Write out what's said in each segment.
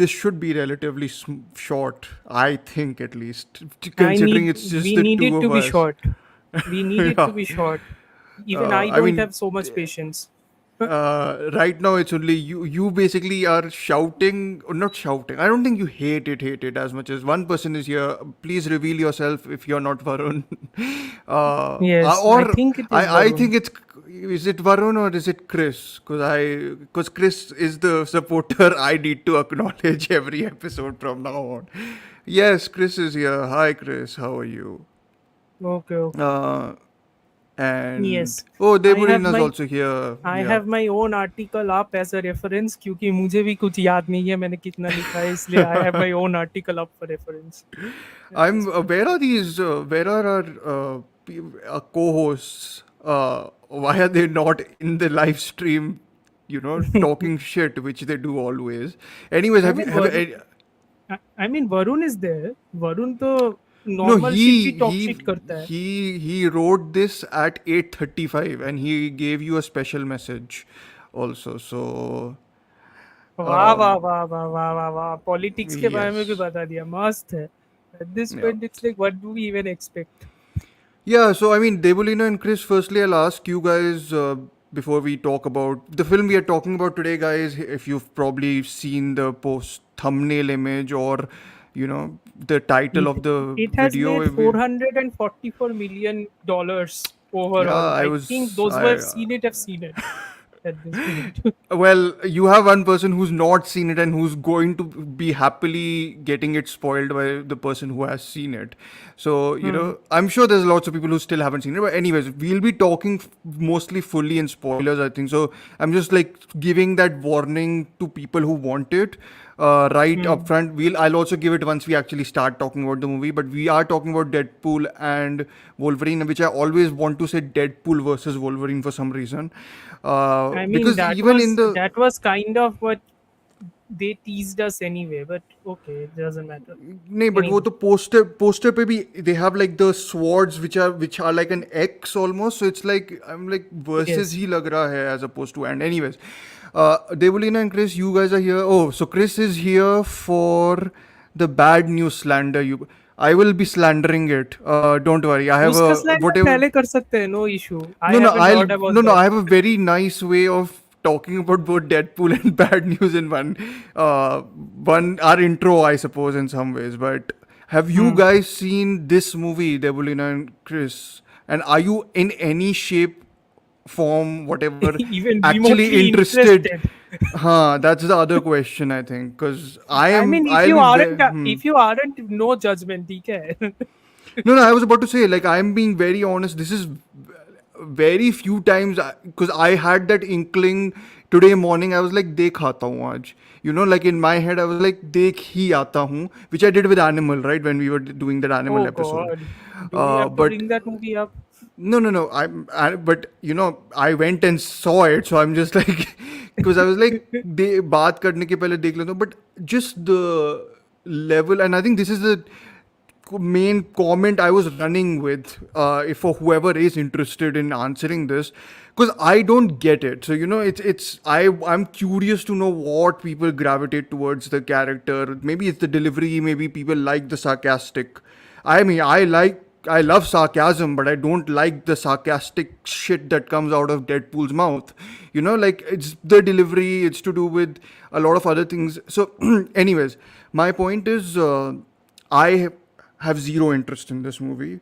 this should be relatively short, I think, at least, I considering need it's just we the need two it to of be us. short. We need it to Yeah. be short. Even I I don't mean, have so much patience. right now it's only you. You basically are shouting, or not shouting. I don't think you hate it as much as one person is here. Please reveal yourself if you're not Varun. Yes, I Or think it is I Varun. think it's, is it Varun or is it Chris? Because Chris is the supporter I need to acknowledge every episode from now on. Yes, Chris is here. Hi, Chris. How are you? Okay, okay. Uh, and Yes, oh, I have Deborina's my also here. I Yeah. have my own article up as a reference क्योंकि मुझे भी कुछ याद नहीं है मैंने कितना लिखा है इसलिए I have my own article up for reference at this I'm. point. Where are these? Where are our co-hosts? Why are they not in the live stream? Talking shit, which they do always. Anyways, I have you mean have Varun, you, I mean Varun is there. Varun तो no, normal shit भी talk shit करता है. he wrote this at 8:35, and he gave you a special message, also. So वाह वाह वाह वाह वाह वाह वाह पॉलिटिक्स के बारे में भी yes, बता दिया मस्त है at this yeah. point it's like what do we even expect. Yeah, so I mean, Debolina and Chris, firstly, I'll ask you guys before we talk about the film we are talking about today, guys, if you've probably seen the post thumbnail image or, the title it, of the it has video. made $444 million Yeah, overall. I I think was, those who have I, seen it have seen it at this point. well, you have one person who's not seen it and who's going to be happily getting it spoiled by the person who has seen it. So, Hmm. I'm sure there's lots of people who still haven't seen it. But, anyways, we'll be talking mostly fully in spoilers, I think. So, I'm just like giving that warning to people who want it. Right up Hmm. front, I'll also give it once we actually start talking about the movie. But we are talking about Deadpool and Wolverine, which I always want to say Deadpool versus Wolverine for some reason, I mean because even in the that was kind of what they teased us anyway, but okay, it doesn't matter. नहीं, but वो Anyway, तो poster पे भी they have like the swords which are like an X almost, so it's like I'm like versus yes. ही लग रहा है as opposed to and. Anyways, Devolina and Chris, you guys are here. Oh, so Chris is here for the bad news slander. I will be slandering it. Don't worry. I have उसका a slander whatever. पहले कर सकते हैं, no issue. I No, no, haven't I'll heard no, about no. I that. have a very nice way of talking about both Deadpool and bad news in one our intro, I suppose, in some ways. But have you Hmm. guys seen this movie, Debulina and Chris? And are you in any shape, form, whatever, Even actually remotely interested? interested. Huh, that's the other question, I think, because I mean, I'll be there. if you aren't, no judgment, ठीक है? No, no, I was about to say, like, I'm being very honest. This is very few times because I had that inkling today morning. I was like, "Dekh aata hu aaj." Like in my head, I was like, "Dekh hi aata hu," which I did with Animal, right, when we were doing that Animal Oh episode. God, do we have to But bring that movie up? no, no, no. But I went and saw it, so I'm just like, because I was like, they बात करने के पहले देख लेता हूँ. But just the level, and I think this is the main comment I was running with, if for whoever is interested in answering this, because I don't get it. So I'm curious to know what people gravitate towards the character. Maybe it's the delivery. Maybe people like the sarcastic. I mean, I love sarcasm, but I don't like the sarcastic shit that comes out of Deadpool's mouth. Like it's the delivery. It's to do with a lot of other things. So, anyways, my point is, I have zero interest in this movie.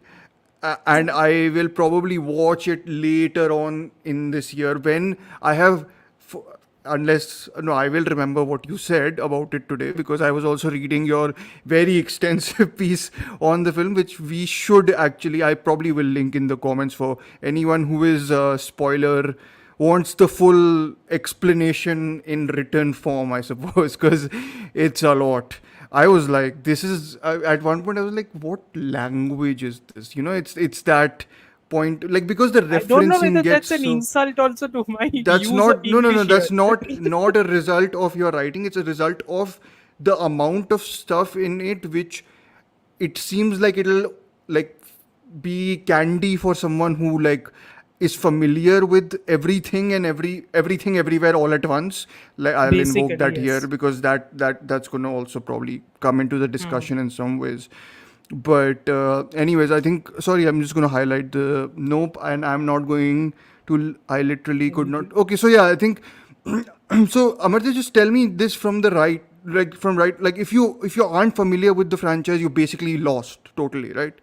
And I will probably watch it later on in this year when I have. Unless, no, I will remember what you said about it today, because I was also reading your very extensive piece on the film, which we should actually, I probably will link in the comments for anyone who is a spoiler, wants the full explanation in written form, I suppose, because it's a lot. I was like, this is, at one point I was like, what language is this? It's that point, like, because the I don't know referencing whether gets that's an so. insult also to my That's use of not, no, no, no, English here. that's not a result of your writing. It's a result of the amount of stuff in it, which it seems like it'll like be candy for someone who like is familiar with everything and everything everywhere all at once. Like, I'll invoke Basically, that here yes. because that's going to also probably come into the Hmm. discussion in some ways. But anyways, I think, sorry, I'm just going to highlight the nope, and I'm not going to. I literally could not. Okay, so yeah, I think. So Amartya, just tell me this from the right, like from right, like if you aren't familiar with the franchise, you're basically lost totally, right?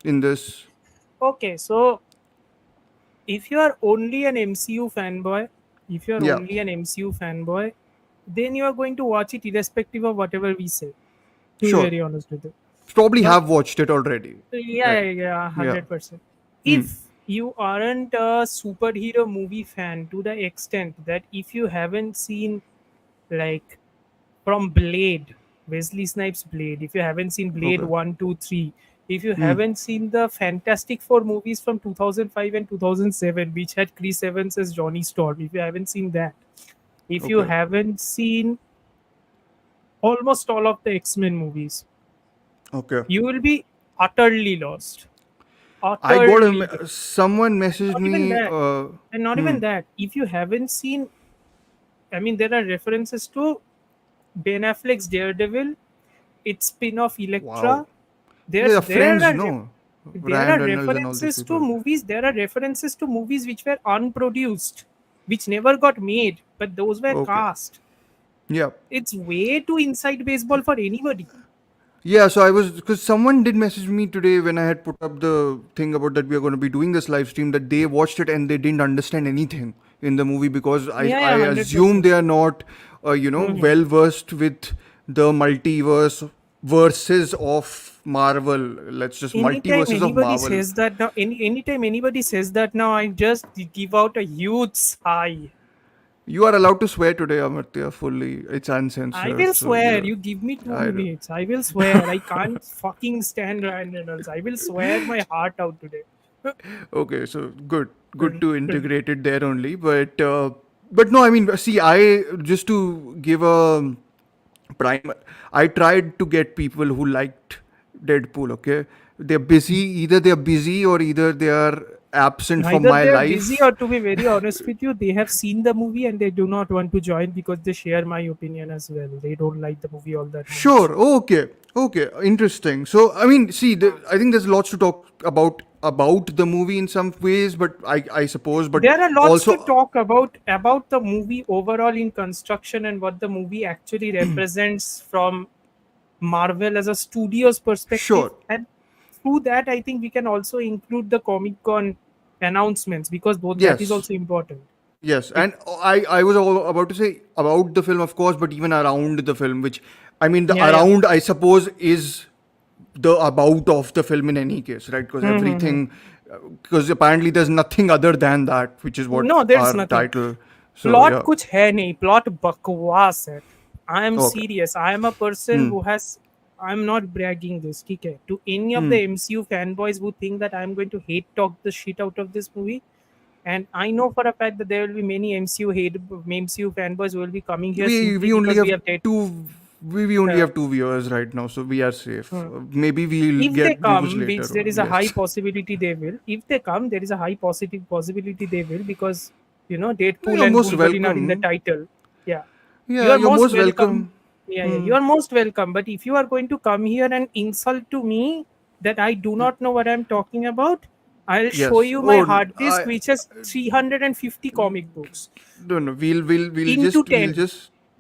In this, Okay, so if you are only an MCU fanboy, if you are yeah, only an MCU fanboy, then you are going to watch it irrespective of whatever we say. To be sure, very honest with you, probably but have watched it already, yeah, right? yeah, yeah, Yeah. 100%. Hmm. If you aren't a superhero movie fan to the extent that if you haven't seen like from Blade, Wesley Snipes' Blade, if you haven't seen Blade Okay. 1, 2, 3, if you Hmm. haven't seen the Fantastic Four movies from 2005 and 2007, which had Chris Evans as Johnny Storm, if you haven't seen that, if you Okay. haven't seen almost all of the X-Men movies, Okay. you will be utterly lost. I got Utterly lost. someone messaged Not even me. that. And not Hmm. even that. If you haven't seen, I mean, there are references to Ben Affleck's Daredevil, its spin-off Wow. Electra. They There's are there friends, are no? there Ryan are Reynolds and all these references to people. movies. There are references to movies which were unproduced, which never got made, but those were Okay. cast. Yeah. It's way too inside baseball for anybody. Yeah, so I was, because someone did message me today when I had put up the thing about that we are going to be doing this live stream, that they watched it and they didn't understand anything in the movie because Yeah, I yeah, hundred assume percent. they are not, Mm-hmm. well versed with the multiverse verses of Marvel. Let's just Anytime multiverses of anybody Marvel. says that now, anytime anybody says that now, I just give out a huge sigh. You are allowed to swear today, Amartya, fully. It's I uncensored, will so swear. yeah. You give me two I, minutes. I will swear. I can't fucking stand Ryan Reynolds. I will swear my heart out today. Okay, so good Good, to good. integrate it there only, but no, I mean, see, I just to give a prime, I tried to get people who liked Deadpool. Okay, they're busy. Either they're busy or either they are absent from Either my they are busy life. or, to be very honest with you, they have seen the movie and they do not want to join because they share my opinion as well. They don't like the movie all that much. Sure. Okay. Okay. Interesting. So, I mean, see, I think there's lots to talk about the movie in some ways, but I suppose, but There are lots to also, talk about the movie overall in construction and what the movie actually represents from Marvel as a studio's perspective, sure. and through that, I think we can also include the Comic Con announcements because both that is Yes. also important. Yes, It, and I was all about to say about the film, of course, but even around the film, which, I mean, the yeah, yeah. around, I suppose, is the about of the film in any case, right? Because Mm-hmm. everything, because apparently there's nothing other than that, which is what No, there's our nothing. title. So plot yeah, कुछ है नहीं, plot बकवास है. I am okay. Serious. I am a person Hmm. Who has, I am not bragging this, ठीक है, to any of Hmm. the MCU fanboys who think that I am going to hate talk the shit out of this movie. And I know for a fact that there will be many MCU fanboys who will be coming here simply We only because we have have dead. two. We only Uh, have two viewers right now, so we are safe. hmm. Maybe we'll If they get views come, later which there on. is a high Yes. possibility they will. If they come, there is a high positive possibility they will because No, Deadpool you're and most Wolverine are in the welcome. title. Yeah, you Yeah, are you're most most welcome. welcome. Yeah, yeah, Hmm. you are most welcome. But if you are going to come here and insult to me that I do not know what I'm talking about, I'll show Yes. you my Oh, hard disk I which has 350 comic books don't know. We'll into just 10,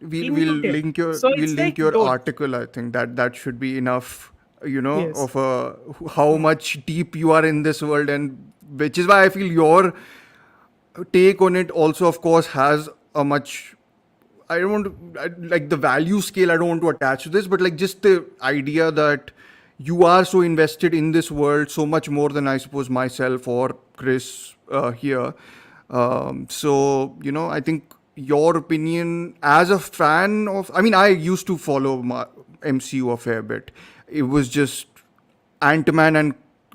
we'll into 10. link your So it's like don't. article. I think that should be enough. Yes. Of how Hmm. much deep you are in this world, and which is why I feel your take on it also, of course, has a much. I don't want to like the value scale. I don't want to attach to this, but like just the idea that you are so invested in this world, so much more than I suppose myself or Chris here. So I think your opinion as a fan of. I mean, I used to follow MCU a fair bit. It was just Ant-Man and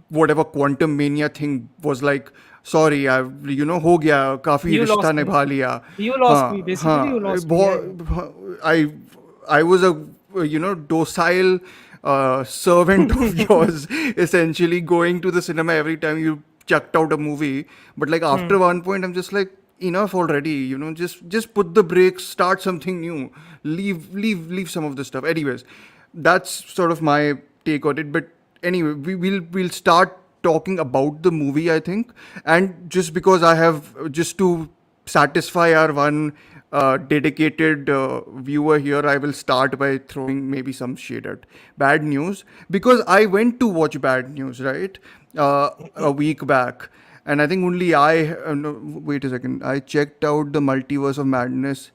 whatever Quantum Mania thing was like. Sorry, हो गया काफी You रिश्ता lost me. निभा लिया. You lost me. हाँ Basically, you हाँ lost me. Yeah, yeah. I I was a docile servant of yours, essentially going to the cinema every time you chucked out a movie, but like Hmm. after one point, I'm just like, enough already. Just put the brakes, start something new, leave some of the stuff. Anyways, that's sort of my take on it. But anyway, we'll start talking about the movie, I think. And just because I have, just to satisfy our one dedicated viewer here, I will start by throwing maybe some shade at Bad News, because I went to watch Bad News, right, a week back, and I think only no, wait a second. I checked out the Multiverse of Madness.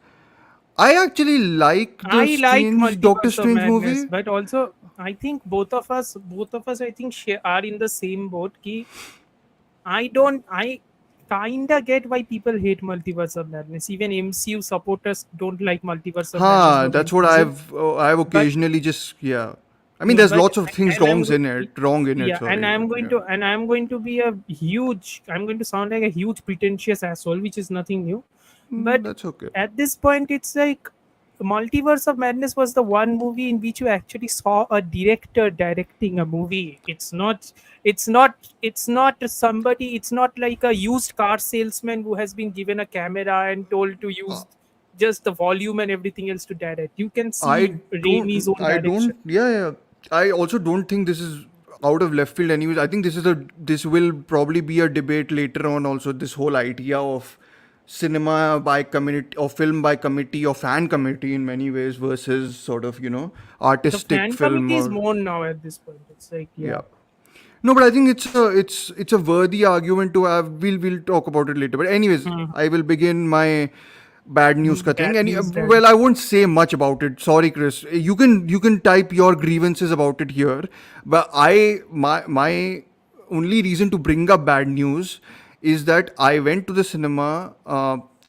I actually like the I like Doctor Multiverse of Strange Madness, movie. but also I think both of us, I think are in the same boat. Ki I kinda get why people hate Multiverse of Madness. Even MCU supporters don't like Multiverse of Madness Huh, for that's some what reason. I've But occasionally just, yeah. I mean, there's but lots of things and I'm wrong in it. yeah, and Sorry, but I'm going yeah. to and I'm going to be a huge. I'm going to sound like a huge pretentious asshole, which is nothing new. But That's okay. at this point, it's like Multiverse of Madness was the one movie in which you actually saw a director directing a movie. It's not somebody. It's not like a used car salesman who has been given a camera and told to Uh, use just the volume and everything else to direct. You can see Raimi's own I direction. don't, yeah, yeah. I also don't think this is out of left field anyways. I think this will probably be a debate later on also, this whole idea of cinema by community, or film by committee, or fan committee in many ways, versus sort of, The artistic fan film, committee is or, more now at this point. It's like, yeah. yeah. No, but I think it's a worthy argument to have. We'll talk about it later. But anyways, Hmm. I will begin my bad news ka thing. Bad And news, well, Daddy. I won't say much about it. Sorry, Chris. You can type your grievances about it here. But my only reason to bring up bad news is that I went to the cinema,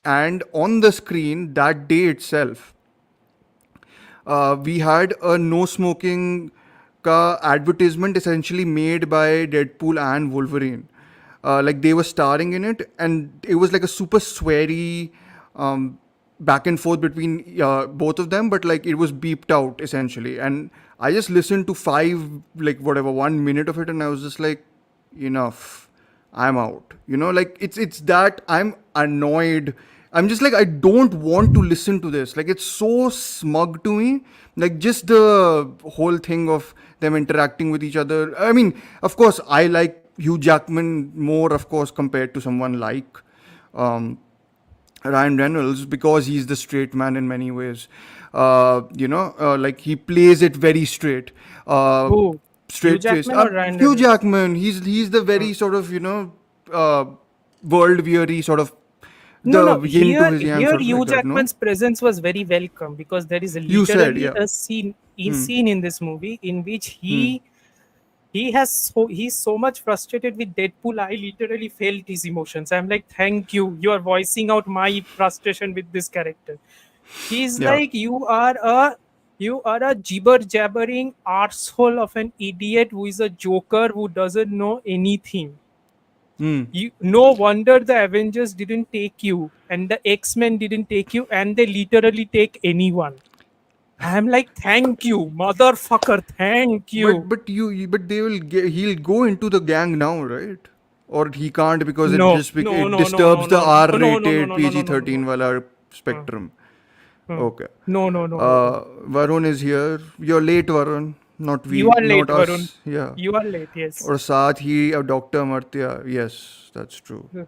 and on the screen that day itself, we had a no smoking ka advertisement essentially made by Deadpool and Wolverine. Like they were starring in it, and it was like a super sweary back and forth between both of them, but like it was beeped out essentially. And I just listened to like whatever, 1 minute of it, and I was just like, enough. I'm out. Like it's that I'm annoyed. I'm just like, I don't want to listen to this. Like it's so smug to me. Like just the whole thing of them interacting with each other. I mean, of course, I like Hugh Jackman more, of course, compared to someone like um, Ryan Reynolds, because he's the straight man in many ways. Like he plays it very straight. Uh, Who? Hugh Straight faced. Jackman or Ryan Hugh Reynolds? Jackman, he's the Hmm. very sort of, uh, world weary sort of, No, the no. yin to Here, his yang, here, sort of like Hugh that. No, Jackman's presence was very welcome because there is you said, literally yeah. a scene in this movie in which Hmm. he's so much frustrated with Deadpool. I literally felt his emotions. I'm like, thank you. You are voicing out my frustration with this character. He's Yeah. like, you are a gibber jabbering arsehole of an idiot who is a joker who doesn't know anything. Hmm. No wonder the Avengers didn't take you and the X-Men didn't take you, and they literally take anyone. I'm like, thank you, motherfucker, thank you. But he'll go into the gang now, right? Or he can't, because No, no, it no, no, no, disturbs the no, no, no, no, no, R-rated no, no, no, no, PG-13 no. wala Hmm, spectrum. hmm. Okay. No, no, no, no, no. Varun is here. You're late, Varun. You are late, Not Varun. us. Yeah. You are late, yes. Or साथ ही Dr. Amartya. Yes, that's true. Hmm.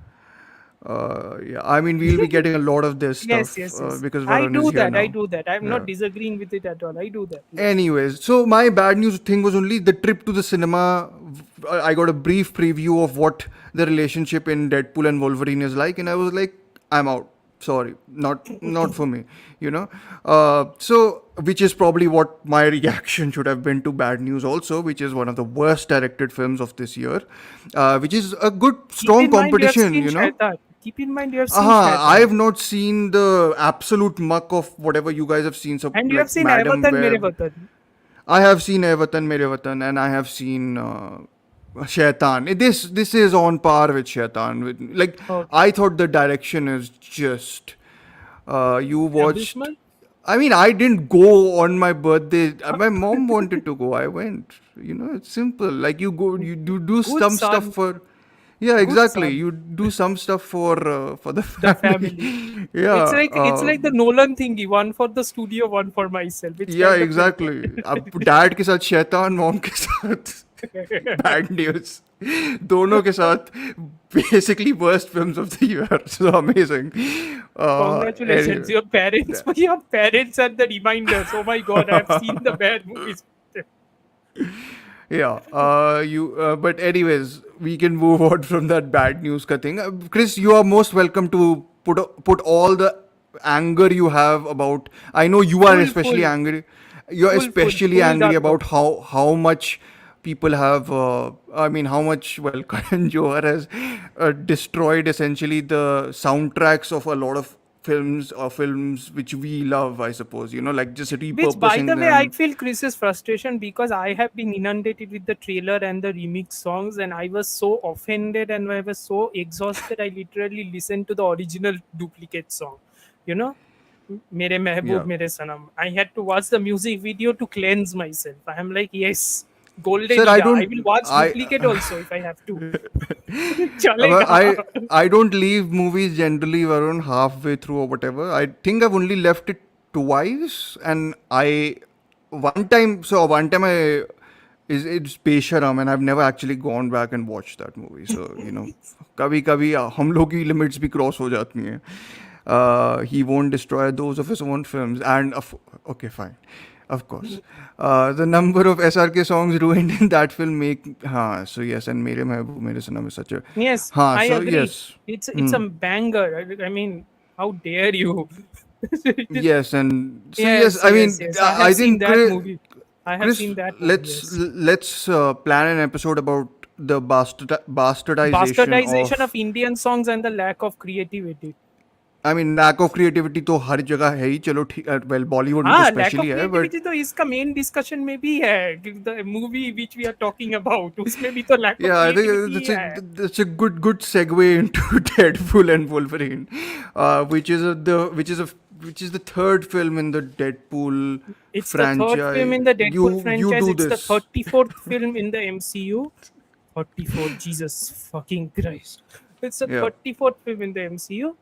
Yeah, I mean, we'll be getting a lot of this Yes, stuff yes, yes. because I Varun is do here that. I now. do that. I'm Yeah. not disagreeing with it at all. I do that. Yes. Anyways, so my bad news thing was only the trip to the cinema. I got a brief preview of what the relationship in Deadpool and Wolverine is like, and I was like, I'm out. Sorry, not for me. So which is probably what my reaction should have been to Bad News also, which is one of the worst directed films of this year, which is a good Keep strong in mind you have competition. seen Shaitan. Keep in mind you have seen I Shaitan. have not seen the absolute muck of whatever you guys have seen, so And you have like seen Madam Avatan Mere Web. Vatan. I have seen Everton, Mere Vatan, and I have seen Shaitan. This is on par with Shaitan. Like Okay. I thought the direction is just. You watched. Abysmal? I mean, I didn't go on my birthday. My mom wanted to go. I went. It's simple. Like you go, you do Good some stuff son. for. Yeah, Good exactly. son. You do some stuff for the The family. family. Yeah, It's like the Nolan thingy. One for the studio, one for myself. It's yeah, kind of like exactly. अब dad के साथ शैतान, mom के साथ that. Bad news, दोनों के साथ basically worst films of the year. So amazing. Congratulations, Anyway, your parents are the reminders. Oh my god, I have seen the bad movies. yeah. But anyways, we can move on from that bad news ka thing. Chris, you are most welcome to put all the anger you have about. I know you are Full, especially full, angry. You're especially full angry Darko. about how much people have. I mean, how much Karan Johar has destroyed essentially the soundtracks of a lot of films which we love. I suppose like just Which, by repurposing the way, I them. feel Chris's frustration because I have been inundated with the trailer and the remix songs, and I was so offended and I was so exhausted. I literally listened to the original duplicate song. You know, Mere Mehboob, Yeah. Mere Sanam. I had to watch the music video to cleanse myself. I am like, yes, golden Sir, I era. I don't. will watch I duplicate also if I have to. Well, I Chalega. I don't leave movies generally around halfway through or whatever. I think I've only left it twice, and I one time I it's Pesharam, and I've never actually gone back and watched that movie. So कभी कभी हम लोग की limits भी cross हो जाती हैं. He won't destroy those of his own films, and okay, fine. Of course. The number of SRK songs ruined in that film make. So yes, and Mere Mehboob Mere Sanam is such a. Yes, I So agree. yes. It's a banger. I mean, how dare you? Yes, and so yes, Yes, I yes, mean, yes. I have I seen think that movie. I have Chris, seen that movie. let's Yes. let's plan an episode about the bastardization Bastardization of. of Indian songs and the lack of creativity. I mean, lack of creativity तो हर जगह है ही. चलो ठीक, well, Bollywood में तो हाँ, lack especially of है, but creativity तो इसका main discussion में भी है. The movie which we are talking about, उसमें भी तो lack of yeah, I think creativity ही है. that's a good segue into Deadpool and Wolverine, which is the third film in the Deadpool It's the third film franchise. in the Deadpool You franchise. do It's the this. 34th film in the MCU. 34, Jesus fucking Christ. It's the Yeah, 34th film in the MCU.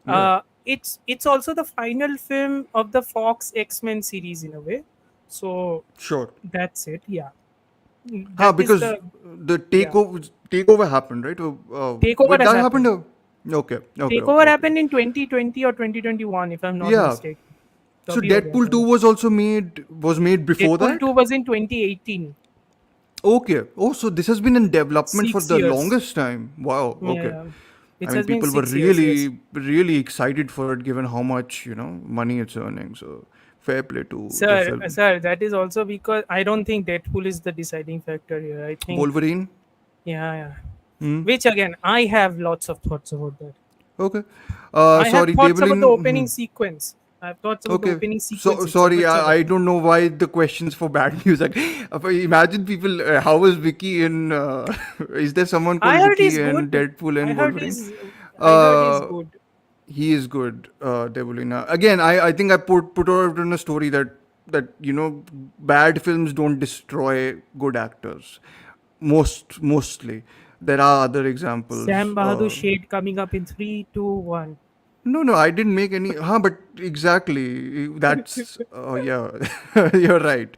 yeah, It's also the final film of the Fox X-Men series in a way. So sure. that's it. Yeah. That is Because the the yeah. takeover happened, right? Takeover Wait, has that happened. happened. Takeover Okay. happened in 2020 or 2021 if I'm not Yeah. mistaken. So तभी हो गया Deadpool था 2 वो. was also made before Deadpool that. 2 was in 2018. Okay. Oh, so this has been in development for 6 the years. longest time. Wow. Okay. Yeah. It I mean, has been people were 6 years, yes. really excited for it, given how much money it's earning. So, fair play to the film. Sir, that is also because I don't think Deadpool is the deciding factor here. I think, Wolverine. yeah. Hmm. Which again, I have lots of thoughts about that. Okay. I have Sorry, thoughts about the Devlin. opening sequence. I have thoughts about the Okay. opening So sequence itself. sorry, It's I again. don't know why the questions for bad news. Like, imagine people. How is Vicky in? Is there someone I called heard he's Vicky in good. Deadpool I and heard Wolverine? he's. I heard he's Uh, good. he is good, Devulina. Again, I think I put out in a story that bad films don't destroy good actors. Mostly, there are other examples. Sam Bahadur Shade coming up in 3, 2, 1. No, I didn't make any. But exactly. That's. Yeah, you're right.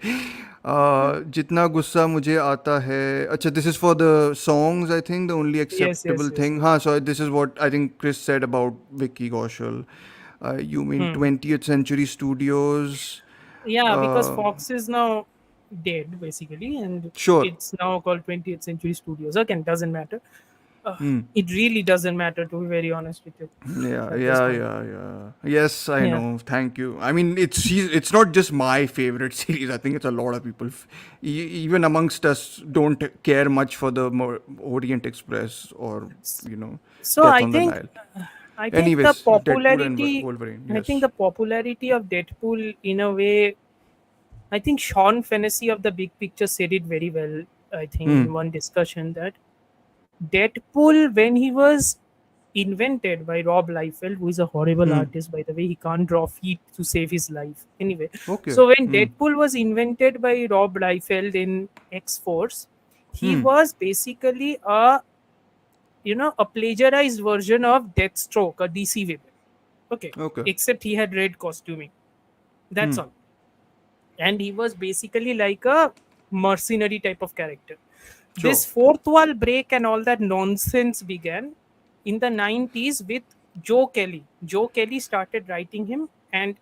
जितना गुस्सा मुझे आता है. अच्छा, this is for the songs, I think, the only Yes, acceptable yes. thing. So this is what I think Chris said about Vicky Kaushal. You mean 20th Century Studios? Yeah, because Uh, Fox is now dead basically, and sure. it's now called 20th Century Studios. Again, doesn't matter. It really doesn't matter, to be very honest with you at this point. Yeah. Yes, I Yeah. know. Thank you. I mean, it's not just my favorite series. I think it's a lot of people, even amongst us, don't care much for the Orient Express or So Death I on the think Nile. I think the Anyways, Deadpool and popularity Wolverine. I think Yes. the popularity of Deadpool in a way, I think Sean Fennessy of the Big Picture said it very well, I think in one discussion, that Deadpool, when he was invented by Rob Liefeld, who is a horrible artist, by the way, he can't draw feet to save his life. Anyway, Okay. so when Deadpool was invented by Rob Liefeld in X Force, he was basically a a plagiarized version of Deathstroke, a DC villain. Okay, Okay. except he had red costuming. That's Hmm. all. And he was basically like a mercenary type of character. Sure. This fourth wall break and all that nonsense began in the 90s with Joe Kelly. Joe Kelly started writing him, and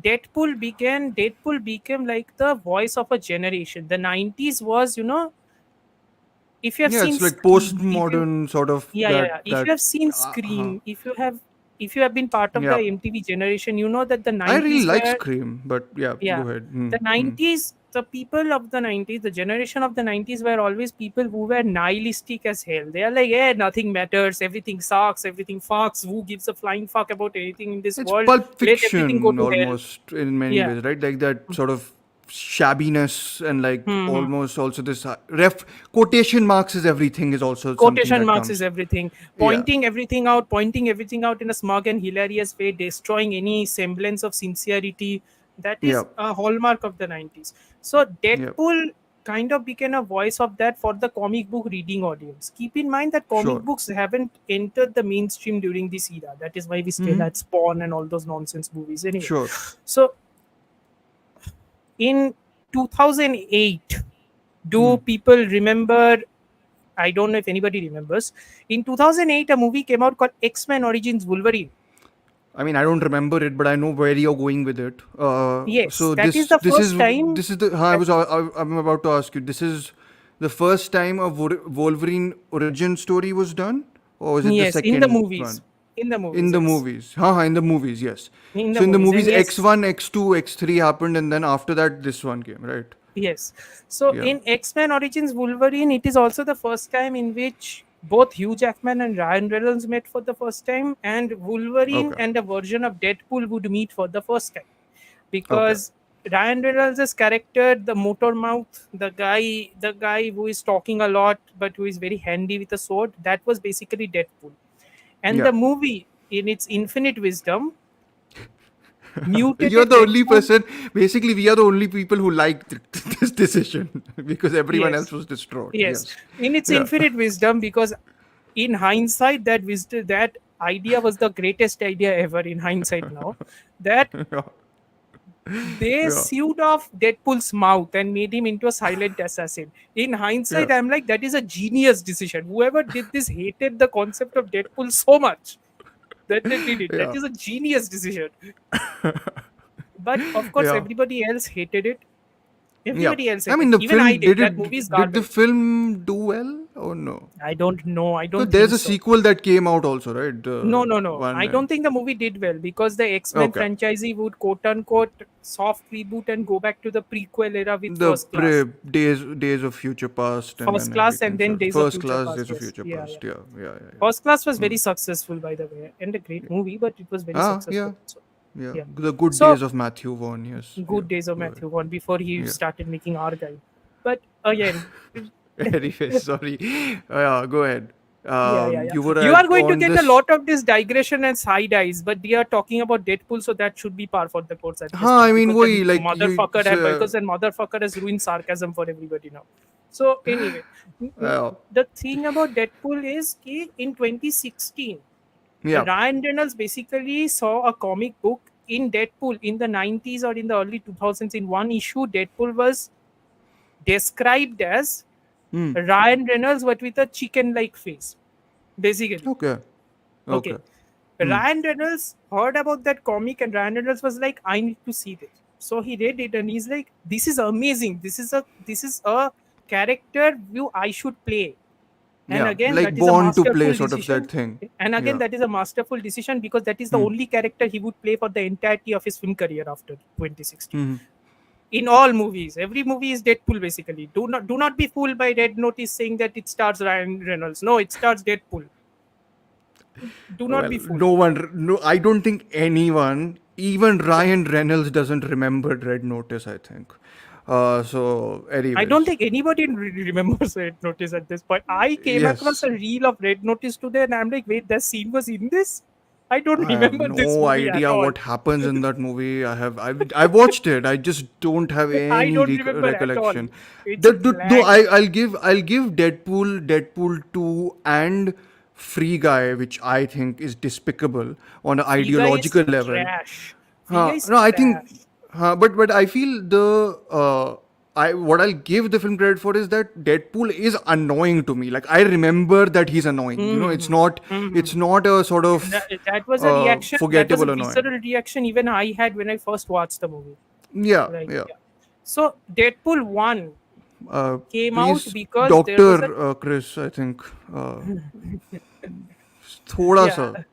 Deadpool became like the voice of a generation. The 90s was, if you have Yeah, seen it's like Scream, postmodern sort of yeah. If you that. have seen Uh, Scream, if you have been part of the yeah. MTV generation, you know that the I really 90s like were, Scream, but yeah, yeah, go ahead. Hmm. the Hmm. 90s, the people of the 90s, the generation of the 90s were always people who were nihilistic as hell. They are like, yeah, nothing matters, everything sucks, everything fucks, who gives a flying fuck about anything in this It's world, Pulp let everything go Fiction to hell. almost in many Yeah. ways, right? Like that sort of shabbiness and like Hmm. almost also this ref quotation marks is everything is also something Quotation that marks is comes. everything. Yeah. Pointing everything out in a smug and hilarious way, destroying any semblance of sincerity. That Yeah. is a hallmark of the 90s. So Yeah. Deadpool kind of became a voice of that for the comic book reading audience. Keep in mind that comic Sure. books haven't entered the mainstream during this era. That is why we still Hmm. had Spawn and all those nonsense movies anyway. Sure. So in 2008, do Hmm. people remember? I don't know if anybody remembers. In 2008, a movie came out called X-Men Origins Wolverine. I mean, I don't remember it, but I know where you're going with it. Yes, So that is this the this first is time. this is the That, I'm about to ask you. This is the first time a Wolverine origin story was done, or was it the yes, in the second movies. one? In the In movies, the yes. movies. Haha, in the movies, yes. In the So in the movies, and movies, yes, X1, X2, X3 happened, and then after that, this one came, right? yes. So Yeah. in X-Men Origins Wolverine, it is also the first time in which both Hugh Jackman and Ryan Reynolds met for the first time, and Wolverine Okay. and a version of Deadpool would meet for the first time. Okay. Because Ryan Reynolds' character, the motor mouth, the guy who is talking a lot but who is very handy with a sword, that was basically Deadpool. And Yeah. the movie, in its infinite wisdom, You're mutated the only Deadpool. person. Basically, we are the only people who liked this decision because everyone else Yes, was distraught. yes, Yes. in its Yeah. infinite wisdom, because in hindsight, that idea was the greatest idea ever. In hindsight, now that Yeah. they Yeah. sewed off Deadpool's mouth and made him into a silent assassin. In Yeah. hindsight, I'm like, that is a genius decision. Whoever did this hated the concept of Deadpool so much that they did it. That Yeah. is a genius decision. But of course, Yeah. everybody else hated it. Yeah. Everybody else I hated mean, it. the Even I film did. That movie is did the garbage. film do well or no? I don't know. I Because don't there's think a so. sequel that came out also, right? No, The no, no. one. I don't think the movie did well because the X-Men Okay. franchisee would quote unquote soft reboot and go back to the prequel era with The First Class. days of future past and First then Class and everything. then So Days of first Future class, Past. days of Yes. future Yeah, yeah. past. Yeah. Yeah. Yeah. Yeah. First Class was Hmm. very successful, by the way, and a great movie, but it was very Ah. successful Yeah. also. Yeah. Yeah. The good So, days of Matthew Vaughn. Yes. Yeah. good days of Go ahead. Matthew Vaughn before he Yeah. started making Argyle. But again, Anyways, sorry. Yeah. Go ahead. yeah. You were You are going to on get a this. lot of this digression and side eyes, but we are talking about Deadpool, so that should be par for the course at this Huh, I point mean, because that why like you? motherfucker has ruined sarcasm for everybody now. So anyway, Uh, the thing about Deadpool is ki in 2016, yeah. Ryan Reynolds basically saw a comic book in Deadpool in the 90s or in the early 2000s. In one issue, Deadpool was described as Hmm. Ryan Reynolds but with a chicken-like face, basically. Okay. Okay. Okay. Hmm. Ryan Reynolds heard about that comic and Ryan Reynolds was like, I need to see this. So he read it and he's like, this is amazing. This is a character view I should play. And Yeah. again, Like that is a born to play masterful sort of that decision. thing. And again, Yeah. that is a masterful decision because that is the Hmm. only character he would play for the entirety of his film career after 2016. Hmm. In all movies, every movie is Deadpool basically. Do not be fooled by Red Notice saying that it stars Ryan Reynolds. No, it stars Deadpool. Do not Well, be fooled. no one. No, I don't think anyone, even Ryan Reynolds, doesn't remember Red Notice. I think. So, I don't anyways, think anybody remembers Red Notice at this point. I came across yes. a reel of Red Notice today and I'm like, wait, that scene was in this? I don't I have remember this no movie at idea all. what happens in that movie. I watched it. I just don't have I any don't remember at all. recollection. It's a Though blank. I'll give Deadpool 2 and Free Guy, which I think is despicable on an Free Guy is ideological level. trash. Free Guy is No, I think, trash. but I feel I what I'll give the film credit for is that Deadpool is annoying to me. Like I remember that he's annoying. Mm-hmm. It's not a sort That, of that was a reaction. That was a forgettable annoying. visceral reaction even I had when I first watched the movie. Yeah, Like, yeah. yeah. So Deadpool 1 came out Please, because there was a Doctor Chris, I think. थोड़ा yeah. सा,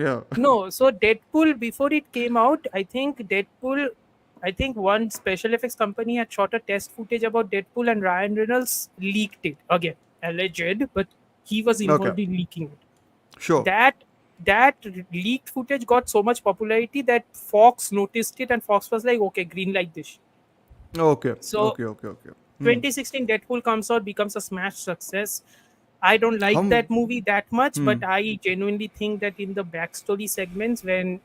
yeah. No, so Deadpool before it came out, I think one special effects company had shot a test footage about Deadpool and Ryan Reynolds leaked it. Again, alleged, but he was Okay, involved in leaking it. sure. That leaked footage got so much popularity that Fox noticed it and Fox was like, okay, green light this. Okay, So okay. 2016 Deadpool comes out, becomes a smash success. I don't like हम that movie that much, hmm. but I genuinely think that in the backstory segments, when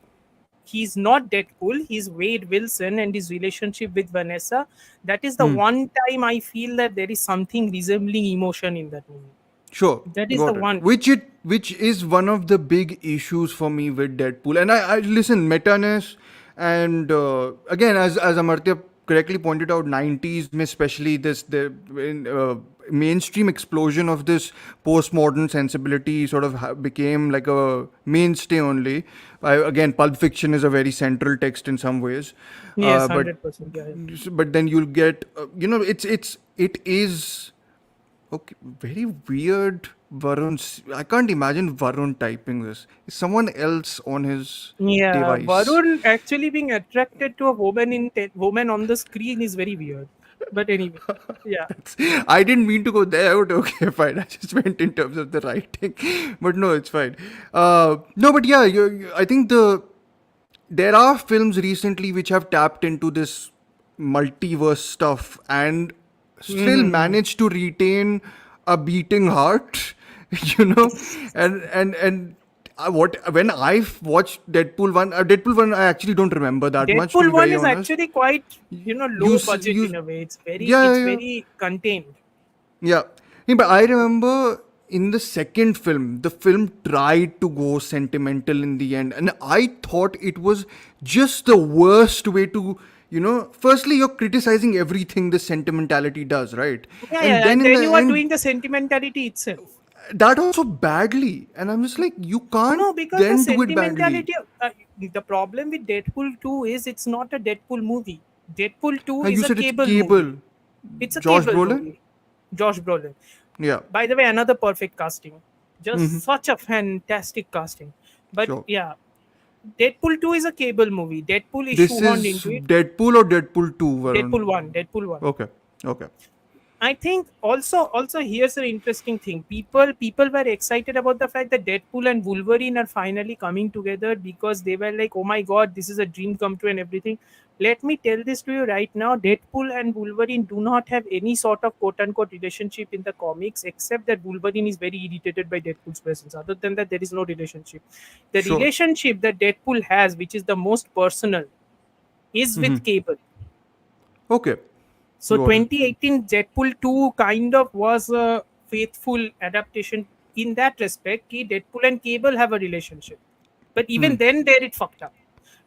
he's not Deadpool, he's Wade Wilson and his relationship with Vanessa, that is the Hmm. one time I feel that there is something resembling emotion in that movie. Sure, That is the got it. one. Which is one of the big issues for me with Deadpool. And I listen, meta-ness, and again, as Amartya correctly pointed out, 90s, में especially mainstream explosion of this postmodern sensibility sort of became like a mainstay only. Again, Pulp Fiction is a very central text in some ways, Yes, but 100%. Yeah. then you'll get it is. Okay, very weird. I can't imagine Varun typing this. It's someone else on his Yeah, device. Varun actually being attracted to a woman on the screen is very weird. But anyway, yeah. I didn't mean to go there, but okay, fine. I just went in terms of the writing, but no, it's fine. No, but yeah, I think there are films recently which have tapped into this multiverse stuff and still Mhm. managed to retain a beating heart, you know, and what when I watched Deadpool 1, I actually don't remember that much, to be Deadpool one very is honest. actually quite You low budget you in a way. yeah, It's yeah, yeah. very contained. Yeah. Yeah, but I remember in the second film, the film tried to go sentimental in the end. And I thought it was just the worst way to, firstly, you're criticizing everything the sentimentality does, right? Yeah, And yeah, then and in the then you are end, doing the sentimentality itself. that also badly. And I'm just like, you can't No, because the then do it badly. sentimentality. The problem with Deadpool 2 is it's not a Deadpool movie. Deadpool 2 is You a said it's cable movie. Cable. It's a Josh cable Brolin? movie. Josh Brolin. Yeah. By the way, another perfect casting. Hmm. Just such a fantastic casting. But Sure. yeah, Deadpool 2 is a cable movie. Deadpool is This shoehorned is into it. Deadpool or Deadpool 2, Varun? Deadpool 1. Deadpool 1. Okay. Okay. I think also here's an interesting thing. People were excited about the fact that Deadpool and Wolverine are finally coming together because they were like, oh my god, this is a dream come true and everything. Let me tell this to you right now. Deadpool and Wolverine do not have any sort of quote unquote relationship in the comics, except that Wolverine is very irritated by Deadpool's presence. Other than that, there is no relationship. The Sure. relationship that Deadpool has, which is the most personal, is with Cable. Okay. So Got it. 2018 Deadpool 2 kind of was a faithful adaptation in that respect. Ki Deadpool and Cable have a relationship. But even then there it fucked up.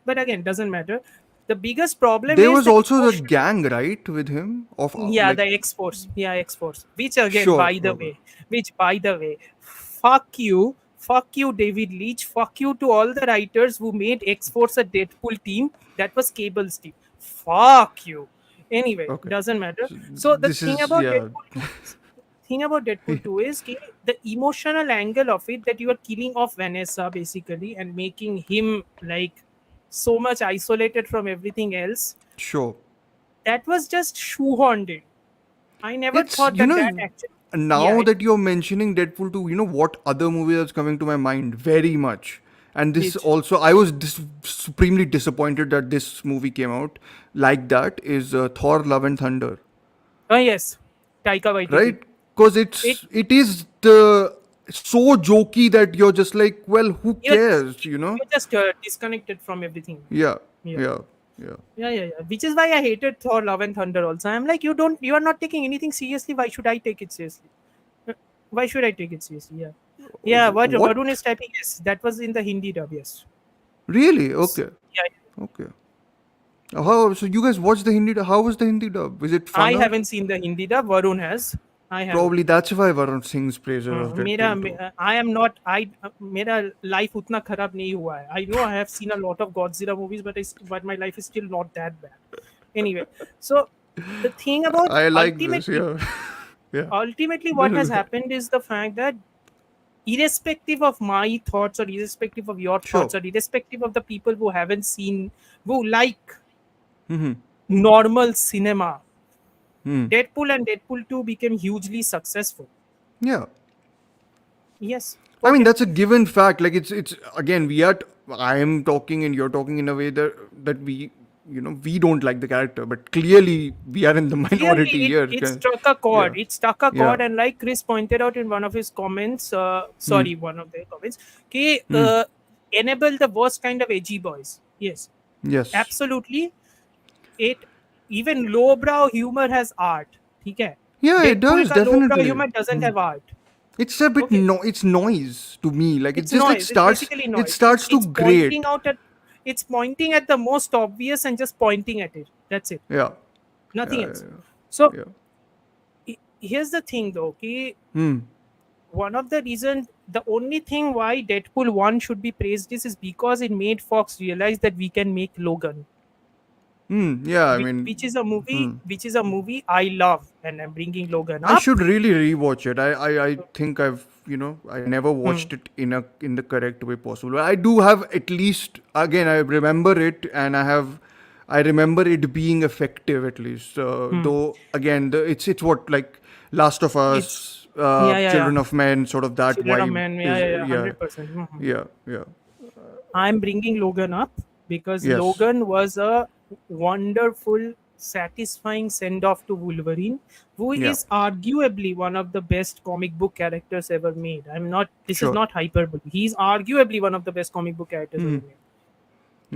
But again, doesn't matter. The biggest problem There is was the also the emotion. gang, right, with him of Yeah, the like. X Force. Yeah, X Force. Which again, Sure. Okay. by the way, fuck you, David Leitch, fuck you to all the writers who made X Force a Deadpool team. That was Cable's team. Fuck you. Anyway, Okay. doesn't matter. So So the this thing is about yeah. Deadpool 2 thing about Deadpool 2 is the emotional angle of it, that you are killing off Vanessa basically and making him like so much isolated from everything else. Sure. That was just shoehorned in. I never It's thought that actually. Yeah, now that you're mentioning Deadpool 2, what other movie that's coming to my mind very much. And this which also, I was supremely disappointed that this movie came out like that. Is Thor: Love and Thunder, oh yes, Taika Waititi. right? Because It it is the so jokey that you're just like, well, who You're just cares, you know? you're just disconnected from everything. Yeah, Yeah. yeah, yeah. Yeah. Which is why I hated Thor: Love and Thunder. Also, I'm like, you are not taking anything seriously. Why should I take it seriously? Uh, Why should I take it seriously? Yeah. Yeah. What What? Varun is typing, yes, that was in the Hindi dub. Yes. Really? Okay, Yeah. okay. How? So you guys watched the Hindi? How was the Hindi dub? Is it I funner? haven't seen the Hindi dub. Varun has. I haven't. Probably that's why Varun sings praises of मेरा Deadpool too. I am not I मेरा life उतना खराब नहीं हुआ है. I know I have seen a lot of Godzilla movies, but my life is still not that bad. Anyway, so the thing about I like this. Yeah, yeah. ultimately what has happened is the fact that irrespective of my thoughts or irrespective of your Sure. thoughts or irrespective of the people who haven't seen, who like Mm-hmm. normal cinema, Hmm. Deadpool and Deadpool 2 became hugely successful. Yeah. Yes. I mean Okay. that's a given fact. Like it's again we are. I am talking and you're talking in a way that we we don't like the character, but clearly we are in the Clearly minority here. it struck a Yeah. chord. It struck a Yeah. chord, and like Chris pointed out in one of his comments, Hmm. sorry, one of their comments, कि, Hmm. enable the worst kind of edgy boys. Yes, Yes. absolutely. It even lowbrow humor has art. ठीक है? Yeah, it Deadpool does का lowbrow definitely. humor doesn't Hmm. have art. It's a bit Okay, it's noise to me. Like it it's just like noise. It's starts. basically It noise. starts to grate. It's pointing at the most obvious and just pointing at it. That's it. Yeah. Nothing Yeah. else. Yeah. So Yeah. here's the thing though, okay, Hmm. one of the reasons, the only thing why Deadpool 1 should be praised is because it made Fox realize that we can make Logan, Hmm. Yeah. I mean. which is a movie Hmm. I love, and I'm bringing Logan I up. should really rewatch it. I think I never Hmm. watched it in the correct way possible. I do have at least again I remember it and I remember it being effective at least. Hmm. Though again it's what like Last of It's Us, yeah. Children of Men, sort of that Children of vibe Men, is yeah, yeah 100%. Mhm. yeah yeah I'm bringing Logan up because yes Logan was a wonderful, satisfying send off to Wolverine, who yeah is arguably one of the best comic book characters ever made. This is sure not hyperbole. He's arguably one of the best comic book characters ever made.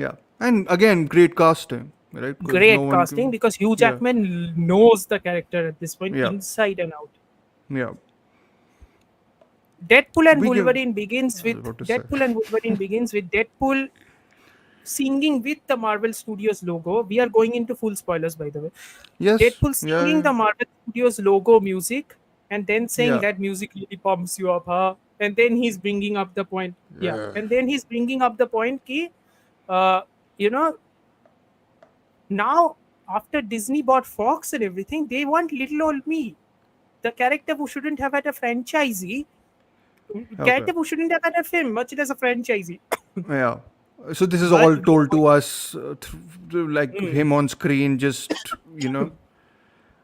yeah and again great casting right because no Great one casting can because Hugh yeah Jackman knows the character at this point yeah inside and out. yeah we give I was about to say Deadpool and Wolverine begins with Deadpool singing with the Marvel Studios logo. We are going into full spoilers, by the way. yes Deadpool singing yeah the Marvel Studios logo music and then saying yeah that music really pumps you up, huh? And then he's bringing up the point, yeah. yeah And then he's bringing up the point, ki, uh, you know, now after Disney bought Fox and everything, they want little old me, the character who shouldn't have had a franchisee, okay character who shouldn't have had a film, much less a franchisee. yeah so this is But all we told want to us through like hmm, him on screen just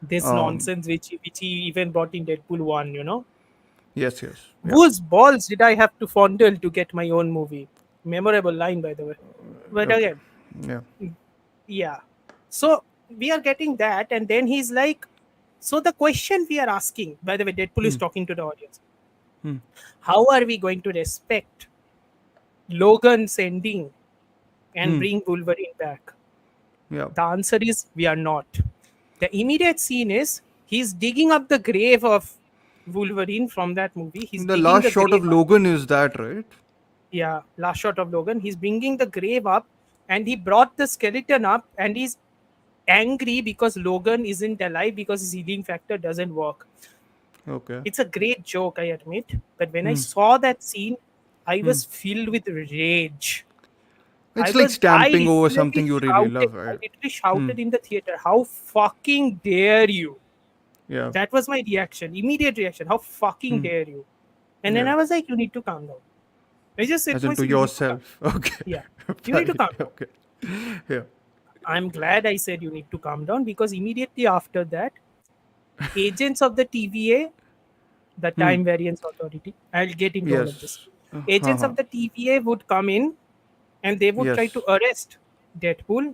this um nonsense which he even brought in Deadpool 1, yes yeah Whose balls did I have to fondle to get my own movie? Memorable line, by the way. But okay again, yeah yeah. So we are getting that, and then he's like, so the question we are asking, by the way, Deadpool is hmm. talking to the audience. Hmm. How are we going to respect Logan's ending and Hmm. bring Wolverine back? Yeah The answer is we are not. The immediate scene is he's digging up the grave of Wolverine from that movie. He's the digging last the shot of grave up. Logan is that right Yeah, last shot of Logan. He's bringing the grave up and he brought the skeleton up and he's angry because Logan isn't alive because his healing factor doesn't work. okay It's a great joke, I admit. But when I hmm. saw that scene, I Hmm. was filled with rage. It's like stamping over something you really love I right literally hmm. shouted in the theater, how fucking dare you? Yeah That was my reaction, immediate reaction. How fucking hmm. dare you? And then Yeah I was like, you need to calm down. I just said as to into myself, you need to calm yourself okay Yeah. You need to Fine. calm down. Okay yeah I'm glad I said you need to calm down because immediately after that, agents of the TVA, the hmm. Time Variance Authority, I'll get into all of this. Yes. Agents Uh-huh. of the TVA would come in and they would try Yes. to arrest Deadpool.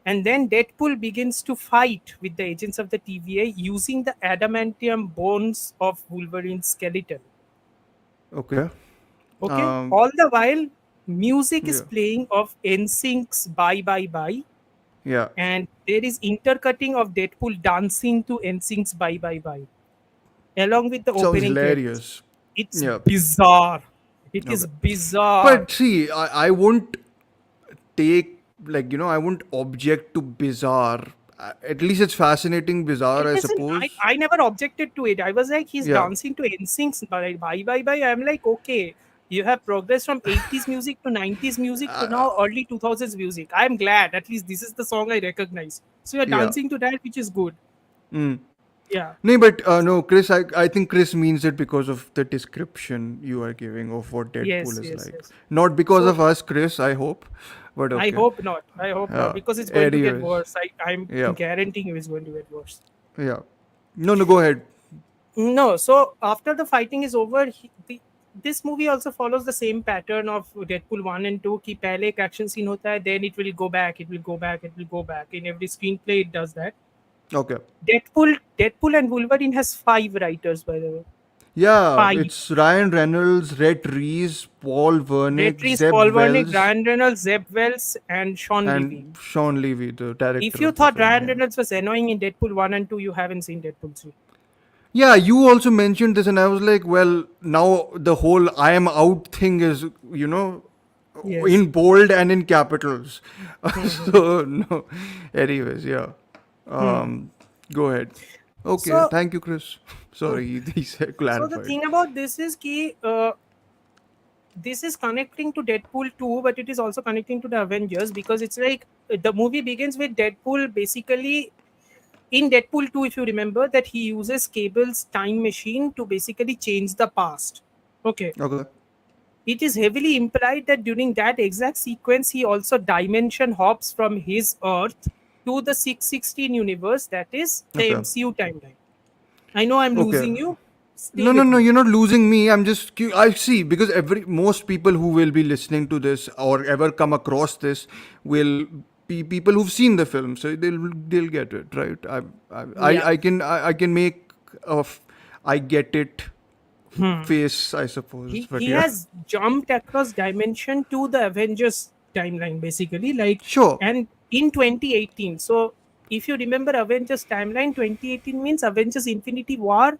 And then Deadpool begins to fight with the agents of the TVA using the adamantium bones of Wolverine's skeleton. Okay. Okay, Um. all the while music is Yeah. playing of NSYNC's Bye Bye Bye, Yeah. and there is intercutting of Deadpool dancing to NSYNC's Bye Bye Bye along with the Sounds opening credits. hilarious. It's Yeah. bizarre. It is Okay. bizarre. But see, I won't take, like, I won't object to bizarre. At least it's fascinating, bizarre, I Listen, suppose. I never objected to it. I was like, he's Yeah. dancing to NSYNC's Bye Bye Bye. I'm like, okay, you have progressed from 80s music to 90s music to Uh, now early 2000s music. I'm glad. At least this is the song I recognize. So you're yeah. dancing to that, which is good. Mm. Yeah. No, but no, Chris. I think Chris means it because of the description you are giving of what Deadpool Yes, is yes, like. yes. Not because So of us, Chris. I hope, but I okay. hope not. I hope not. Because it's going to get Anyways, worse. I'm yeah, guaranteeing you it's going to get worse. yeah. No, no. Go ahead. No, so after the fighting is over, this movie also follows the same pattern of Deadpool 1 and 2. कि पहले एक action scene होता है, then it will go back, it will go back, it will go back. In every screenplay, it does that. Okay. Deadpool and Wolverine has 5 writers, by the way. Yeah, 5. it's Ryan Reynolds, Rhett Reese, Paul Red Wernick, Reese, Zeb Paul Wernick, Wells, Ryan Reynolds, Zeb Wells, and Sean Levy. and Sean Levy, the If director you of the thought film. Ryan Yeah. Reynolds was annoying in Deadpool 1 and 2, you haven't seen Deadpool 3. Yeah, you also mentioned this, and I was like, well, now the whole I am out thing is, Yes. in bold and in capitals. So, no. Anyways, yeah. Hmm. Go ahead. Okay, So, thank you, Chris. Sorry, he said so the clarified. thing about this is कि this is connecting to Deadpool 2, but it is also connecting to the Avengers because it's like the movie begins with Deadpool basically in Deadpool 2, if you remember, that he uses Cable's time machine to basically change the past. Okay. Okay, It is heavily implied that during that exact sequence, he also dimension hops from his Earth to the 616 universe, that is the okay, MCU timeline. I know I'm okay. losing you. Stay No, no, with no. me. You're not losing me. I'm just. I see, because most people who will be listening to this or ever come across this will be people who've seen the film, so they'll get it, right? Yeah. I can make a I get it Hmm. face, I suppose, but He yeah. has jumped across dimension to the Avengers timeline basically, like, Sure. and in 2018. So if you remember Avengers timeline, 2018 means Avengers Infinity War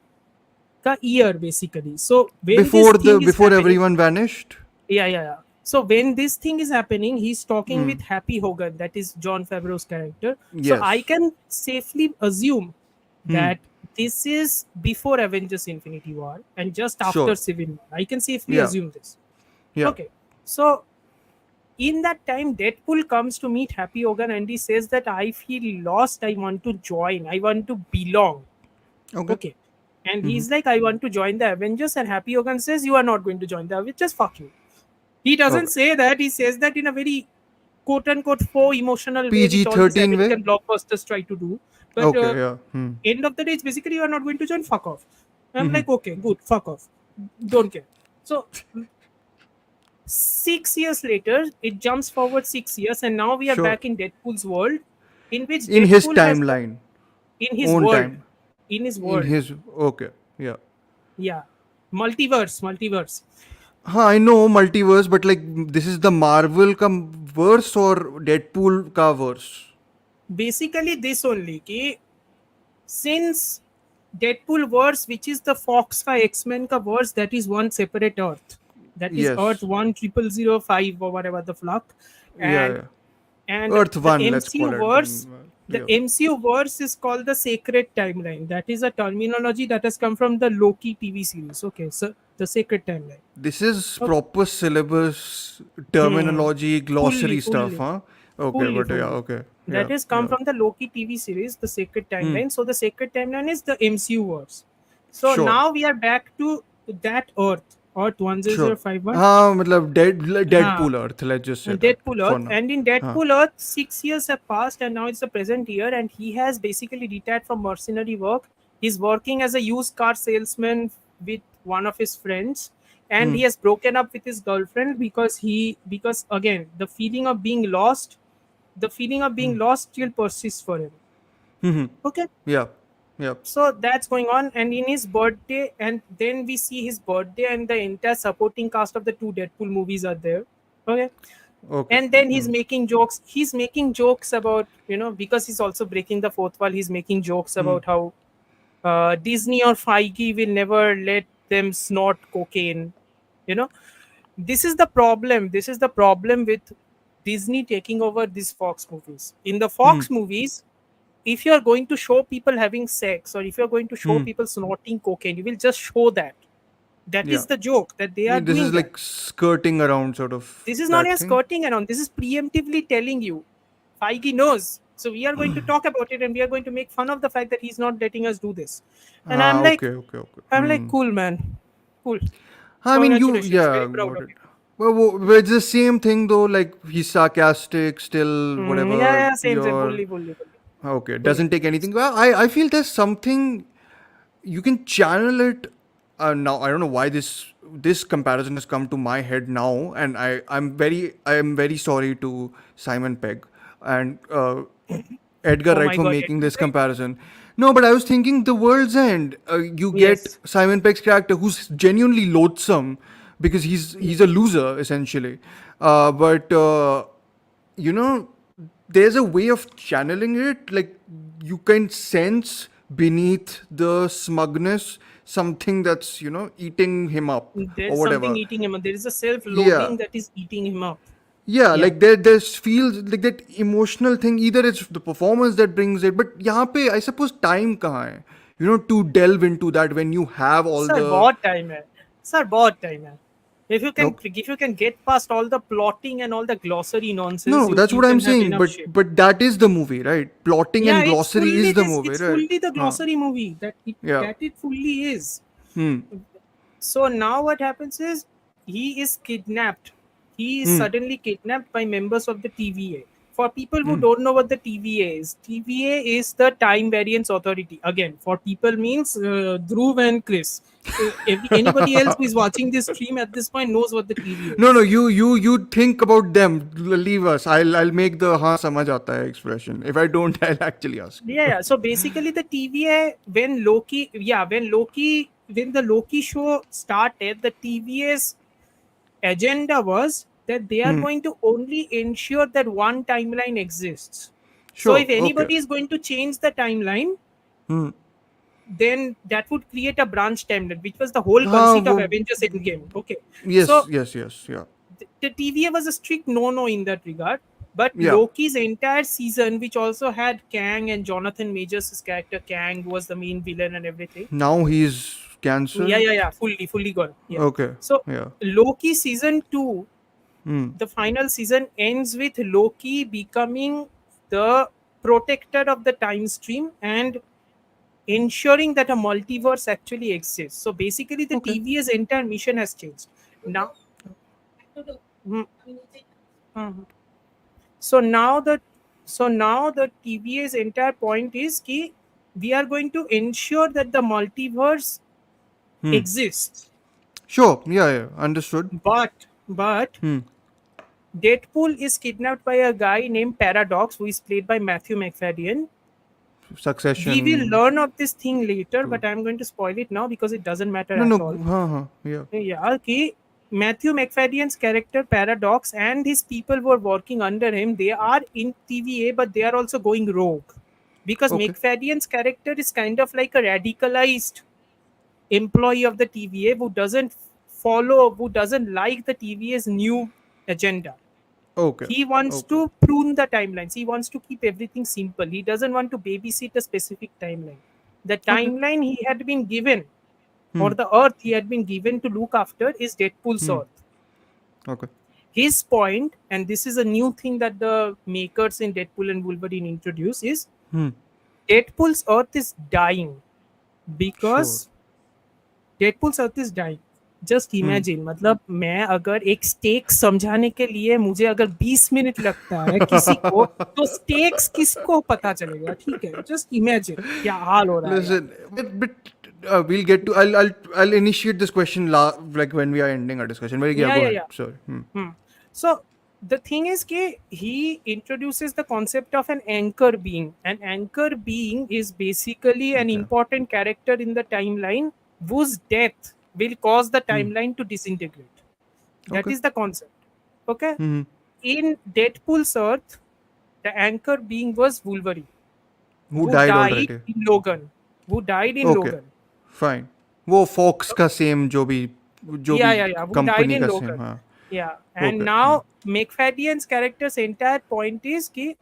ka year basically. So when this thing is Before happening, everyone vanished. yeah. So when this thing is happening, he's talking with Hmm. Happy Hogan, that is John Favreau's character. So I Yes. can safely assume Hmm. that this is before Avengers Infinity War and just after Sure. Civil War. I can safely Yeah. assume this. Yeah. Okay. So in that time, Deadpool comes to meet Happy Hogan and he says that I feel lost. I want to join. I want to belong. Okay. Okay. And Hmm. he's like, I want to join the Avengers. And Happy Hogan says, you are not going to join the Avengers. Fuck you. He doesn't Okay. say that. He says that in a very quote unquote faux emotional way, which PG all these 13 way. American blockbusters try to do. But Okay. Yeah. Hmm. end of the day, it's basically you are not going to join. Fuck off. I'm Hmm. like, okay, good. Fuck off. Don't care. So 6 years later, it jumps forward 6 years, and now we are Sure. back in Deadpool's world, in which In his Deadpool has timeline, in his own world, time. in his In world, his Okay. Yeah. yeah, multiverse. Huh, I know multiverse, but like this is the Marvel ka verse or Deadpool ka verse. Basically, this only. Ki since Deadpool verse, which is the Fox ka X-Men ka verse, that is one separate Earth. That is Earth Yes. 10005 or whatever the fuck. Yeah. And Yeah. and Earth the One, let's call MCU it. verse, the Yeah. MCU verse is called the Sacred Timeline. That is a terminology that has come from the Loki TV series. Okay, so the Sacred Timeline. This is Okay. proper syllabus, Hmm. terminology, glossary stuff, Fully. huh? Okay, but yeah, Fully. okay. That Yeah. has come Yeah. from the Loki TV series, The Sacred Hmm. Timeline. So the Sacred Timeline is the MCU verse. So Sure. now we are back to that Earth Sure. 10051. मतलब हाँ, Deadpool Earth, let's just say that Deadpool for Earth. now. And in Huh. Deadpool Earth, 6 years have passed, and now it's the present year. And he has basically retired from mercenary work. He's working as a used car salesman with one of his friends, and Hmm. he has broken up with his girlfriend because again the feeling of being lost still persists for him. Hmm. Okay, Yeah. Yep. So that's going on, and in his birthday, and then we see his birthday, and the entire supporting cast of the two Deadpool movies are there. Okay, Okay. and then he's making jokes. He's making jokes about, because he's also breaking the fourth wall. He's making jokes Hmm. about how Disney or Feige will never let them snort cocaine. You know, this is the problem. This is the problem with Disney taking over these Fox movies. In the Hmm. Fox movies, if you're going to show people having sex, or if you're going to show Hmm. people snorting cocaine, you will just show that. That Yeah. is the joke, that they are This is doing that. like skirting around sort of This is not that a thing. skirting around. This is preemptively telling you. Feige knows. So we are going to talk about it, and we are going to make fun of the fact that he's not letting us do this. And Ah, okay, okay, okay. I'm like, cool, man. Cool. I mean, Congratulations. yeah, Very proud got of it. you. Well, it's the same thing though. Like he's sarcastic, still Yeah, whatever. yeah, same, same. You're Fully, fully, fully. okay. Fully. Doesn't take anything. Well, I feel there's something you can channel it. Now I don't know why this comparison has come to my head now, and I'm very sorry to Simon Pegg and Edgar Oh Wright my for god, making Edgar this Wright. comparison. No, but I was thinking The World's End. You get Yes. Simon Pegg's character, who's genuinely loathsome because he's a loser essentially. But you know, there's a way of channeling it. Like you can sense beneath the smugness something that's eating him up or There's something whatever. eating him up. There is a Yeah. self-loathing that is eating him up. Yeah, Yeah. like there's feels like that emotional thing. Either it's the performance that brings it, but यहाँ पे I suppose time कहाँ है? To delve into that when you have all Sir, the बहुत time है. Sir, बहुत time है. no, If you can get past all the plotting and all the glossary nonsense, no, you that's you what I'm can have saying. enough But shit. but that is the movie, right? Plotting Yeah, and glossary is the movie, it's right? fully the Huh. glossary movie Yeah. that it fully is. Hmm. So now what happens is he is kidnapped. He is Hmm. suddenly kidnapped by members of the TVA. For people who Hmm. don't know what the TVA is, TVA is the Time Variance Authority. Again, for people means Dhruv and Chris. Anybody else who is watching this stream at this point knows what the TVA No, no, is. you think about them. Leave us. I'll make the हाँ समझ आता है expression. If I don't, I'll actually ask you. Yeah, yeah. So basically, the TVA, when the Loki show started, the TVA's agenda was that they are Hmm. going to only ensure that one timeline exists. So if Sure. Okay. anybody is going to change the timeline, Hmm. then that would create a branch timeline, which was the whole हाँ conceit of वो Avengers Endgame. Okay, yes, so yes, yes, yeah. the TVA was a strict no-no in that regard. But Yeah. Loki's entire season, which also had Kang and Jonathan Majors' character, Kang was the main villain and everything. Now he's Yeah, cancelled. yeah, yeah, fully gone. Yeah. Okay. So Yeah. Loki season 2, Hmm. the final season ends with Loki becoming the protector of the time stream and ensuring that a multiverse actually exists. So basically, the Okay. TV's entire mission has changed. Now, Mhm. Mhm. so now the TV's entire point is कि we are going to ensure that the multiverse Hmm. exists, Sure. Yeah. Yeah. Understood. but Hmm. Deadpool is kidnapped by a guy named Paradox, who is played by Matthew McFadden. We will Succession. learn of this thing later, Too. but I'm going to spoil it now because it doesn't matter No. at No. all. Huh. Yeah. Yeah, okay. Matthew McFadden's character Paradox and his people who are working under him, they are in TVA, but they are also going rogue. Because Okay. McFadden's character is kind of like a radicalized employee of the TVA who doesn't like the TVA's new agenda. Okay. He wants Okay. to prune the timelines. He wants to keep everything simple. He doesn't want to babysit a specific timeline. The Okay. timeline he had been given, Hmm. or the Earth he had been given to look after, is Deadpool's Hmm. Earth. Okay. His point, and this is a new thing that the makers in Deadpool and Wolverine introduce, is Hmm. Deadpool's Earth is dying Sure. because Deadpool's Earth is dying. Just Hmm. Imagine, मतलब मैं अगर एक stake समझाने के लिए मुझे अगर 20 minute लगता है किसी को, तो स्टेक्स किसको पता चलेगा? ठीक है, जस्ट इमेजिन क्या हाल हो रहा है यार. Listen, but we'll get to. I'll initiate this question like when we are ending our discussion. Very yeah. Yeah, Go yeah, ahead. yeah. Sorry. Hmm. Hmm. So the thing is कि he introduces the concept of an anchor being. An anchor being is basically an Okay. important character in the timeline whose death will cause the Hmm. timeline to disintegrate. That Okay. is the concept. Okay. Hmm. In Deadpool's Earth, the anchor being was Wolverine, Who who died died already? in Logan. Who died in Okay. Logan. Fine. वो fox का same जो भी Yeah. Who died company in का same Logan. हाँ. Yeah. And Okay. now McFadden's character's entire point is कि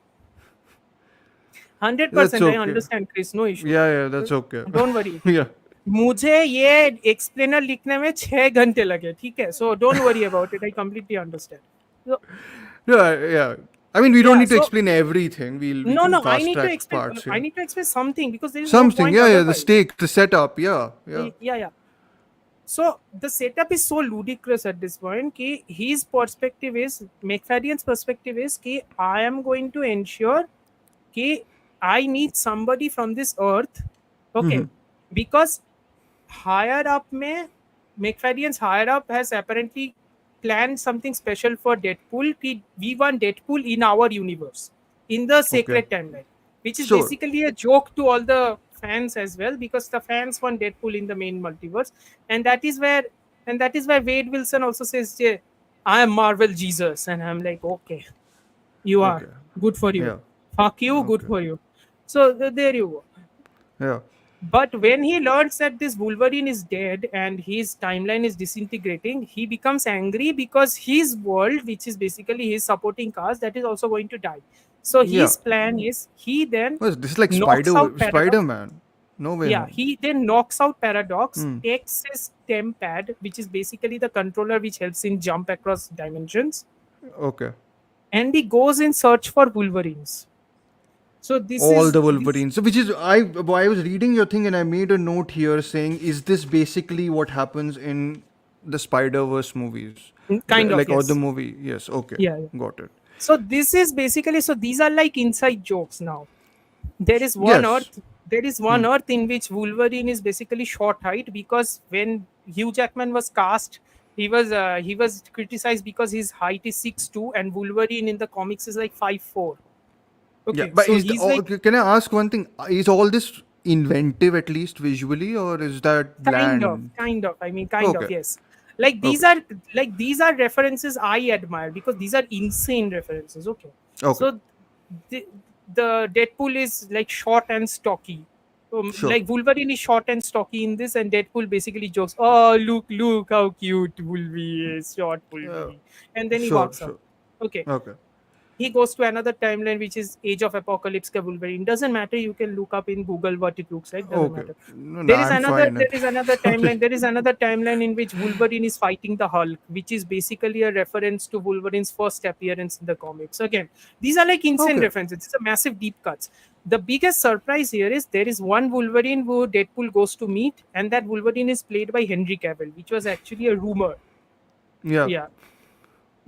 That's 100% I okay. understand, Chris. No issue. Yeah, that's okay. Don't worry. Yeah. मुझे ये explainer लिखने में 6 घंटे लगे, ठीक है, so don't worry about it, I completely understand. Yeah. I mean, we don't Yeah, need to so explain everything. We no, can I fast need to track explain. parts I here. need to explain something because there is no Something. point Yeah. The otherwise. stake, the setup. Yeah. Yeah. So the setup is so ludicrous at this point. Ki his perspective is McFadden's perspective is कि I am going to ensure कि I need somebody from this earth, okay, because higher up में McFadden's higher up has apparently planned something special for Deadpool. कि we want Deadpool in our universe, in the Okay. sacred timeline, which is Sure. basically a joke to all the fans as well, because the fans want Deadpool in the main multiverse, and that is where Wade Wilson also says, "Yeah, I am Marvel Jesus," and I'm like, okay, you are Okay. good for you. Yeah. Fuck you, good Okay. for you. So there you go. Yeah. But when he learns that this Wolverine is dead and his timeline is disintegrating, he becomes angry because his world, which is basically his supporting cast, that is also going to die. So Yeah. his plan is he then This is like knocks out Spider Paradox. Man. No way Yeah, home. he then knocks out Paradox, Hmm. takes his temp pad, which is basically the controller which helps him jump across dimensions, Okay. and he goes in search for Wolverines. So this All is the this Wolverines. So which is I was reading your thing and I made a note here saying, is this basically what happens in the Spider-Verse movies? kind of, Like or the yes. movie? Yes. Okay. Yeah. Got it. So this is basically, so these are like inside jokes now. There is one Yes. earth. There is Hmm. one earth in which Wolverine is basically short height, because when Hugh Jackman was cast, he was criticized because his height is 6'2", and Wolverine in the comics is like 5'4". Yeah, Okay, but so he's like can I ask one thing? Is all this inventive at least visually, or is that bland? kind of. I mean, kind of, Okay. yes. Like Okay. these are references I admire because these are insane references. Okay, Okay. so the, the Deadpool is like short and stocky. Sure. Like Wolverine is short and stocky in this, and Deadpool basically jokes, "Oh, look how cute Wolverine is, short Uh, Wolverine," and then he sure. walks out. Sure. Okay, Okay. he goes to another timeline which is Age of Apocalypse ka Wolverine. Doesn't matter, you can look up in Google what it looks like, doesn't Okay. matter. No, I'm fine. There is another timeline in which Wolverine is fighting the Hulk, which is basically a reference to Wolverine's first appearance in the comics. Again, these are like insane Okay. references. It's a massive deep cuts. The biggest surprise here is there is one Wolverine who Deadpool goes to meet, and that Wolverine is played by Henry Cavill, which was actually a rumor. Yeah. Yeah,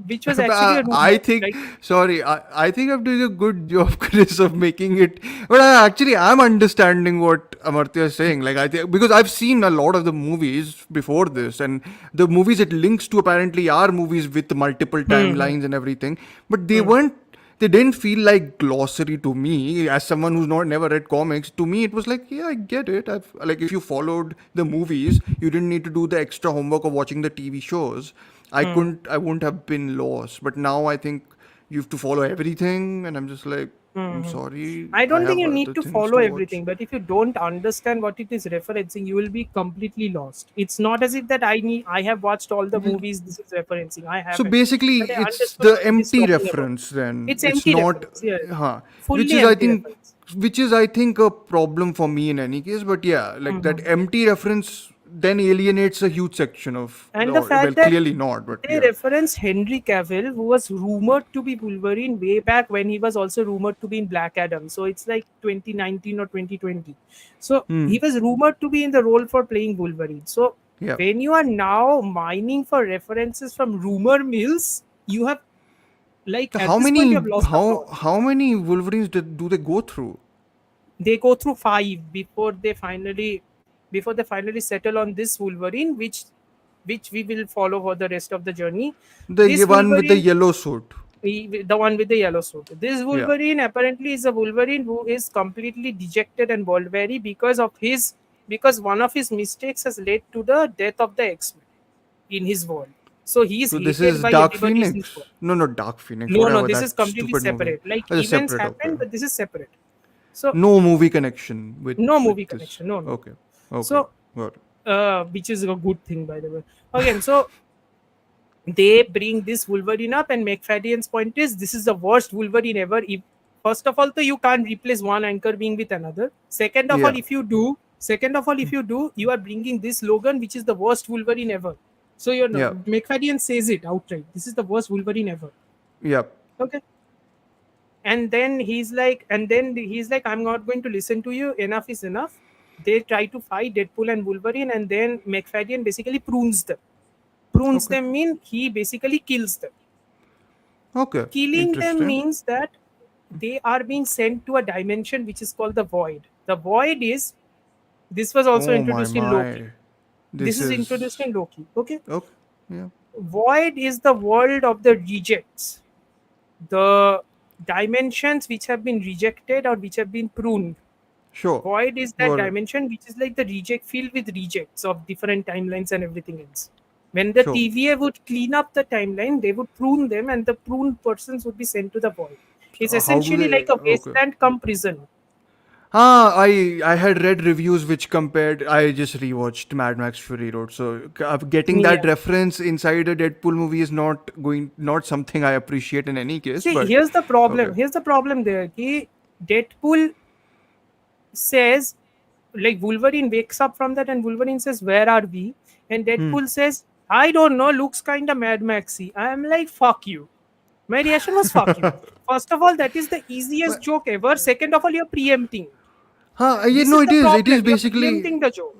which was actually a I rumor. think, Like, sorry, I think I'm doing a good job, Chris, of making it. But I actually am understanding what Amartya is saying. Like, I think, because I've seen a lot of the movies before this, and the movies it links to apparently are movies with multiple hmm, timelines and everything. But hmm. they didn't feel like glossary to me as someone who's not never read comics. To me, it was like, yeah, I get it. Like, if you followed the movies, you didn't need to do the extra homework of watching the TV shows. I wouldn't have been lost. But now I think you have to follow everything, and I'm just like, I'm Mhm. sorry, I I don't think have you other need to things follow to watch. everything, but if you don't understand what it is referencing, you will be completely lost. It's not as if that I have watched all the movies this is referencing. I So haven't. basically, But I it's understood the what it is empty talking about. reference. Then It's it's empty not, reference, yeah. which Fully is empty reference. I think a problem for me in any case. But yeah, like that Mhm. empty reference then alienates a huge section of the And the fact well, that clearly not, but they yeah. reference Henry Cavill, who was rumored to be Wolverine way back when he was also rumored to be in Black Adam. So it's like 2019 or 2020. So Hmm. he was rumored to be in the role for playing Wolverine. So Yeah. when you are now mining for references from rumor mills, you have, like, So at this point you have lost the plot. how many Wolverines do they go through? They go through 5 before they finally settle on this Wolverine, which we will follow for the rest of the journey. The This one with the Wolverine, yellow suit. The one with the yellow suit. This Yeah. Wolverine apparently is a Wolverine who is completely dejected and world-weary because one of his mistakes has led to the death of the X-Men in his world. So he is So this hated is by Dark everybody in his Phoenix. world. No, not Dark Phoenix. No, Whatever this is that completely stupid movie. separate. Like Oh, it's events separate. happen, Okay. but this is separate. So No movie connection no with movie this. connection. No, no. Okay. Okay. So Got it. which is a good thing by the way. Again, so they bring this Wolverine up, and McFadden's point is this is the worst Wolverine ever. First of all, so you can't replace one anchor being with another. Yeah. Second of all, if you do, you are bringing this Logan, which is the worst Wolverine ever. So you're not, Yeah. McFadden says it outright. This is the worst Wolverine ever. Yeah. Okay. And then he's like, I'm not going to listen to you. Enough is enough. They try to fight Deadpool and Wolverine, and then McFadden basically prunes them. Prunes Okay. them mean he basically kills them. Okay. Killing them Interesting. means that they are being sent to a dimension which is called the void. The void is this was also Oh my introduced in Loki. my. This This is introduced is in Loki. Okay. okay. Yeah. Void is the world of the rejects. The dimensions which have been rejected or which have been pruned. Sure. Void is that Got it. dimension which is like the reject filled with rejects of different timelines and everything else. When the Sure. TVA would clean up the timeline, they would prune them, and the pruned persons would be sent to the void. It's How do essentially like they? a Okay. wasteland come prison. I had read reviews which compared. I just rewatched Mad Max Fury Road, so getting that Yeah. reference inside a Deadpool movie is not something I appreciate in any case. See, But here's the problem. okay. Here's the problem there. Deadpool says, like Wolverine wakes up from that, and Wolverine says, "Where are we?" And Hmm. Deadpool says, "I don't know. Looks kind of Mad Maxy." I'm like, "Fuck you." My reaction was, "Fuck you." First of all, that is the easiest But joke ever. Second of all, you're preempting. yeah, This no, is it the is. It problem. is You're basically preempting the joke.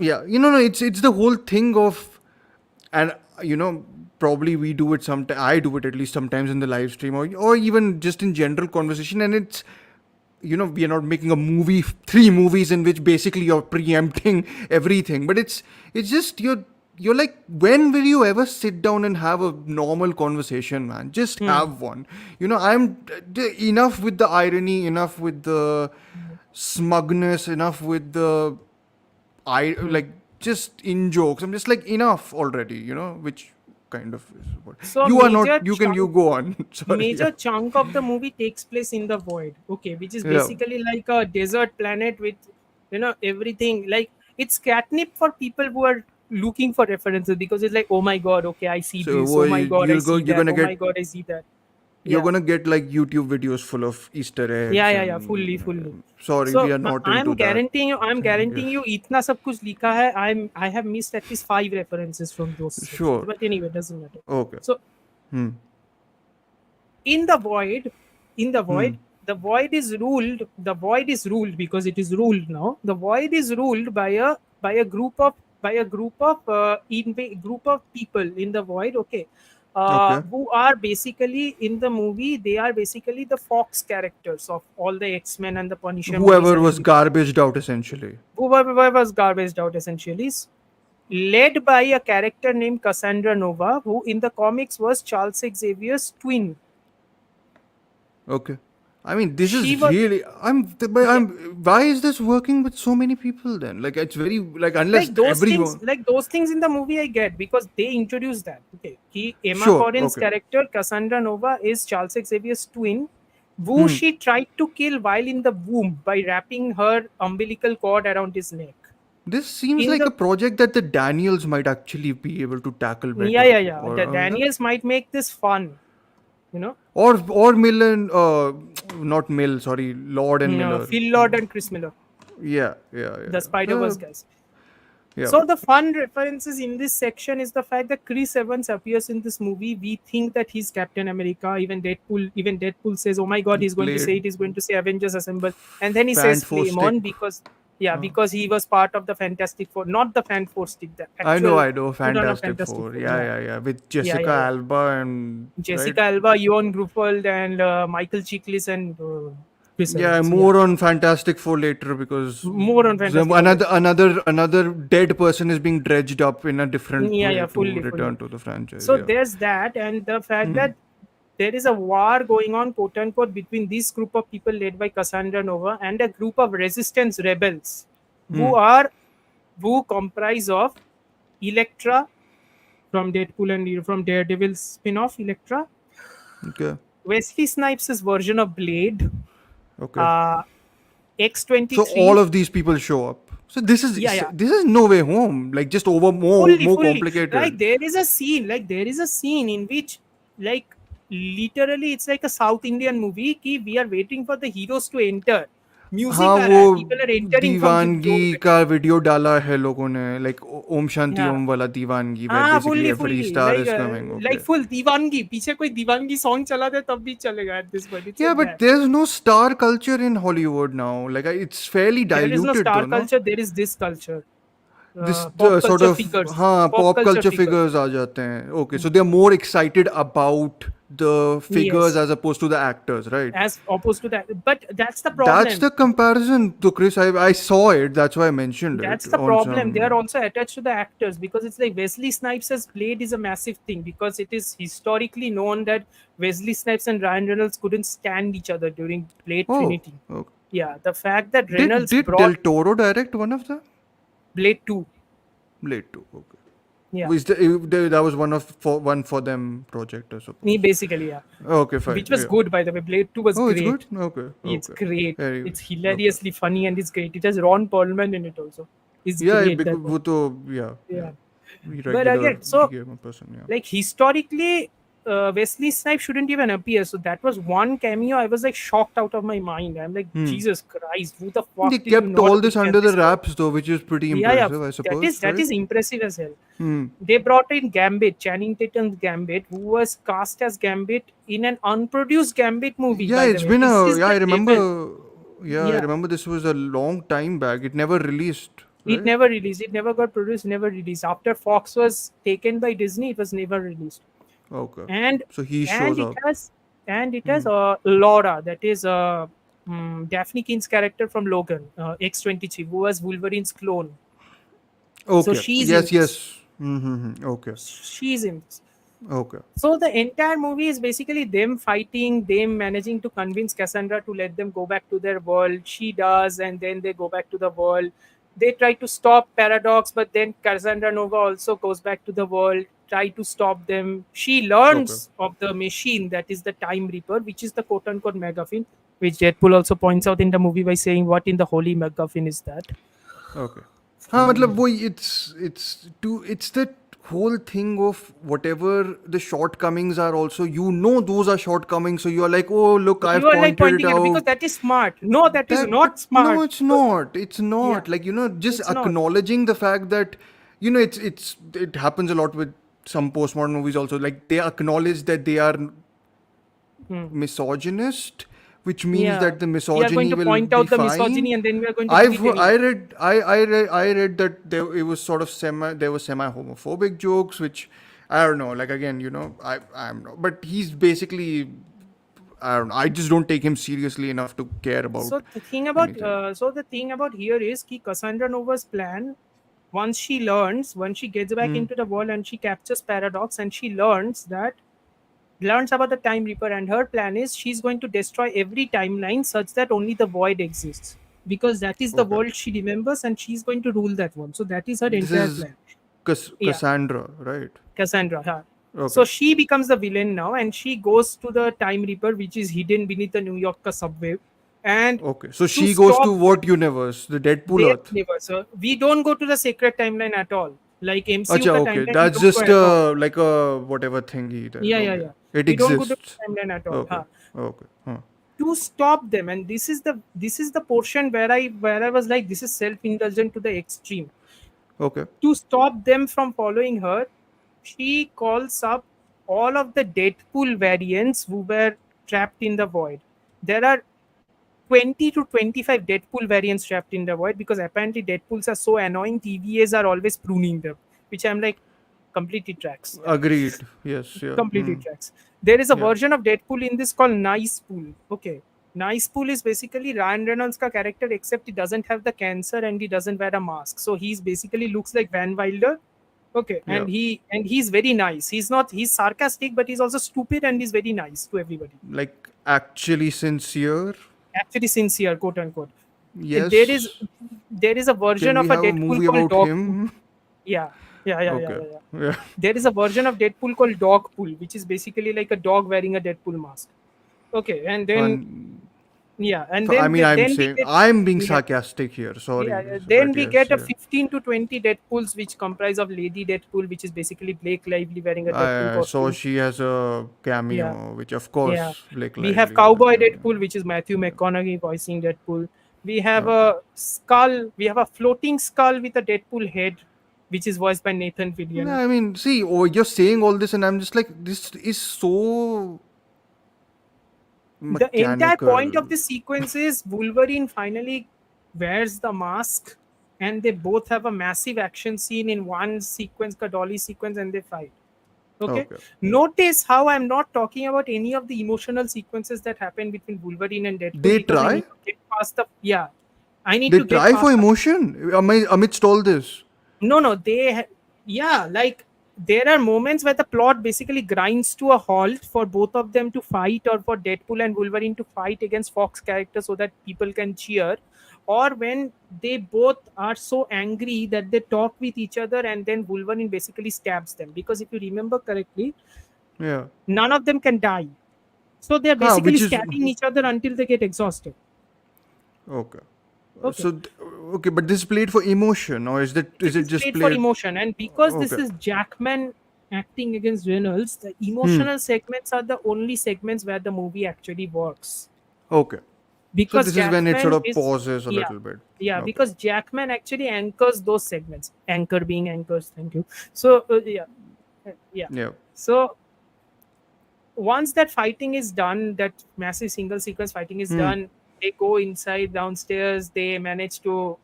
yeah. No, it's the whole thing of, and probably we do it sometimes. I do it at least sometimes in the live stream, or even just in general conversation, and it's we are not making a movie, three movies in which basically you're preempting everything, but it's just you're like, when will you ever sit down and have a normal conversation, man? Just Hmm. have one. I'm enough with the irony, enough with the smugness, enough with the I Hmm. like just in jokes. I'm just like, enough already, which kind of is what So you are not. You go on. Sorry. Yeah. major chunk of the movie takes place in the void. Okay, which is Yeah. basically like a desert planet with everything. Like it's catnip for people who are looking for references, because it's like, oh my god, okay, I see So this. Oh my god, I you'll go. see You're that. gonna Oh my get. god, I see that. You're Yeah. gonna get like YouTube videos full of Easter Yeah, eggs yeah, yeah, fully, fully. and. Sorry, we So are not I'm into that guaranteeing you, I'm thing. guaranteeing you, इतना सब कुछ लिखा है. I have missed at least 5 references from those sections. Sure. But anyway, doesn't matter. Okay. So Hmm. in the void, in the Hmm. void, the void is ruled. The void is ruled because it is ruled now. The void is ruled by a group of people in the void. Okay. Okay. Who are basically in the movie, they are basically the Fox characters of all the X-Men and the Punisher movies Whoever and was everything. garbaged out essentially. Whoever was garbaged out essentially, led by a character named Cassandra Nova, who in the comics was Charles Xavier's twin. Okay. I mean, this She is was, really. But yeah, Why is this working with so many people then? Like, it's very like, unless everyone. like those things in the movie I get, because they introduced that. Okay, Emma Sure. Corrin's Okay. character Cassandra Nova is Charles Xavier's twin, who Hmm. she tried to kill while in the womb by wrapping her umbilical cord around his neck. This seems In like the a project that the Daniels might actually be able to tackle Yeah, better, yeah, yeah. or The Daniels might make this fun, you know. or Mill and not Mill, sorry, Lord and Miller. Phil Lord and Chris Miller, Yeah, yeah, the yeah, Spider-Verse guys. yeah. So the fun references in this section is the fact that Chris Evans appears in this movie. We think that he's Captain America. Even Deadpool says, "Oh my God, he's going to say Played it. He's going to say Avengers Assemble," and then he says Fan Force "Flame Stick. on," because yeah, Uh, because he was part of the Fantastic Four, not the Fan Four Stick, the I know, actual put on a Fantastic Fantastic Four. Four. Yeah, Yeah, yeah, yeah. With yeah, Jessica yeah, yeah. Alba and right. Jessica Alba, Ewan Gruffudd, and Michael Chiklis and Chris Yeah, Evans. Yeah, more on Fantastic Four later because more on Fantastic Four. another dead person is being dredged up in a different Yeah, way yeah, to fully. return to the franchise. So Yeah. there's that, and the fact that there is a war going on, quote unquote, between this group of people led by Cassandra Nova and a group of resistance rebels Hmm. who comprise of Elektra from Deadpool and from Daredevil's spin-off Elektra, Okay. Wesley Snipes' version of Blade, Okay. uh, So all X-23. of these people show up. So this Yeah, is yeah. this is No Way Home. Like just over more Fully. Like complicated. there is a scene in which, like, literally it's like a South Indian movie ki we are waiting for the heroes to enter. हाँ Music aa वो raha hai, people are entering from the दीवानगी doorway. का video डाला है लोगों ने like Om Shanti Yeah. ओम वाला दीवानगी वेयर हाँ, basically every fully star is coming okay like full दीवानगी, पीछे कोई दीवानगी सॉन्ग चला दे तब भी चलेगा at this point. It's yeah like but that. there's no star culture in Hollywood now like it's fairly There is no diluted star though no culture, there is this culture. this Pop sort culture of figures. हाँ Pop pop culture culture figures. figures आ जाते हैं okay so they're more excited about the figures Yes. as opposed to the actors right As opposed to that. But that's the that's problem. the comparison to Chris I saw it that's why I mentioned That's it the on problem. They are some also attached to the actors because it's like Wesley Snipes' Blade is a massive thing because it is historically known that Wesley Snipes and Ryan Reynolds couldn't stand each other during Blade oh Trinity. okay. Yeah, the fact that did Reynolds did Del brought Toro direct one of them Blade 2. Blade 2 okay Yeah, that was one for them project, I me suppose. basically, yeah. Okay, fine. Which was Yeah. good, by the way. Blade 2 was Oh, it's great. good. Okay, It's okay. great. Very It's okay. hilariously funny and it's great. It has Ron Perlman in it also. It's Yeah, great, because that one. वो तो yeah Yeah. yeah But regular again, so DKM person yeah. like historically, Wesley Snipes shouldn't even appear. So that was one cameo. I was like shocked out of my mind. I'm like, Hmm. Jesus Christ, who the They fuck did you kept not all bring this at under the this point? wraps though, which is pretty Yeah. impressive, I suppose, That right? is impressive as hell. Hmm. They brought in Gambit, Channing Tatum's Gambit, who was cast as Gambit in an unproduced Gambit movie. Yeah, By the it's way, been this a is yeah. the I remember. level. Yeah, I Yeah, remember this was a long time back. It never released, it right? never released. It never got produced. Never released. After Fox was taken by Disney, it was never released. Okay. And So he and shows it up. has and it has Hmm. Laura, that is Daphne Keene's character from Logan, X-23, who was Wolverine's clone. So Okay. she's in Yes. this. Yes. Mm-hmm. Okay. She's in this. Okay. So the entire movie is basically them fighting, them managing to convince Cassandra to let them go back to their world. She does, and then they go back to the world. They try to stop Paradox, but then Cassandra Nova also goes back to the world, try to stop them. She Okay. learns of the machine that is the Time Reaper, which is the quote unquote MacGuffin, which Deadpool also points out in the movie by saying, "What in the holy MacGuffin is that?" Okay. हाँ मतलब वो it's that whole thing of whatever the shortcomings are also those are shortcomings so you're like oh look I've You are like pointed it pointing at it because out that is smart. No, that is that but not no smart. it's Yeah, not like just it's not. acknowledging the fact that it happens a lot with some postmodern movies also like they acknowledge that they are Hmm. misogynist which means Yeah, that the we are going misogyny to will point be out the misogyny fine and then we are going to do it anyway. I read that it was sort of there was semi homophobic jokes, which I don't know. Like again, I'm not, but he's basically I don't know. I just don't take him seriously enough to care about anything. So the thing about here is ki Cassandra Nova's plan, when she gets back Hmm. into the world and she captures Paradox and she learns about the Time Reaper, and her plan is she's going to destroy every timeline such that only the void exists, because that is the Okay. world she remembers and she's going to rule that one. So that is her This entire is plan. Yeah, Cassandra, right? Cassandra. Huh. Okay. So she becomes the villain now, and she goes to the Time Reaper, which is hidden beneath the New York subway. And Okay. So to she goes to stop what universe? The Deadpool their Earth. universe, we don't go to the sacred timeline at all. Like MCU Acha, ka okay. timeline, we That's don't go just at all. like a whatever thingy there. Okay. Yeah. It We don't go to exists. the timeline at all. Okay. Huh. Okay. Huh. To stop them, and this is the portion where I was like, this is self-indulgent to the extreme. Okay. To stop them from following her, she calls up all of the Deadpool variants who were trapped in the void. There are 20 to 25 Deadpool variants trapped in the void because apparently Deadpools are so annoying, TVAs are always pruning them, which I'm like, completely tracks. Yeah. Agreed. Yes. Yeah. Completely tracks. There is a Yeah. version of Deadpool in this called Nice Pool. Okay. Nice Pool is basically Ryan Reynolds' ka character, except he doesn't have the cancer and he doesn't wear a mask. So he's basically looks like Van Wilder, Okay, Yeah. and he's very nice. He's sarcastic, but he's also stupid, and he's very nice to everybody. Like actually sincere. Actually sincere, quote unquote. There is Yes. there is a Can version we of a have a Deadpool movie called about Dogpool. him? Yeah, yeah, yeah, yeah, Okay. yeah, yeah. Yeah. There is a version of Deadpool called Dogpool, which is basically like a dog wearing a Deadpool mask. Okay, and then Fun. yeah, and I mean, I'm then we saying get I'm being yeah, sarcastic here. yeah, Sorry, yeah. Then but we yes, get a yeah. 15 to 20 Deadpools, which comprise of Lady Deadpool, which is basically Blake Lively wearing a Deadpool I saw costume. she has a Yeah, cameo, which of yeah. course Blake We have Lively has a Cowboy cameo. Deadpool, which is Matthew McConaughey voicing Deadpool. We have Okay. a skull. We have a floating skull with a Deadpool head, which is voiced by Nathan No, Fillion. I mean, see, you're saying all this, and I'm just like, this is so The entire point mechanical. of this sequence is Wolverine finally wears the mask, and they both have a massive action scene in one sequence, the dolly sequence, and they fight. Okay. Okay. Notice how I'm not talking about any of the emotional sequences that happen between Wolverine and Deadpool They because I try. need to get past the yeah. I need They to get try for past the emotion amidst all this. no, yeah, like there are moments where the plot basically grinds to a halt for both of them to fight, or for Deadpool and Wolverine to fight against Fox characters so that people can cheer, or when they both are so angry that they talk with each other and then Wolverine basically stabs them. Because if you remember correctly, Yeah. none of them can die. So they're Huh, basically which is stabbing each other until they get exhausted. okay. Okay. So okay, but this is played for emotion, or is This it is just played for played? emotion, and because this Okay. is Jackman acting against Reynolds, the Hmm. emotional segments are the only segments where the movie actually works. Okay. So Because this is when it sort Jackman of is pauses a yeah, little bit. yeah, Okay. because Jackman actually anchors those segments. Anchor being anchors, thank you. So yeah. Yeah. So once that fighting is done, that massive single sequence fighting is Hmm. done, they go inside downstairs. They manage to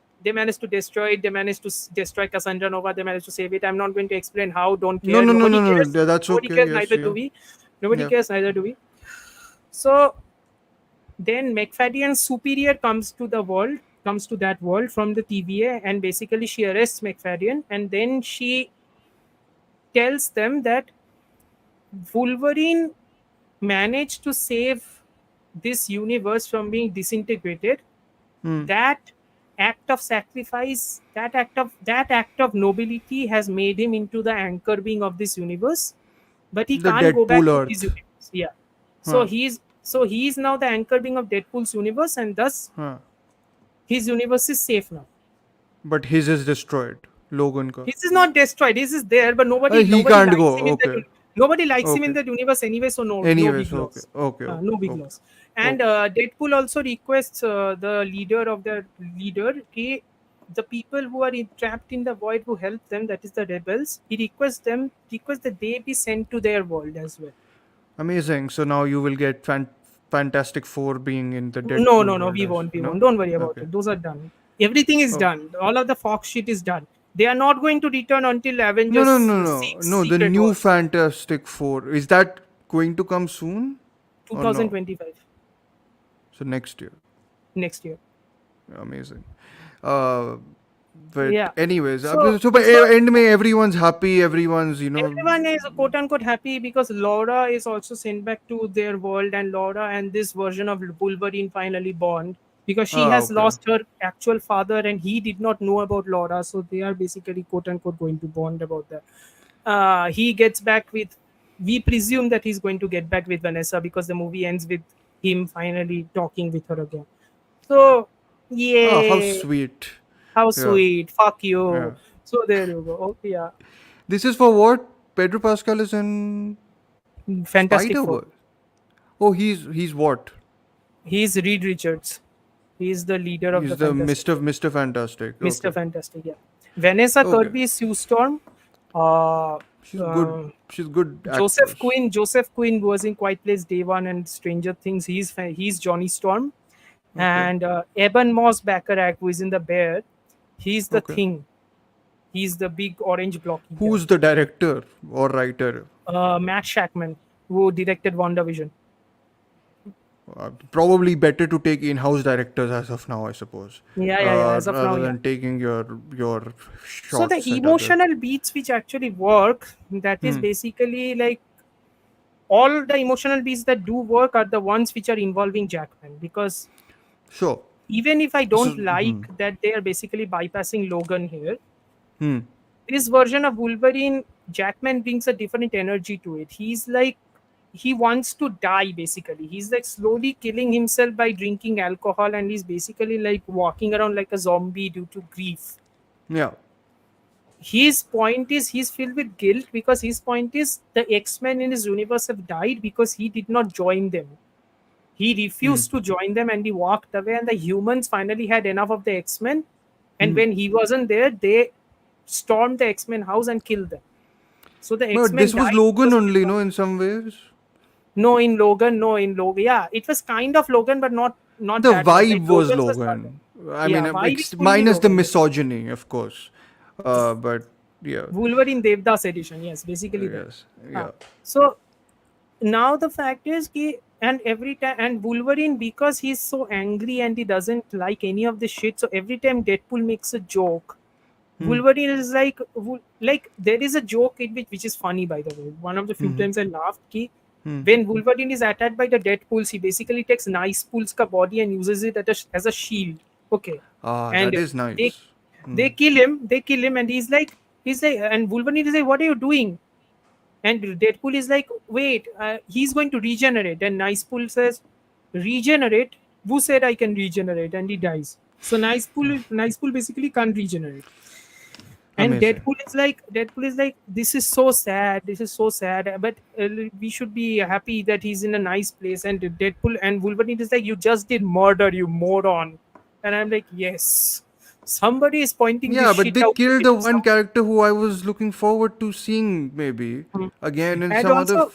destroy it. They manage to destroy Cassandra Nova. They manage to save it. I'm not going to explain how. Don't No, care. no, no, Nobody no, no. cares. That's Nobody okay. cares. Yes. Neither do Yeah. we. Nobody Yeah. cares. Neither do we. So then McFadden's superior comes to the world, comes to that world from the TVA, and basically she arrests McFadden, and then she tells them that Wolverine managed to save this universe from being disintegrated. Hmm. That act of sacrifice, that act of nobility has made him into the anchor being of this universe, but he The can't go back Deadpool to his Earth. universe. Yeah. so Huh. he's so he's now the anchor being of Deadpool's universe, and thus Huh. his universe is safe now. But his is destroyed. Logan ka. His is not destroyed. His is there, but He nobody can't likes go. him in Okay. nobody likes him in Okay. that universe anyway. So no Anyways. big Okay. loss. Okay. Okay. No big Okay. loss. And Okay. Deadpool also requests the leader of the leader, the people who are trapped in the void who help them, that is the rebels. He requests that they be sent to their world as well. Amazing. So now you will get Fantastic Four being in the No, Deadpool no, world we as won't. We won't. no. Don't worry about Okay. it. Those are done. Everything is Oh. done. All of the Fox shit is done. They are not going to return until No, no, Avengers no, no, 6 no. The Secret new Wars, Fantastic Four, is that going to come soon or no? 2025, So next year. next year. Amazing. Uh, but Yeah. anyways, So so by so end May, everyone's happy. Everyone's everyone is quote unquote happy because Laura is also sent back to their world, and Laura and this version of Wolverine finally bond because she has okay. lost her actual father and he did not know about Laura, so they are basically quote unquote going to bond about that. He gets back with, we presume that he's going to get back with Vanessa because the movie ends with him finally talking with her again. So, Oh, how yay! sweet. How Yeah, sweet! Fuck you. yeah. So there you go. Okay, yeah. This is for what? Pedro Pascal is in Fantastic Spider Four. Verse. Oh, he's what? He's Reed Richards. He's the leader of the He's the Fantastic Mister Four. Mister Fantastic. Mr. Okay, Fantastic, yeah. Vanessa okay. Kirby is Sue Storm. Uh, She's good. uh, She's good Joseph actress. Quinn. Joseph Quinn was in Quiet Place Day One and Stranger Things. He's Johnny Storm. Okay, And Eben Moss Bacharach, who is in The Bear, he's the okay. Thing. He's the big orange blocky guy. Who's the director or writer? Matt Shackman, who directed WandaVision. Probably better to take in-house directors as of now, I suppose, Yeah. As of now, rather yeah. than taking your So the shots at other. emotional beats which actually work, that is Hmm. basically like all the emotional beats that do work are the ones which are involving Jackman. Because Sure. even if I So, don't like that they are basically bypassing Logan here, hmm. this version of Wolverine, Jackman brings a different energy to it. He's like he wants to die basically. He's like slowly killing himself by drinking alcohol, and he's basically like walking around like a zombie due to grief. Yeah. His point is he's filled with guilt because his point is the X-Men in his universe have died because he did not join them. He Hmm. refused to join them and he walked away, and the humans finally had enough of the X-Men, and Hmm. when he wasn't there they stormed the X-Men house and killed them. So the But X-Men this was died Logan because of his only, own. in some ways. No, in Logan. Yeah, it was kind of Logan, but not The that much. Like vibe was Logan's was started. Logan. I mean, Yeah, vibe is fully minus the Logan. Yes. misogyny, of course. But yeah, Wolverine Devdas edition. Yes, basically that. yes, Ah. yeah. So now the fact is ki, and every time, and Wolverine, because he's so angry and he doesn't like any of this shit, so every time Deadpool makes a joke, Hmm. Wolverine is like there is a joke in which is funny, by the way. One of the few Hmm. times I laughed ki, Hmm. when Wolverine is attacked by the Deadpools, he basically takes Nice Pool's ka body and uses it as a shield. Okay. Ah, And that is they nice. Hmm. they kill him, and he's like, and Wolverine is like, what are you doing? And Deadpool is like, wait, he's going to regenerate. And Nicepool says, regenerate? Who said I can regenerate? And he dies. So Nicepool basically can't regenerate. And Amazing. Deadpool is like, this is so sad. This is so sad. But we should be happy that he's in a nice place. And Deadpool and Wolverine is like, you just did murder, you moron. And I'm like, yes. Somebody is pointing this Yeah, but shit they out to killed me. the one character who I was looking forward to seeing maybe again in And some other. also,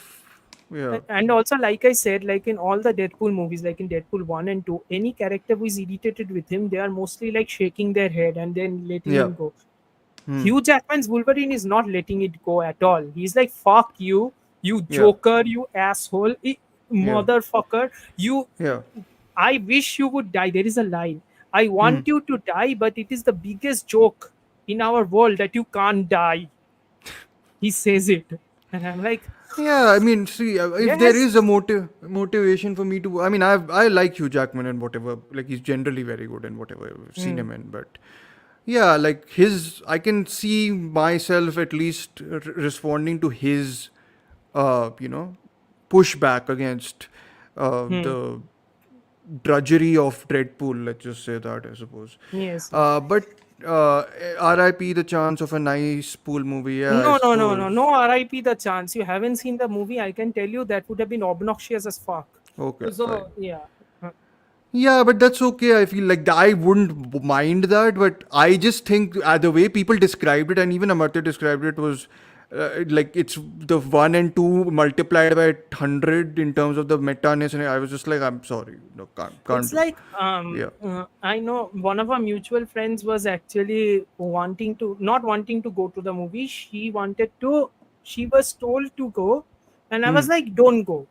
Yeah. and also, like I said, like in all the Deadpool movies, like in Deadpool 1 and 2, any character who is irritated with him, they are mostly like shaking their head and then letting Yeah. him go. Hmm. Hugh Jackman's Wolverine is not letting it go at all. He's like, fuck you, you Yeah. joker, you asshole, Yeah. motherfucker, you, Yeah. I wish you would die. There is a line. I Hmm. want you to die, but it is the biggest joke in our world that you can't die. He says it. And I'm like, Yeah, I mean, see, if there is a yes. motivation for me to, I mean, I like Hugh Jackman and whatever, like he's generally very good in whatever I've seen Hmm. him in, but yeah, like his, I can see myself at least responding to his, you know, pushback against Hmm. the drudgery of Deadpool. Let's just say that, I suppose. Yes. But R.I.P. the chance of a nice pool movie. Yeah, I suppose. No, RIP the chance. You haven't seen the movie. I can tell you that would have been obnoxious as fuck. Okay, fine. So, yeah. Uh, Yeah, but that's okay. I feel like I wouldn't mind that, but I just think the way people described it, and even Amartya described it, was like it's the one and two multiplied by 100 in terms of the meta-ness, and I was just like, I'm sorry, no, can't It's do. like Yeah, I know one of our mutual friends was actually not wanting to go to the movie. She was told to go, and I hmm, was like, don't go.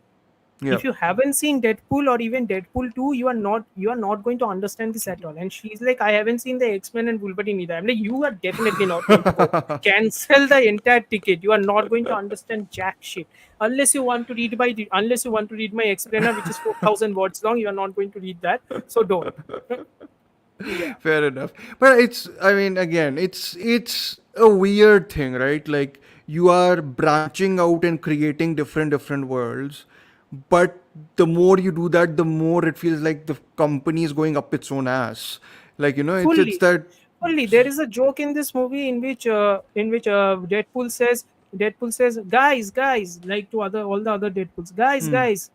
yeah. If you haven't seen Deadpool or even Deadpool 2, you are not going to understand this at all. And she's like, I haven't seen the X-Men and Wolverine either. I'm like, you are definitely not going to go. Cancel the entire ticket. You are not going to understand jack shit. Unless you want to read my explainer, which is 4,000 words long, you are not going to read that. So don't. Yeah. Fair enough. But it's, I mean, again, it's a weird thing, right? Like you are branching out and creating different worlds, but the more you do that, the more it feels like the company is going up its own ass. Like, it's Fully. that. Fully. There is a joke in this movie in which Deadpool says, guys, like to other all the other Deadpools, Hmm. guys,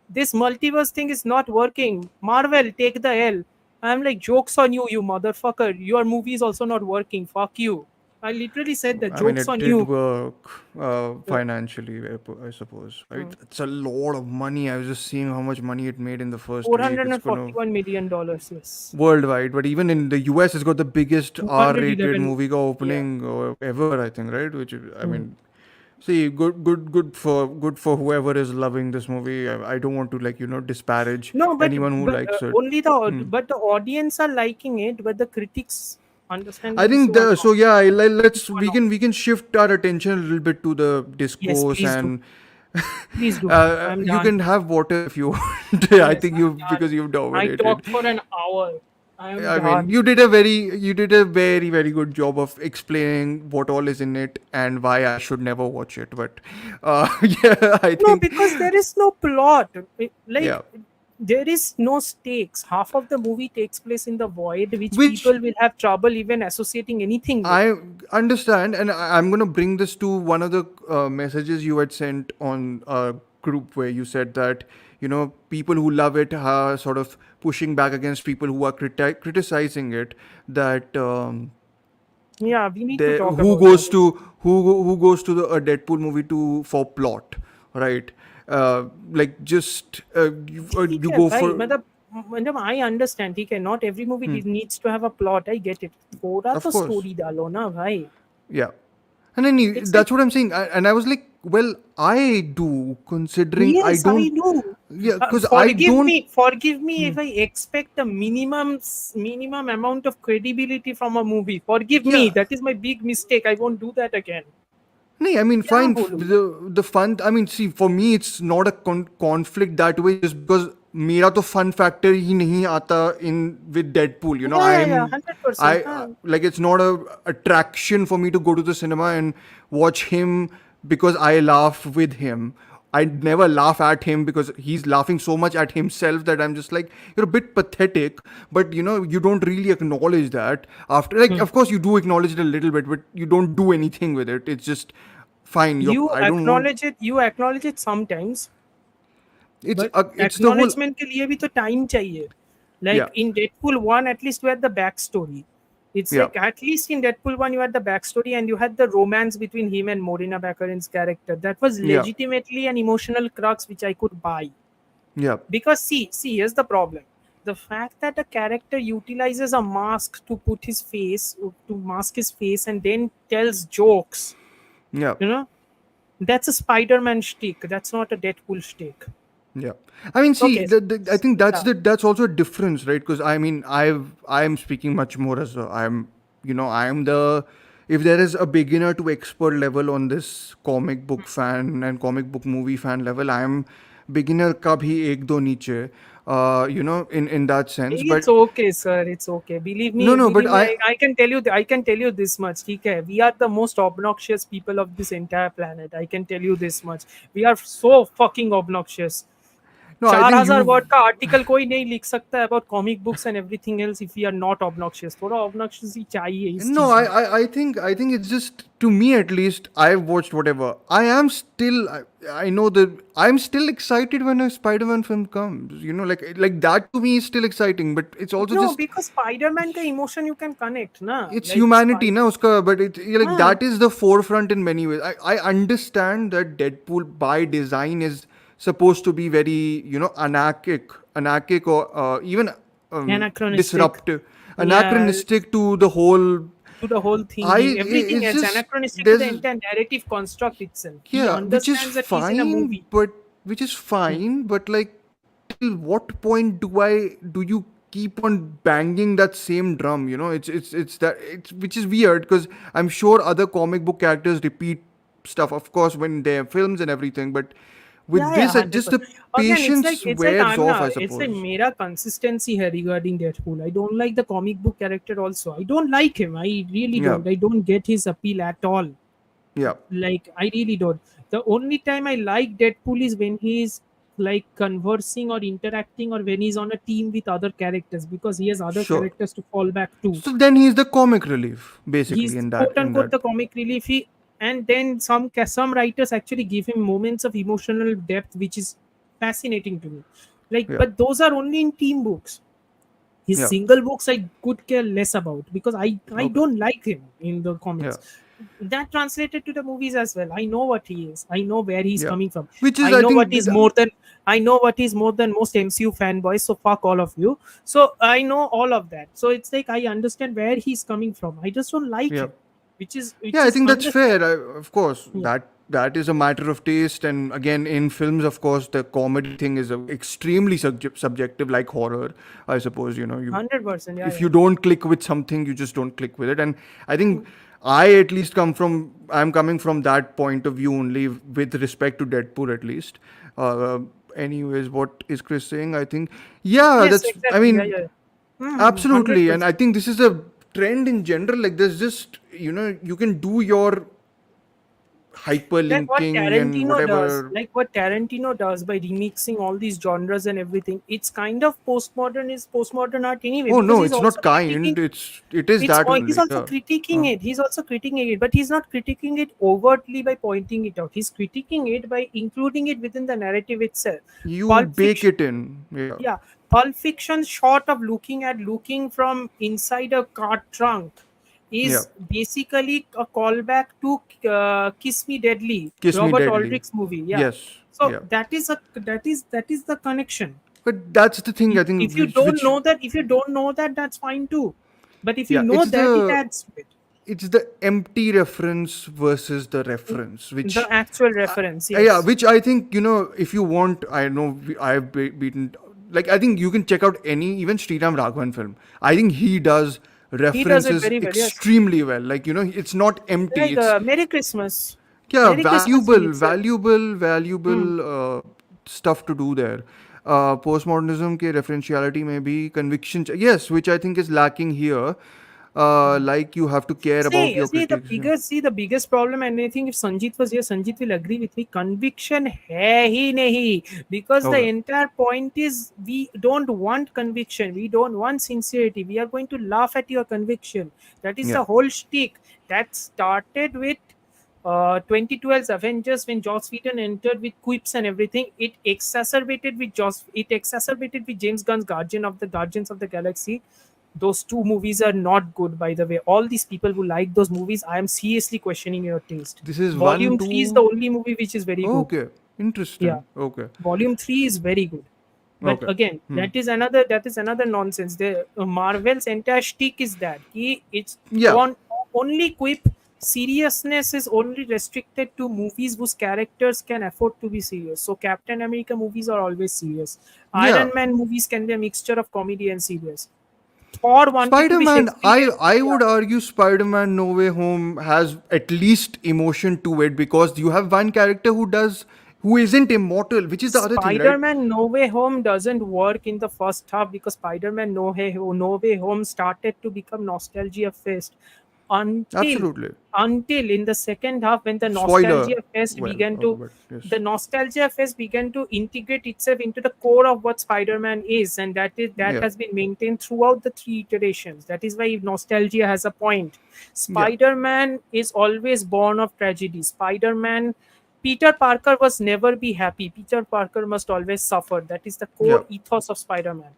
this multiverse thing is not working. Marvel, take the L. I'm like, jokes on you, you motherfucker. Your movie is also not working. Fuck you. I literally said that. I mean, Jokes it on did you. work Uh, financially, I suppose. Right? uh, It's a lot of money. I was just seeing how much money it made in the first week. It's gonna $441 million. Yes. worldwide, but even in the US, it's got the biggest R-rated 211. movie Yeah. opening ever, I think, right? Which I Hmm. mean, See, good for whoever is loving this movie. I don't want to disparage No, anyone who but likes it. only the audience are liking it, but the critics, I understandably think so, are the not. so yeah. Let's People are not. we can shift our attention a little bit to the Yes, discourse, please do. and Please do. I'm you done. can have water if you want. I Yes, think I'm you done. because you've I dominated. talked for an hour. I am I mean, done. you did a very very good job of explaining what all is in it and why I should never watch it. But yeah, I No, think because there is no plot. yeah. There is no stakes. Half of the movie takes place in the void, which Which people will have trouble even associating anything with. I understand, and I'm going to bring this to one of the messages you had sent on a group where you said that people who love it are sort of pushing back against people who are criticizing it. That Yeah, we need to they talk who about goes that. to who goes to a Deadpool movie to for plot, right? Like just ठीक you है go भाई for मतलब I understand ठीक है not every movie needs to have a plot. I get it. थोड़ा of तो course, story डालो ना भाई. yeah. And then It's like that's what I'm saying. And I was like, well, I do, considering I yes, I don't, do. yeah, because I Forgive don't, me, forgive me if I expect a minimum amount of credibility from a movie. Forgive me. yeah. That is my big mistake. I won't do that again. No, I mean, क्या fine. बोलूं? The fun. I mean, see, for me, it's not a conflict that way. Just because मेरा तो fun factor ही नहीं आता in with Deadpool. Yeah, 100%. हाँ. Like it's not a attraction for me to go to the cinema and watch him because I laugh with him. I never laugh at him because he's laughing so much at himself that I'm just like, you're a bit pathetic, but you don't really acknowledge that. After, like, Hmm. of course, you do acknowledge it a little bit, but you don't do anything with it. It's just fine. You I don't want. acknowledge it. You acknowledge it sometimes. It's But it's the whole. acknowledgement के लिए भी तो time चाहिए. Yeah, Like in Deadpool 1, at least you had the backstory. It's yeah, like at least in Deadpool 1 you had the backstory and you had the romance between him and Morena Baccarin's character. That was yeah, legitimately an emotional crux which I could buy. yeah, Because see, here's the problem. The fact that a character utilizes a mask to put his face, to mask his face and then tells jokes, yeah. you know, that's a Spider-Man shtick. That's not a Deadpool shtick. Yeah, I mean, see, Okay. I think that's Yeah. that's also a difference, right? Because I mean, I'm speaking much more as I'm the if there is a beginner to expert level on this comic book fan and comic book movie fan level, I'm beginner का भी एक दो नीचे, in that sense. It's But okay, sir. It's okay. Believe no, me. no, but Believe me. I can tell you. I can tell you this much. Okay, we are the most obnoxious people of this entire planet. I can tell you this much. We are so fucking obnoxious. no, I चार think हजार you word का article कोई नहीं लिख सकता है about comic books and everything else if we are not obnoxious. थोड़ा obnoxious ही चाहिए इस No, चीज में. I think it's just to me at least. I've watched whatever. I am still. I know that I'm still excited when a Spider-Man film comes. Like that to me is still exciting. But it's also No, just because Spider-Man का emotion you can connect, na. it's Like humanity, na uska. But it's like हाँ, that is the forefront in many ways. I understand that Deadpool by design is supposed to be very anarchic or even anachronistic. disruptive, Yeah, anachronistic to the whole. to the whole I thingy. Everything it's else just anachronistic to the there's entire narrative construct itself. He yeah, understands that he's in a movie. which is Hmm. fine, but like till what point do you keep on banging that same drum? It's that it's which is weird because I'm sure other comic book characters repeat stuff, of course, when they have films and everything, but with Yeah, this, 100%. just the Again, patience wears I'm off, I not. It's like suppose. mera consistency here regarding Deadpool. I don't like the comic book character. Also, I don't like him. I really Yeah, don't. I don't get his appeal at all. yeah, Like I really don't. The only time I like Deadpool is when he's like conversing or interacting or when he's on a team with other characters because he has other sure. characters to fall back to. So then he's the comic relief, basically, He's in that quote in unquote that. the comic relief. And then some writers actually give him moments of emotional depth, which is fascinating to me. Like, Yeah, but those are only in team books. His yeah, single books I could care less about because I okay, don't like him in the yeah, comics. That translated to the movies as well. I know what he is. I know where he's yeah. coming from. Which is, I I know what think, is more than I know what is more than most MCU fanboys. So fuck all of you. So I know all of that. So it's like I understand where he's coming from. I just don't like yeah. him, which Yeah, I is think that's fair. understandable. Of course, Yeah. that is a matter of taste. And again, in films, of course, the comedy thing is extremely subjective, like horror. I suppose, you know, you 100%. Yeah, if yeah. you don't click with something, you just don't click with it. And I think I at least I'm coming from that point of view only with respect to Deadpool at least. Uh, Anyways, what is Chris saying? I think, yeah, Yes, that's, I exactly. Yeah, mean, yeah. absolutely. And 100%. I think this is a trend in general. Like, there's just, you know, you can do your Like what hyperlinking and Tarantino does, whatever. like what Tarantino does by remixing all these genres and everything. It's kind of postmodern art anyway, Oh because no, he's it's also not critiquing. kind. It is that He's only. also Yeah. critiquing Uh, it. He's also critiquing it, but he's not critiquing it overtly by pointing it out. He's critiquing it by including it within the narrative itself. you Pulp bake Fiction, it in. Yeah. yeah, Pulp Fiction, short of looking from inside a car trunk, Yeah. is basically a callback to Kiss Me Deadly, Kiss me Robert deadly. Aldrich's movie. Yeah, Yes. so Yeah. that is the connection. But that's the thing. I think If you don't which know that, that's fine too. But if you yeah, know that, it adds to it. it's the empty reference versus the reference, The which actual reference, yeah, yes. which I think, you know, if you want, I know I've beaten, like, I think you can check out any even Sriram Raghavan film. I think he does He does it references very well, yes. extremely well. Like, you know, it's not empty. Like It's Merry Christmas. yeah, Merry Christmas in valuable, itself. valuable, Hmm. valuable stuff to do there. Postmodernism ke referentiality may be conviction, yes, which I think is lacking here. Like, you have to care about your critics. Yeah. See the biggest problem, and I think if Sanjeet was here, Sanjeet will agree with me. Conviction hai hi nahi, because the Okay. entire point is we don't want conviction, we don't want sincerity. We are going to laugh at your conviction. That is Yeah. the whole shtick. That started with 2012's Avengers when Joss Whedon entered with quips and everything. It exacerbated with James Gunn's Guardians of the Galaxy. Those two movies are not good, by the way. All these people who like those movies, I am seriously questioning your taste. This is one, Volume 3 is the two. only movie which is very good. Okay. Yeah. Interesting. Okay. Volume 3 is very good. But Okay. again, that is another nonsense. The Marvel's entire shtick is that it's Yeah. on only quip. Seriousness is only restricted to movies whose characters can afford to be serious. So Captain America movies are always serious. Yeah. Iron Man movies can be a mixture of comedy and serious. Thor wanted to be Spider-Man, Shakespearean. I Yeah. would argue Spider-Man No Way Home has at least emotion to it, because you have one character who isn't immortal, which is the other thing, right? Spider-Man No Way Home doesn't work in the first half because Spider-Man No Way Home started to become nostalgia fest until Absolutely. until in the second half when Spoiler. Well, okay, but yes. the nostalgia fest began to integrate itself into the core of what Spider-Man is, and that Yeah. has been maintained throughout the three iterations. That is why nostalgia has a point. Yeah. Spider-Man is always born of tragedy. Peter Parker was never be happy. Peter Parker must always suffer. That is the Yeah. core ethos of Spider-Man.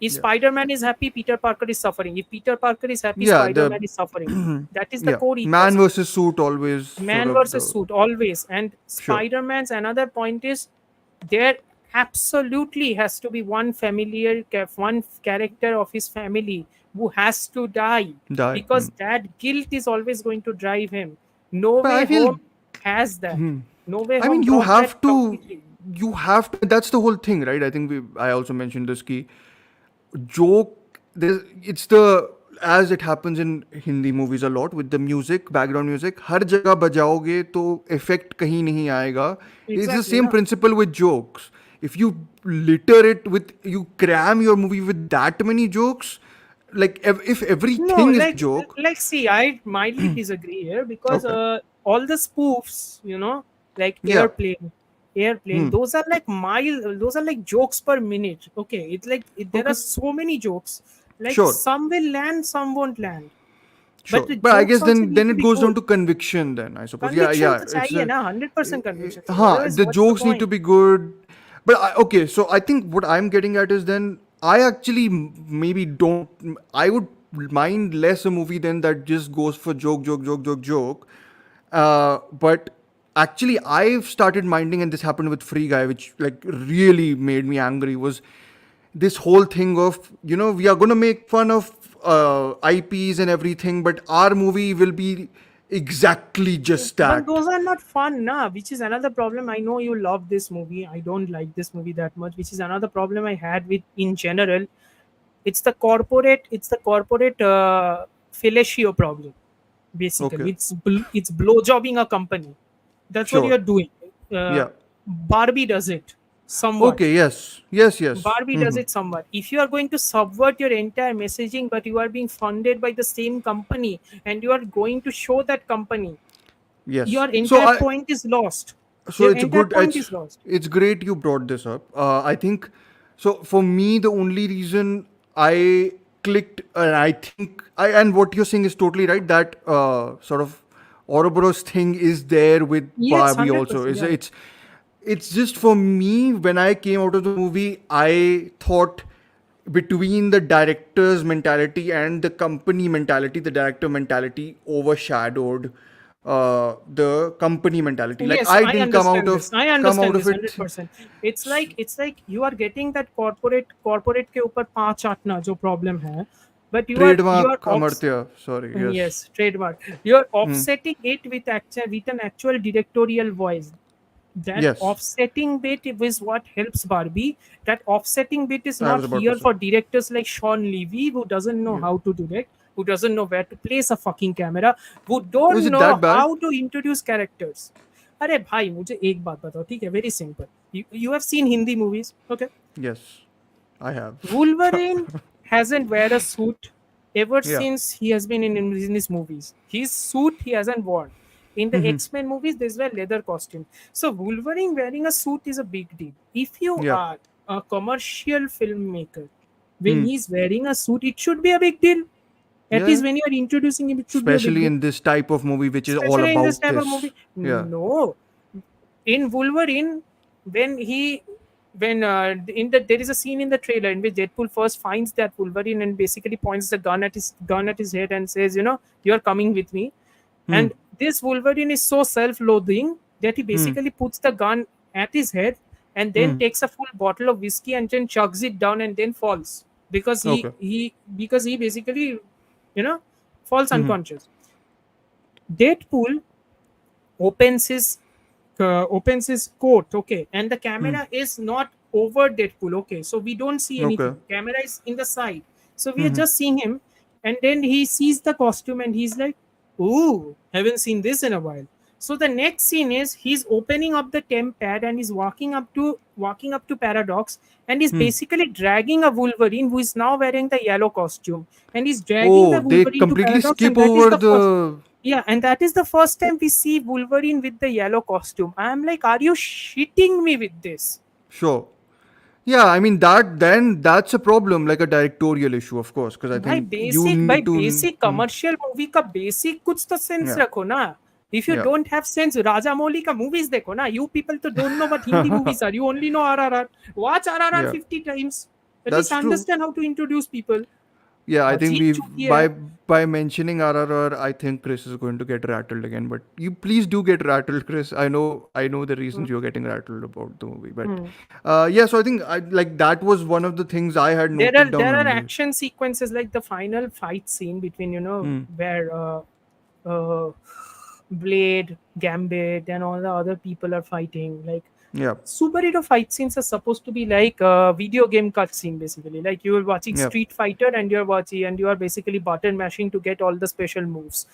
If Yeah. Spider-Man is happy, Peter Parker is suffering. If Peter Parker is happy, Yeah. Spider-Man is suffering. That is the Yeah. core Man ethos. versus suit always sort Man of versus the suit, always. And sure. Spider-Man's another point is there absolutely has to be one character of his family who has to die, Die. because that guilt is always going to drive him. No But Way I feel Home has that. No Way I mean, Home brought that completely. you have to, that's the whole thing, right? I think I also mentioned this key joke. It's the, as it happens in Hindi movies a lot with the music, background music, हर जगह बजाओगे तो effect कहीं नहीं आएगा. It's the Exactly, same na? principle with jokes. If you litter it with, you cram your movie with that many jokes, like if No, everything is a joke. see, I mildly disagree here because Okay. all the spoofs, like Yeah. airplane, those are like jokes per minute. Okay, it's like there are Okay. so many jokes. Like Sure. some will land, some won't land. But Sure. the But I jokes guess also then need to it be goes down good. to conviction then, I suppose. Yeah, Conviction yeah. to It's chahiye a na, 100% conviction. Otherwise, the what's the jokes need to point? be good. But okay, so I think what I'm getting at is then I actually maybe don't, I would mind less a movie than that just goes for joke, joke, joke, joke, joke. But actually, I've started minding, and this happened with Free Guy, which like really made me angry, was this whole thing of, you know, we are going to make fun of IPs and everything, but our movie will be Exactly, just But that. those are not fun, nah. Which is another problem. I know you love this movie. I don't like this movie that much. Which is another problem I had with in general. It's the corporate fellatio problem. Basically, Okay. it's blowjobbing a company. That's what Sure. you're doing. Uh, Yeah. Barbie does it somewhat. Okay. Yes. Yes. Yes. Barbie does it somewhat. If you are going to subvert your entire messaging, but you are being funded by the same company and you are going to show that company, Yes. your entire point is lost. So Your it's entire good. point is lost. It's great you brought this up. I think so. For me, the only reason I clicked, and I think and what you're saying is totally right. That sort of Ouroboros thing is there with Yes, Barbie also. 100%. Is Yeah. it's just for me when I came out of the movie, I thought between the director's mentality and the company mentality, the director mentality overshadowed the company mentality. Like Yes, I I didn't understand this. I come out understand of this it. 100%. It's like you are getting that corporate के ऊपर पाँच आटना जो problem है, but you are Trademark Amartya. Sorry. Yes. yes, trademark. You are Hmm. offsetting it with an actual directorial voice. That Yes. offsetting bit is what helps Barbie. That offsetting bit is I was not about to here say. for directors like Sean Levy, who doesn't know Yeah. how to direct, who doesn't know where to place a fucking camera, who Was don't it know that bad? how to introduce characters. अरे भाई मुझे एक बात बताओ ठीक है very simple you have seen Hindi movies okay Yes. I have. Wolverine hasn't wear a suit ever Yeah. since he has been in his movies. His suit he hasn't worn. In the X-Men movies, there's a leather costume. So Wolverine wearing a suit is a big deal. If you Yeah. are a commercial filmmaker, when Hmm. he's wearing a suit, it should be a big deal. At Yeah. least Yeah. when you are introducing him, it should be a big Especially deal. in this type of movie, which is all Especially in this about type of this. movie. Yeah. No, in Wolverine, when he when in the there is a scene in the trailer in which Deadpool first finds that Wolverine and basically points the gun at his head and says, "You're coming with me." Hmm. And this Wolverine is so self-loathing that he Hmm. basically puts the gun at his head and then Hmm. takes a full bottle of whiskey and then chugs it down and then falls because he Okay. he because he basically you know falls Hmm. unconscious. Deadpool opens his coat, okay, and the Hmm. camera is not over Deadpool, okay, so we don't see Okay. anything. Camera is in the side, so we are Hmm. just seeing him, and then he sees the costume and he's like, "Ooh, haven't seen this in a while." So the next scene is he's opening up the temp pad and he's walking up to Paradox, and he's Hmm. basically dragging a Wolverine who is now wearing the yellow costume, and he's dragging Oh, the they Wolverine to completely Paradox, and skip that is over the first. the. Yeah, and that is the first time we see Wolverine with the yellow costume. I'm like, are you shitting me with this? Sure. Yeah, I mean that's a problem, like a directorial issue, of course, because I भाई think you basic भाई need to. Basic commercial movie का basic कुछ तो sense Yeah. रखो ना. If you Yeah. don't have sense, राजा मौली का movies देखो ना. You people तो don't know what Hindi movies are. You only know RRR. Watch RRR Yeah. 50 times. At least That's true. understand how to introduce people. Yeah, I think अजीब we चूतिए है. by mentioning RRR, I think Chris is going to get rattled again. But you please do get rattled, Chris. I know the reasons you're getting rattled about the movie. But Hmm. yeah, so I think like that was one of the things I had there are noted down there are only. action sequences like the final fight scene between Hmm. where uh, Blade, Gambit, and all the other people are fighting. Like Yeah. superhero fight scenes are supposed to be like video game cutscene basically. Like you are watching Yeah. Street Fighter and you are basically button mashing to get all the special moves.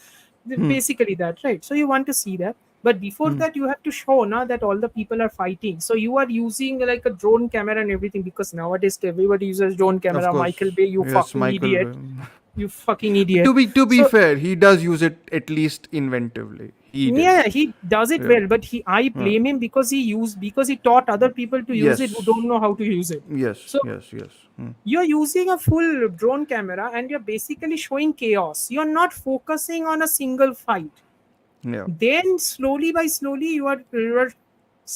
Hmm. Basically that, right? So you want to see that. But before Hmm. that, you have to show now that all the people are fighting. So you are using like a drone camera and everything because nowadays everybody uses drone Of camera. course. Michael Bay, you Yes, fucking Michael idiot. Bay. You fucking idiot. To be So fair, he does use it at least inventively. He did. yeah, he does it Yeah. well, but I Yeah. blame him because he taught other people to use it who Yes. don't know how to use it. Yes. So Yes. Yes. Hmm. you're using a full drone camera and you're basically showing chaos. You're not focusing on a single fight. Yeah. Then slowly by slowly you are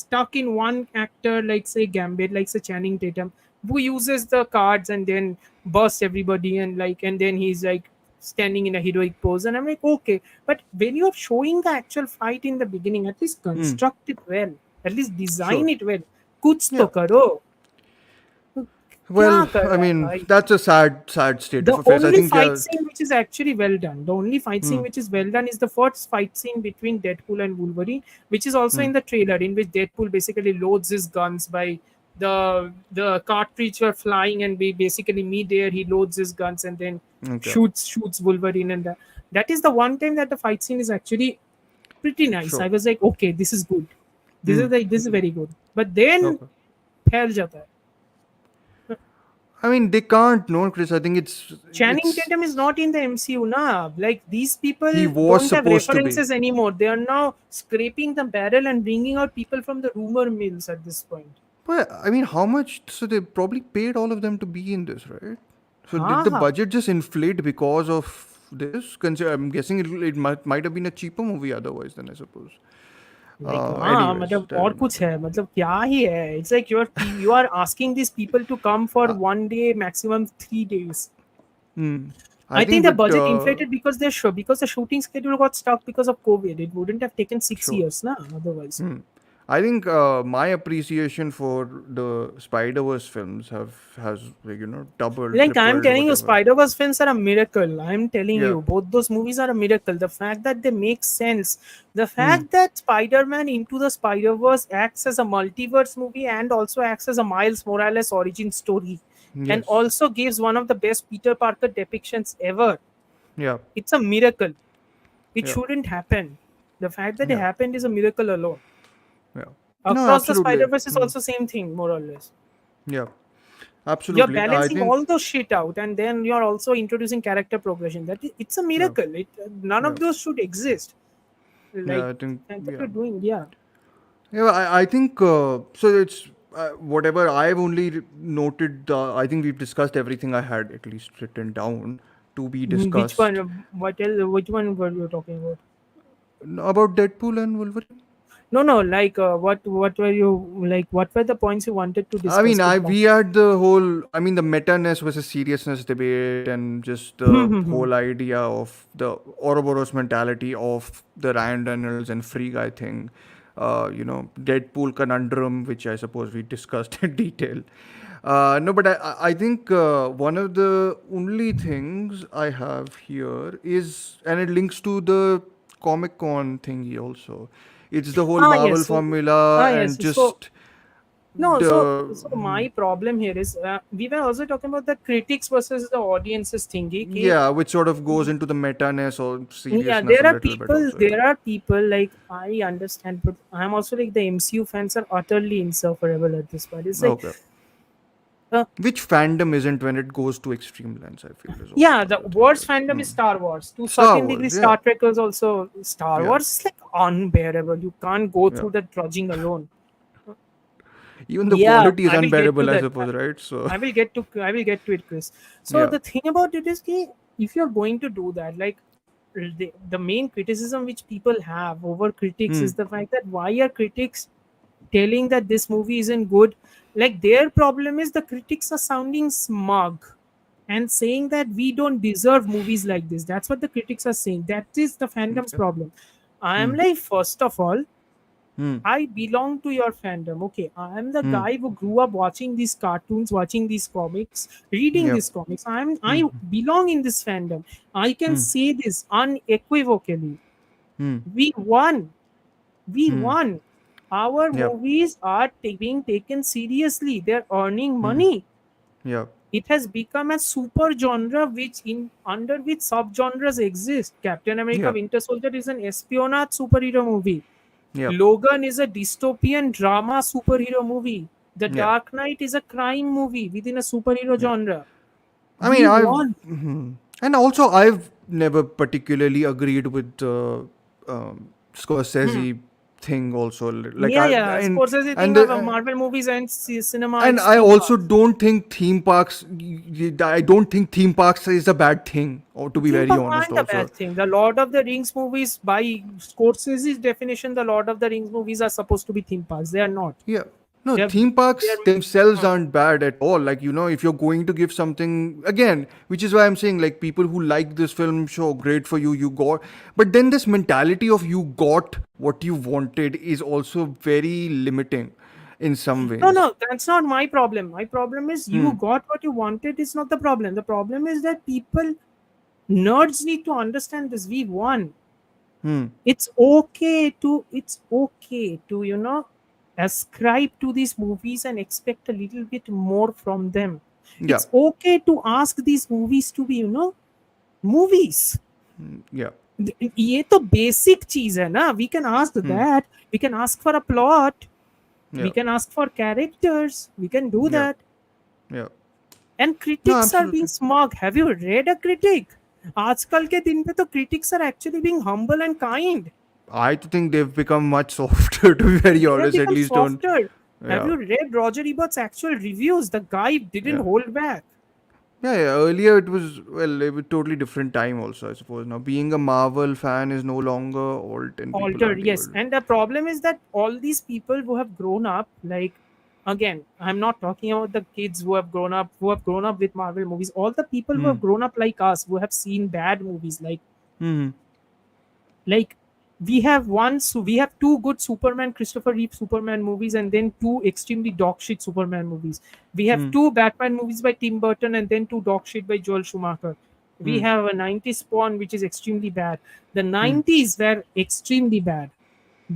stuck in one actor like say Gambit, like say Channing Tatum, who uses the cards and then bursts everybody and then he's like standing in a heroic pose and I'm like okay, but when you're showing the actual fight in the beginning, at least Hmm. construct it well, at least design Sure. it well. Kuch to Yeah. karo. क्या Well, कर I रहा है mean, भाई? that's a sad state The of affairs. I only think, fight yeah. scene which is actually well done, the only fight scene Hmm. which is well done is the first fight scene between Deadpool and Wolverine, which is also Hmm. in the trailer, in which Deadpool basically loads his guns by the cartridge were flying, and we basically mid-air he loads his guns and then Okay. shoots Wolverine, and that is the one time that the fight scene is actually pretty nice. I Sure. was like, okay, this is good. Hmm. This is very good. But then Okay. फैल जाता है. I mean, they can't. No, Chris. I think Channing it's Tatum is not in the MCU now. Like these he people was don't have supposed to be. references anymore. They are now scraping the barrel and bringing out people from the rumor mills at this point. But I mean, how much? So they probably paid all of them to be in this, right? So did हाँ the हाँ. budget just inflate because of this? I'm guessing it might have been a cheaper movie otherwise, then I suppose. Like हाँ Anyways, मतलब और doesn't कुछ matter. है मतलब क्या ही है. It's like you are asking these people to come for Uh, 1 day, maximum 3 days. hmm. I I think, think the but budget inflated because because the shooting schedule got stuck because of COVID. It wouldn't have taken six sure. years, na, otherwise. Hmm. I think my appreciation for the Spider-Verse films has like, doubled, Like I'm tripled, telling you, whatever. Spider-Verse films are a miracle. I'm telling Yeah. you, both those movies are a miracle. The fact that they make sense, the Hmm. fact that Spider-Man Into the Spider-Verse acts as a multiverse movie and also acts as a Miles Morales origin story, and Yes. also gives one of the best Peter Parker depictions ever. Yeah. It's a miracle. It Yeah. shouldn't happen. The fact that it Yeah. happened is a miracle alone. Yeah. No, Across the absolutely. Spider-Verse is Hmm. also same thing, more or less. Yeah. You're Absolutely. I balancing think. all those shit out, and then you're also introducing character progression. It's a Yeah. miracle. None Yeah. of those should exist. Yeah. Like I think. fact that Yeah. you're doing, yeah. Yeah. I think. So it's whatever I've only noted. I think we've discussed everything I had at least written down to be Which discussed one? What else? Which one were you talking about? about Deadpool and Wolverine. No, no. Like, what were you like? What were the points you wanted to I discuss mean, with that? we had the whole. I mean, the meta-ness versus seriousness debate, and just the whole idea of the Ouroboros mentality of the Ryan Reynolds and Free Guy thing. Deadpool conundrum, which I suppose we discussed in detail. No, but I think one of the only things I have here is, and it links to the Comic Con thingy also. It's the whole Ah, Marvel yes. So, formula yes. and just No, the so my problem here is we were also talking about the critics versus the audiences thingy. Ki, yeah, which sort of goes into the meta-ness or yeah, seriousness a little bit also. there are people like I understand, but I'm also like the MCU fans are utterly insufferable at this point. It's like, Okay. uh, Which fandom isn't when it goes to extreme lengths, I feel, is also yeah, the the other thing, worst right? fandom is Star Wars. To Star certain Wars, degree, yeah. Star Trek is also Star Yeah. Wars is like unbearable. You can't go Yeah. through that trudging alone. Even the Yeah, quality is I will get to unbearable, I that. suppose, right? So, I will get to it, Chris. So yeah. the thing about it is ki, if you're going to do that, like the main criticism which people have over critics Hmm. is the fact that why are critics telling that this movie isn't good? Like their problem is the critics are sounding smug and saying that we don't deserve movies like this. That's what the critics are saying. That is the fandom's Okay. problem. I am Hmm. like, first of all, Hmm. I belong to your fandom. Okay, I am the Hmm. guy who grew up watching these cartoons, watching these comics, reading Yeah. these comics. I Hmm. belong in this fandom. I can Hmm. say this unequivocally. Hmm. We won. We Hmm. won. Our Yeah. movies are being taken seriously. They're earning Hmm. money. Yeah. It has become a super genre which in under which subgenres exist. Captain America Yeah. Winter Soldier is an espionage superhero movie. Yeah. Logan is a dystopian drama superhero movie. The Yeah. Dark Knight is a crime movie within a superhero Yeah. genre. I mean, We won. and also I've never particularly agreed with the Hmm. Scorsese thing. Also, like Yeah, yeah. Scorsese thing and of the, Marvel movies and cinema and and I theme also parks. don't think theme parks. I don't think theme parks is a bad thing. Or to be Theme very park honest, aren't a also. bad thing. The Lord of the Rings movies, by Scorsese's definition, the Lord of the Rings movies are supposed to be theme parks. They are not. Yeah. No, They're theme parks they're themselves aren't bad at all. Like, if you're going to give something, again, which is why I'm saying, like, people who like this film, sure, great for you, you got. But then this mentality of you got what you wanted is also very limiting. in some No, ways. no, that's not my problem. My problem is you Hmm. got what you wanted. Is not the problem. The problem is that people, nerds need to understand this. We won. Hmm. It's okay to ascribe to these movies and expect a little bit more from them. Yeah. It's okay to ask these movies to be movies. Yeah. ये तो basic चीज है ना. We can ask Hmm. that. We can ask for a plot. We Yeah. can ask for characters. We can do Yeah. that. Yeah. And No, critics are being absolutely. smug. Have you read a critic? आजकल के दिन पे तो critics are actually being humble and kind. I think they've become much softer, to be very They have honest. At become least on. softer. Have Yeah. you read Roger Ebert's actual reviews? The guy didn't Yeah. hold back. Yeah, yeah. Earlier it was, well, it was totally different time also, I suppose. Now being a Marvel fan is no longer alt and people Altered, aren't yes. able. And the problem is that all these people who have grown up, like, again, I'm not talking about the kids who have grown up with Marvel movies. All the people who Hmm. have grown up like us, who have seen bad movies, Hmm. like we have two good Superman, Christopher Reeve Superman movies, and then two extremely dog shit Superman movies. We have Hmm. two Batman movies by Tim Burton and then two dog shit by Joel Schumacher. We Hmm. have a 90s Spawn which is extremely bad. The Hmm. 90s were extremely bad,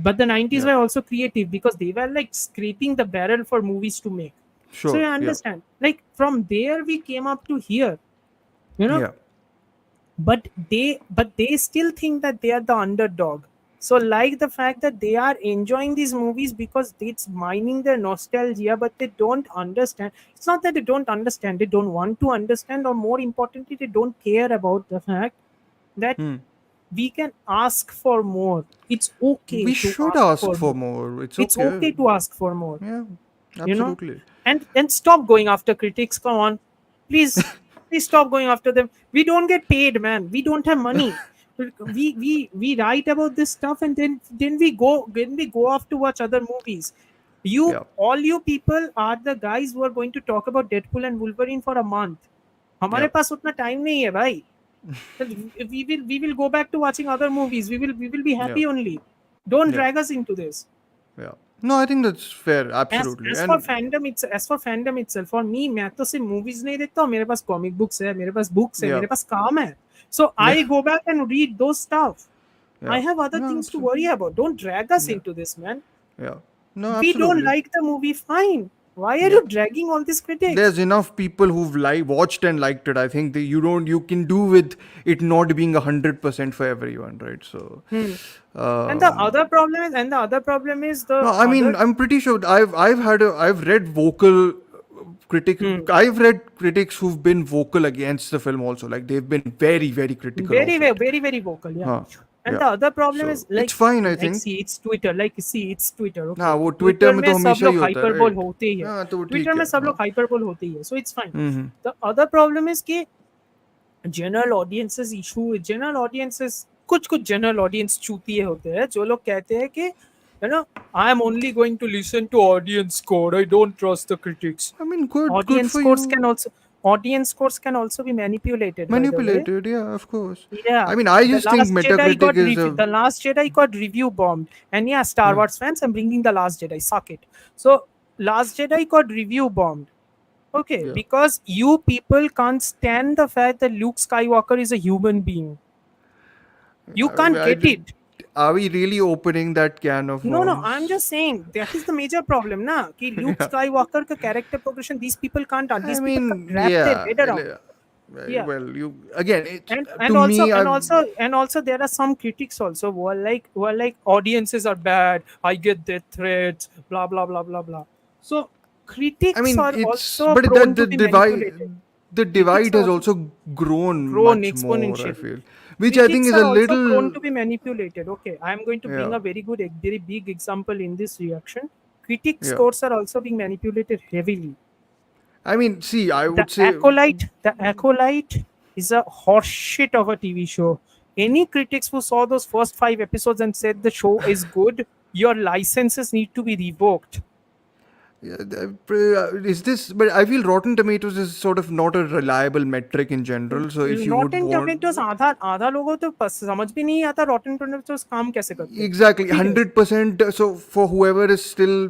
but the 90s Yeah. were also creative because they were like scraping the barrel for movies to make. So you Sure. Yeah. understand, like from there we came up to here, you know Yeah. but they still think that they are the underdog. So like the fact that they are enjoying these movies because it's mining their nostalgia, but they don't understand. It's not that they don't understand, they don't want to understand, or more importantly, they don't care about the fact that Hmm. we can ask for more. It's okay We to should ask ask for for more. more. It's It's okay. okay to ask for more, Yeah. you know Absolutely. and stop going after critics. Come on, please stop going after them. We don't get paid, man. We don't have money. We write about this stuff, and then we go off to watch other movies. Yeah. You people are the guys who are going to talk about Deadpool and Wolverine for a month. हमारे Yeah. पास उतना time नहीं है भाई. We will go back to watching other movies. We will be Yeah. happy only. Don't Yeah. drag us into this. Yeah. No, I think that's fair. as Absolutely. as for And fandom itself, for me, मैं तो सिर्फ movies नहीं देखता हूँ. मेरे पास comic books है, मेरे पास books है, yeah. मेरे पास काम है. So Yeah. I go back and read those stuff. I Yeah. have other No, things to absolutely. worry about. Don't drag us Yeah. into this, man. Yeah. No, We don't absolutely. like the movie, fine. Why are Yeah. you dragging all these critics? There's enough people who've watched and liked it. I think that you can do with it not being 100% for everyone, right? So, Hmm. And the other problem is the no, I other. mean, I'm pretty sure I've read vocal critic. Hmm. I've read critics who've been vocal against the film also. Like they've been very, very critical Very, of very, it. very, very vocal, yeah. Huh. And Yeah. the other problem So is it's fine, I like think. see, it's Twitter. It's Twitter. Okay. हाँ वो Twitter Twitter में में तो सब हमेशा ही लोग होता है hyperbole राइट होते ही है. हाँ तो Twitter ठीक में है सब हाँ लोग hyperbole होते ही है. So it's fine. Hmm The other problem is कि general audiences कुछ general audience चूतिए होते हैं जो लोग कहते हैं कि I am only going to listen to audience score. I don't trust the critics. I mean good Audience for scores you can also be manipulated, by the way. manipulated yeah of course Yeah, I mean I the just think Last Jedi Metacritic got is a the Last Jedi got review bombed, and yeah, Star yeah, Wars fans, I'm bringing the Last Jedi. Suck it. So Last Jedi got review bombed. Okay, yeah. because you people can't stand the fact that Luke Skywalker is a human being. You can't get it. Are we really opening that can of No, worms? I'm just saying that is the major problem, na? Ki Luke Yeah. Skywalker ka character progression, these people can't I mean wrap their yeah head around. Yeah. well you again it and to also me and I've also and also there are some critics also who are like audiences are bad. I get death threats, blah blah blah blah blah. So I critics mean are it's also but prone that to be manipulated. the Critics divide are has also also grown grown much more I exponentially. feel which I think Critics is are a also prone little to be manipulated. Okay, I am going to bring yeah a very big example in this reaction. Critic yeah scores are also being manipulated heavily. I mean see I The would say Acolyte is a horseshit of a TV show. Any critics who saw those first 5 episodes and said the show is good, your licenses need to be revoked. Yeah, is this? But I feel Rotten Tomatoes is sort of not a reliable metric in general. So if you would Rotten want, tomatoes आधा आधा लोगों तो समझ भी नहीं आता Rotten tomatoes काम कैसे करते हैं. exactly, ठीक है. 100%. So for whoever is still,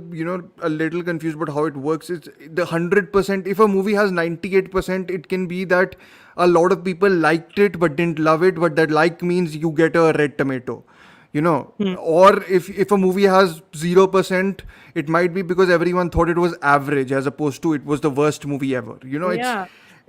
a little confused about how it works, it's the 100%. If a movie has 98%, it can be that a lot of people liked it but didn't love it, but that like means you get a red tomato. Hmm. Or if a movie has 0%, it might be because everyone thought it was average as opposed to it was the worst movie ever. Yeah,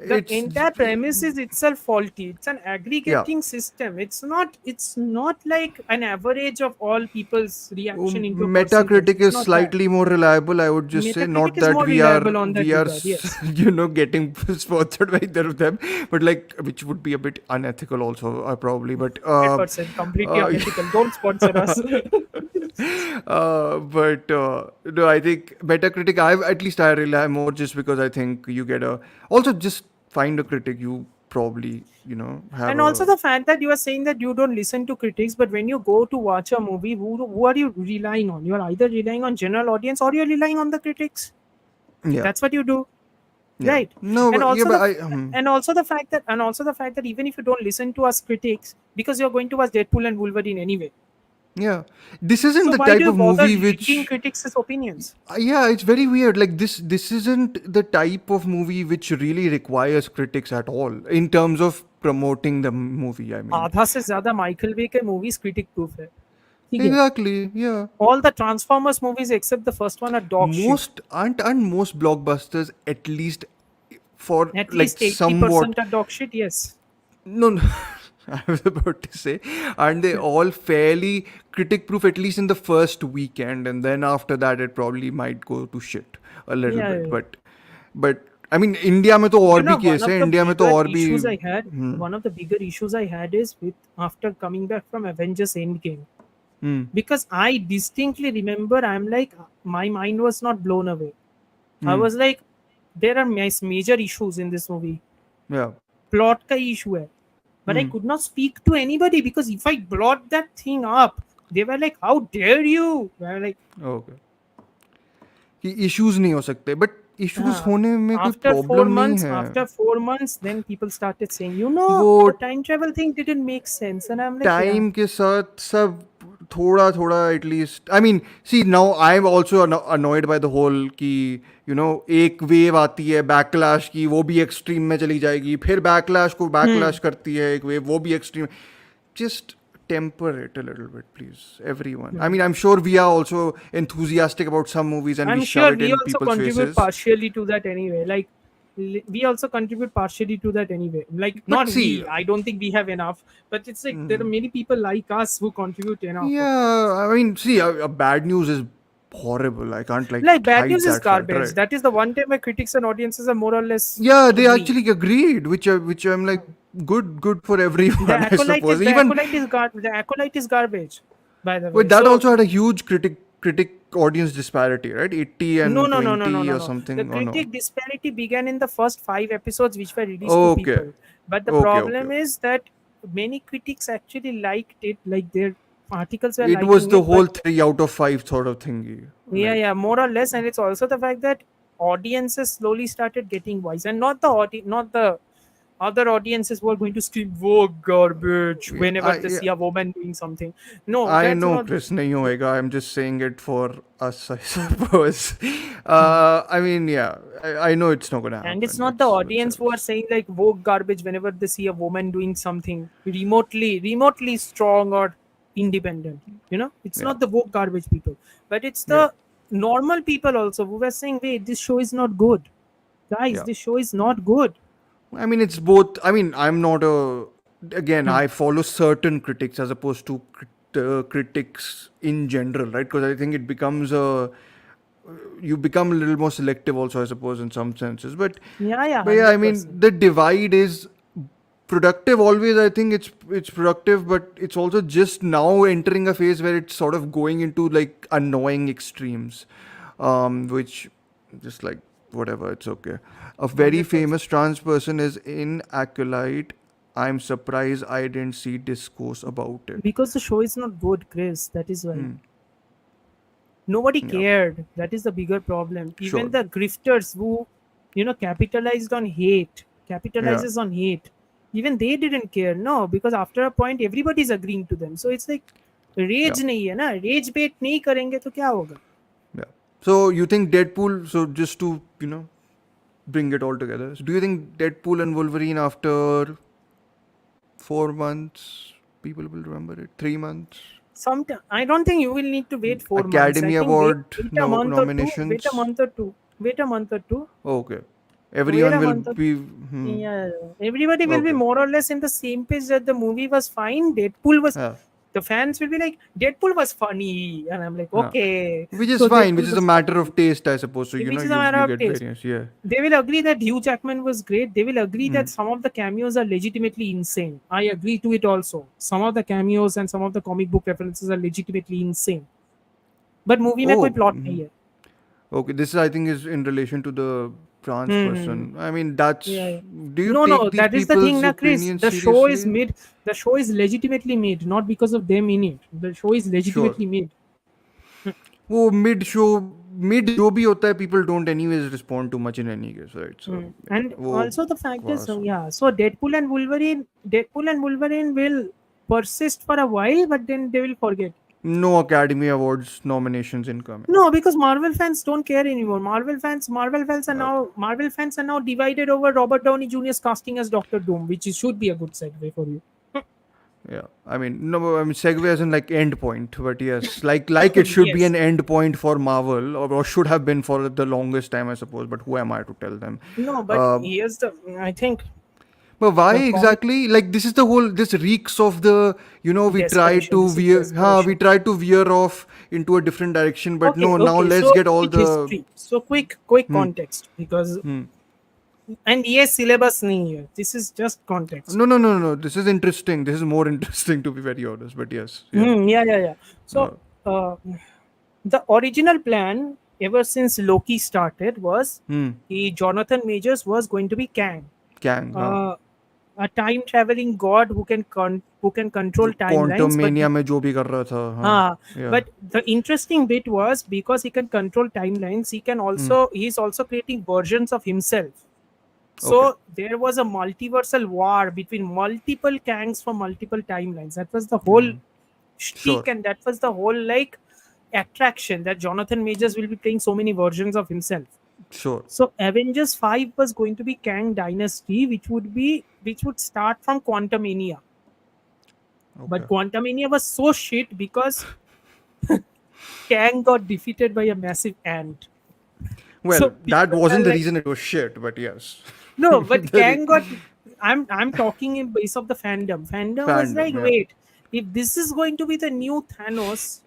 the It's entire premise is itself faulty. It's an yeah. aggregating system. It's not. It's not like an average of all people's reaction into a percentage. Metacritic It's is not that. slightly more reliable, I would just say. Metacritic Not is that more we are reliable on that regard. Yes, getting sponsored by either of them, but like which would be a bit unethical also, probably. But 100% completely uh, unethical. Don't sponsor us. but no, I think Metacritic. I rely more just because I think you get a. Also, just find a critic. You probably have And also a. the fact that you are saying that you don't listen to critics, but when you go to watch a movie, who are you relying on? You are either relying on general audience or you're relying on the critics. Yeah, That's what you do, yeah. right? No, And but yeah, also but the I. and also the fact that even if you don't listen to us critics, because you're going to watch Deadpool and Wolverine anyway, Yeah, this isn't so the why do type you of bother movie reading which. critics' opinions? Yeah, it's very weird. Like this isn't the type of movie which really requires critics at all in terms of promoting the movie. I mean, आधा से ज्यादा Michael बे के movies critic proof है. ठीक है. exactly. Yeah, All the Transformers movies except the first one are dog shit. most aren't most blockbusters at least for At like least somewhat. 80% are dog shit. Yes. No, no. I was about to say, aren't they all fairly critic proof at least in the first weekend, and then after that it probably might go to shit a little Yeah, bit. yeah. But I mean, India में तो और You भी know, case है, India में तो और भी. one of the bigger issues I had is with after coming back from Avengers Endgame. Hmm. Because I distinctly remember, I'm like, my mind was not blown away. I Hmm. was like, there are major issues in this movie. Yeah. Plot ka issue hai. But I Hmm. could not speak to anybody because if I brought that thing up, they were like, how dare you? They were like, Okay. कि issues नहीं हो सकते, but issues ah. होने में कोई After problem नहीं है. after 4 months, then people started saying, वो the time travel thing didn't make sense. And I'm like, yeah. Time के साथ सब थोड़ा थोड़ा at least I mean see now I am also annoyed by the whole कि एक वेव आती है बैकलैश की, वो भी एक्सट्रीम में चली जाएगी, फिर बैकलैश को बैकलैश करती है एक वेव, वो भी extreme. Just temper it a little bit, please, everyone. I mean, I'm sure we are also enthusiastic about some movies and I'm we shove sure it we in also people's contribute faces. partially to that anyway. Like, we also contribute partially to that anyway. Like, But not see, we. I don't think we have enough. But it's like there are many people like us who contribute enough. yeah, I mean, see, bad news is horrible. I can't like Like, bad hide news is that fact, garbage. right? That is the one time where critics and audiences are more or less Yeah, they agree. actually agreed, which I'm like, good for everyone, The I acolyte suppose. is the Even acolyte is the acolyte is garbage, by the way. but that So also had a huge critic audience disparity, right? 80 no, and no, no, no, 20 no, no, or no. something. The Oh no. critic disparity began in the first 5 episodes, which were released to Okay, people. But the okay. problem is that many critics actually liked it, like their articles were It was liking the it. But whole 3 out of 5 sort of thingy. yeah, Like, yeah, more or less. And it's also the fact that audiences slowly started getting wise, and not the other audiences who are going to scream "Whoa, garbage" yeah, whenever they see a woman doing something. No, I that's know not. Chris nahi hoega. I'm just saying it for us, I suppose. I mean, yeah, I know it's not gonna And it's happen. not the It's audience who are saying like woke garbage whenever they see a woman doing something remotely strong or independent. It's yeah, not the woke garbage people, but it's yeah, the normal people also who were saying, wait, this show is not good. Guys, yeah. this show is not good. I mean, it's both. I mean, I'm not a. Again, Hmm. I follow certain critics as opposed to critics in general, right? Because I think it becomes a. You become a little more selective, also, I suppose, in some senses. Yeah, yeah, But yeah, I mean, 100%. the divide is productive always. I think it's productive, but it's also just now entering a phase where it's sort of going into like annoying extremes, which just like whatever, it's okay. A very 100%. famous trans person is in Acolyte. I'm surprised I didn't see discourse about it. Because the show is not good, Chris. That is why. Hmm. Nobody Yeah. cared. That is the bigger problem. Even Sure. the grifters who, capitalized on hate, Yeah. capitalizes on hate, even they didn't care. No, because after a point, everybody's agreeing to them. So it's like, Yeah. rage नहीं है ना, rage bait नहीं करेंगे तो क्या होगा? Yeah. So you think Deadpool? So just to bring it all together. So do you think Deadpool and Wolverine after 4 months people will remember it? 3 months? Sometime I don't think you will need to wait 4 months. I Academy think wait, Award wait a month or two. Wait a nominations. month or two. Wait a month or two. Okay. Wait Everyone a will month or be. yeah. Everybody will be Okay. more or less in the same page that the movie was fine. Deadpool was. Yeah. The fans will be like, Deadpool was funny, and I'm like, Yeah. okay. Which is So fine. Which Deadpool is a was matter funny. of taste, I suppose. So Which is a you matter you of get taste. variance. Yeah. They will agree that Hugh Jackman was great. They will agree that Hmm. some of the cameos are legitimately insane. I agree to it also. Some of the cameos and some of the comic book references are legitimately insane. But movie में कोई Oh. plot नहीं है. Okay. This I think is in relation to the trans Hmm. person. I mean, that's. Yeah, yeah. Do you No, take these that is the thing, people's na Chris. opinions The show is seriously? made. The show is legitimately made, not because of them in it. The show is Sure. legitimately made. वो mid show mid जो भी होता है people don't anyways respond too much in any case, right? So And वो also the fact is, बकवास हो. yeah. So Deadpool and Wolverine will persist for a while, but then they will forget. No Academy Awards nominations incoming. No, because Marvel fans don't care anymore. Okay. Marvel fans are now divided over Robert Downey Jr.'s casting as Doctor Doom, which should be a good segue for you. Yeah, I mean, no, I mean segue as in like end point, but yes, like it should be Yes. an end point for Marvel, or should have been for the longest time, I suppose. But who am I to tell them? No, but Uh, here's the. I think but why the comic exactly? Like this is the whole. This reeks of the. We try desperation. to This is we desperation. try to veer off into a different direction, but Okay, no. Now okay. let's So get all quick the. history. So quick Hmm, context because hmm. and yes, syllabus नहीं है. This is just context. No, no, no, no. This is interesting. This is more interesting to be very honest. But yes, yeah. Yeah. Uh, So uh, the original plan ever since Loki started was Jonathan Majors was going to be Kang, Kang, हाँ. uh, a time traveling god who can control जो quantum timelines. Mania में जो भी कर रहा था, हाँ. Uh, Yeah. but the interesting bit was because he can control timelines, he's also creating versions of himself. Okay. So there was a multiversal war between multiple Kangs from multiple timelines. That was the whole Sure. shtick, and that was the whole like attraction that Jonathan Majors will be playing so many versions of himself. Sure. So Avengers 5 was going to be Kang Dynasty, which would start from Quantumania. Okay. But Quantumania was so shit because Kang got defeated by a massive ant. Well, So that people were wasn't the like, reason it was shit, but yes. no, but The Kang got. I'm talking in base of the fandom. Fandom was like, fandom, yeah. wait, if this is going to be the new Thanos,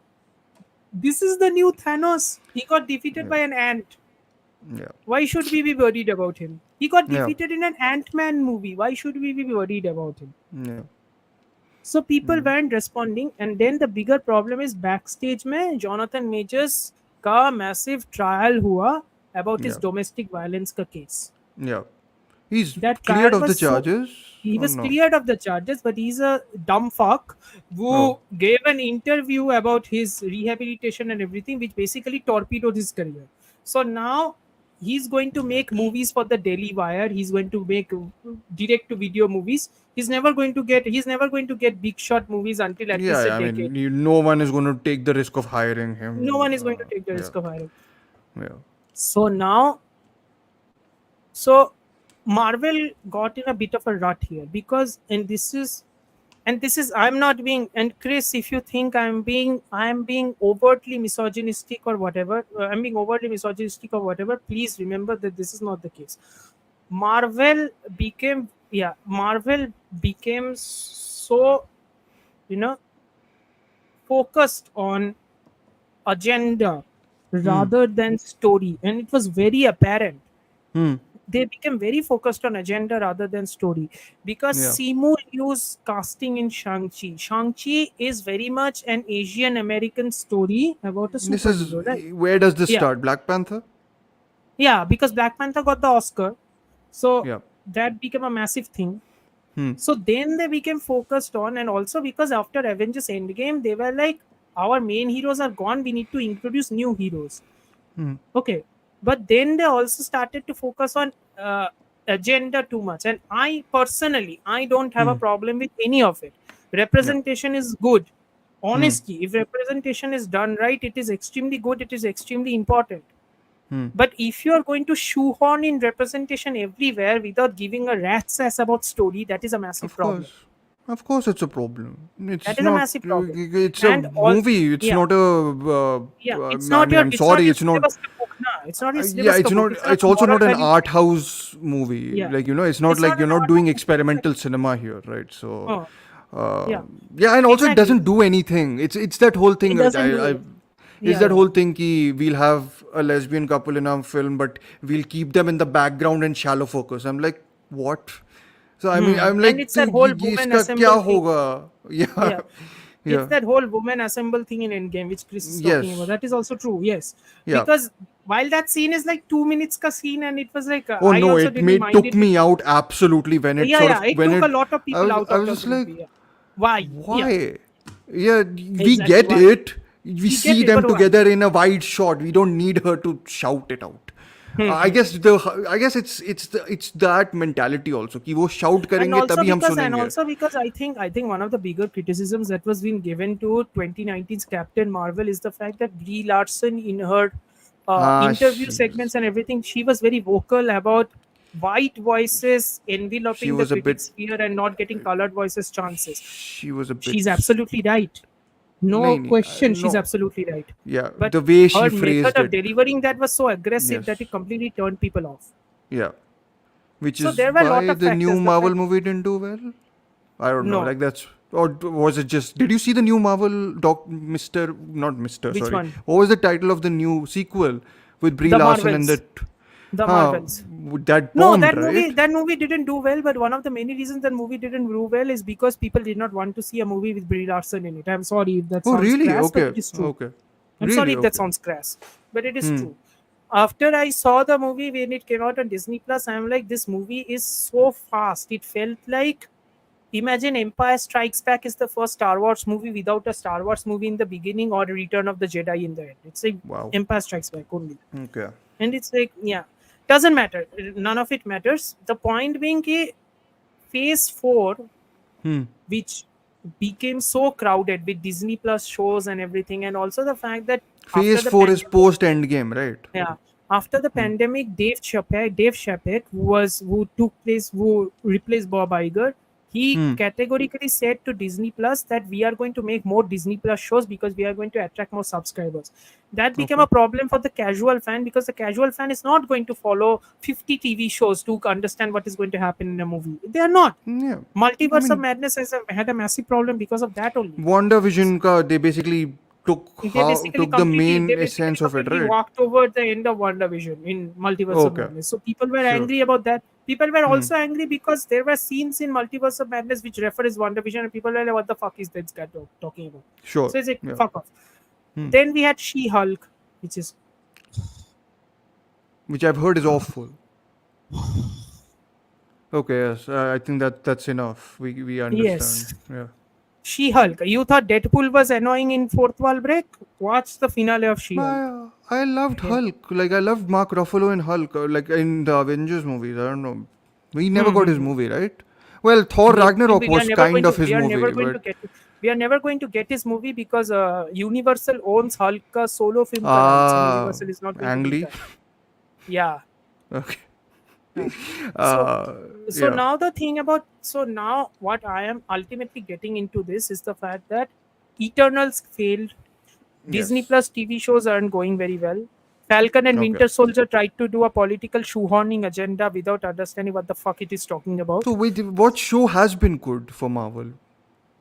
this is the new Thanos. He got defeated by an ant. Yeah. Why should we be worried about him? He got Yeah. defeated in an Ant-Man movie. Why should we be worried about him? Yeah. So people weren't responding, and then the bigger problem is backstage में Jonathan Majors का massive trial हुआ about his Yeah. domestic violence का case. Yeah. He's That cleared trial of the was so charges he or was no? cleared of the charges, but he's a dumb fuck Oh. who gave an interview about his rehabilitation and everything, which basically torpedoed his career. So now he's going to make movies for the Daily Wire. He's going to make direct to video movies. He's never going to get big shot movies until at Yeah, least a yeah, I decade. mean, no one is going to take the risk of hiring No him. one is going to take the Yeah. risk of hiring. Yeah. So now, so Marvel got in a bit of a rut here because, and this is I'm not being, and Chris, if you think I'm being overtly misogynistic or whatever, please remember that this is not the case. Marvel became so, you know focused on agenda rather than story, and it was very apparent. Hmm. They became very focused on agenda rather than story because Yeah. Simu Liu's casting in Shang-Chi. Shang-Chi is very much an Asian American story about a This is superhero, right? where does this Yeah. start? Black Panther? Yeah, because Black Panther got the Oscar. So Yeah. that became a massive thing. Hmm. So then they became focused on, and also because after Avengers Endgame, they were like, our main heroes are gone, we need to introduce new heroes. Hmm. Okay, but then they also started to focus on agenda too much, and I personally, I don't have a Hmm. problem with any of it. Yeah. Representation is good. Hmm. Honestly, if representation is done right, it is extremely good, it is extremely important. Hmm. But if you are going to shoehorn in representation everywhere without giving a rat's ass about story, that is a massive Of problem. course. Of course, it's a problem. That It's is a not. massive problem. It's a And all, movie. It's yeah, not a. yeah, I mean, I'm it's not sorry. your It's not. syllabus ka book, na. It's not your Yeah, syllabus ka it's book. not. It's not It's a also moral not an value. art house movie. Yeah, Like, it's not it's like not you're an not art doing house movie. experimental Exactly. cinema here, right? So, Oh, uh, yeah, yeah, and also it exactly. doesn't do anything. It's that whole It thing. doesn't do I it. it's Yeah, that yeah. whole thing ki we'll have a lesbian couple in our film, but we'll keep them in the background and shallow focus. I'm like, what? So I mean, I'm And like, it's तो that whole ये woman इसका क्या assemble thing. होगा? Yeah. Yeah, It's yeah, that whole woman assemble thing in Endgame, which Chris is talking about. yes, That is also true, yes. yeah. Because while that scene is like 2 minutes ka scene, and it was like, Oh I no, also it didn't made mind took it. me out absolutely when it Yeah, sort of yeah, it when took a it. lot of people out I of was the just like, movie. Yeah. Why? Yeah, why? Yeah, we exactly. get Why? it. We We get see it, them but why? together in a wide shot. We don't need her to shout it out. I guess it's that mentality also कि वो shout and करेंगे also तभी हम because and सुनेंगे. also because I think one of the bigger criticisms that was being given to 2019's Captain Marvel is the fact that Brie Larson in her interview segments and everything, she was very vocal about white voices She enveloping the was a critic bit sphere and not getting colored voices chances. she was a She's bit absolutely right. No नहीं question, she's no, absolutely right. yeah, But the way she her method phrased of it, delivering that was so aggressive yes, that it completely turned people off. yeah, which So is there were a lot why of the new factors. The Marvel fact movie didn't do well. I don't know, no, like that's or was it just? Did you see the new Marvel doc, Mister? Not Mister, which sorry. one? What was the title of the new sequel with Brie The Larson and Marvels. that? The Huh, Marvels. that No, bombed, right? that movie didn't do well. But one of the many reasons that movie didn't do well is because people did not want to see a movie with Brie Larson in it. I'm sorry if that Oh, sounds really? crass, but Okay, it is true. okay, I'm really? sorry if that Okay. sounds crass, but it is Hmm. true. After I saw the movie when it came out on Disney Plus, I'm like, this movie is so fast. It felt like, imagine Empire Strikes Back is the first Star Wars movie without a Star Wars movie in the beginning or Return of the Jedi in the end. It's like Wow. Empire Strikes Back only. Okay. And it's like, yeah, doesn't matter. None of it matters. The point being, phase 4, Hmm. which became so crowded with Disney Plus shows and everything, and also the fact that after Phase the 4 is pandemic, post Endgame, right? yeah, after the Hmm. pandemic, Dave Chappelle, who replaced Bob Iger, he Hmm. categorically said to Disney Plus that we are going to make more Disney Plus shows because we are going to attract more subscribers. That became Okay. a problem for the casual fan because the casual fan is not going to follow 50 TV shows to understand what is going to happen in a movie. They are not. Yeah. I Multiverse of mean, Madness had a massive problem because of that only. WandaVision ka they basically took the They main basically essence of it, completely right? walked over the end of WandaVision in Multiverse of Okay. Madness. So people were Sure. angry about that. People were Hmm. also angry because there were scenes in Multiverse of Madness which reference WandaVision, and people were like, "What the fuck is this guy talking about?" Sure. So it's like, Yeah. fuck off. Hmm. Then we had She-Hulk, which is Which I've heard is awful. Okay. Yes. I think that's enough. We understand. yes, Yeah. She-Hulk. You thought Deadpool was annoying in fourth wall break? Watch the finale of She-Hulk. I loved Yeah. Hulk. Like I loved Mark Ruffalo in Hulk. Like in the Avengers movies. I don't know. We never got his Hmm. movie, right? Well, Thor Ragnarok We are was never kind going of to his movie, but we are never going to get his movie because Universal owns Hulk ka solo film ka rights, and ah, Universal is not going to Ang do Lee. that. Yeah. Okay. Yeah. So Uh, so yeah. now the thing about so now what I am ultimately getting into this is the fact that Eternals failed. Disney Yes. Plus TV shows aren't going very well. Falcon and Okay. Winter Soldier tried to do a political shoehorning agenda without understanding what the fuck it is talking about. So wait, what show has been good for Marvel?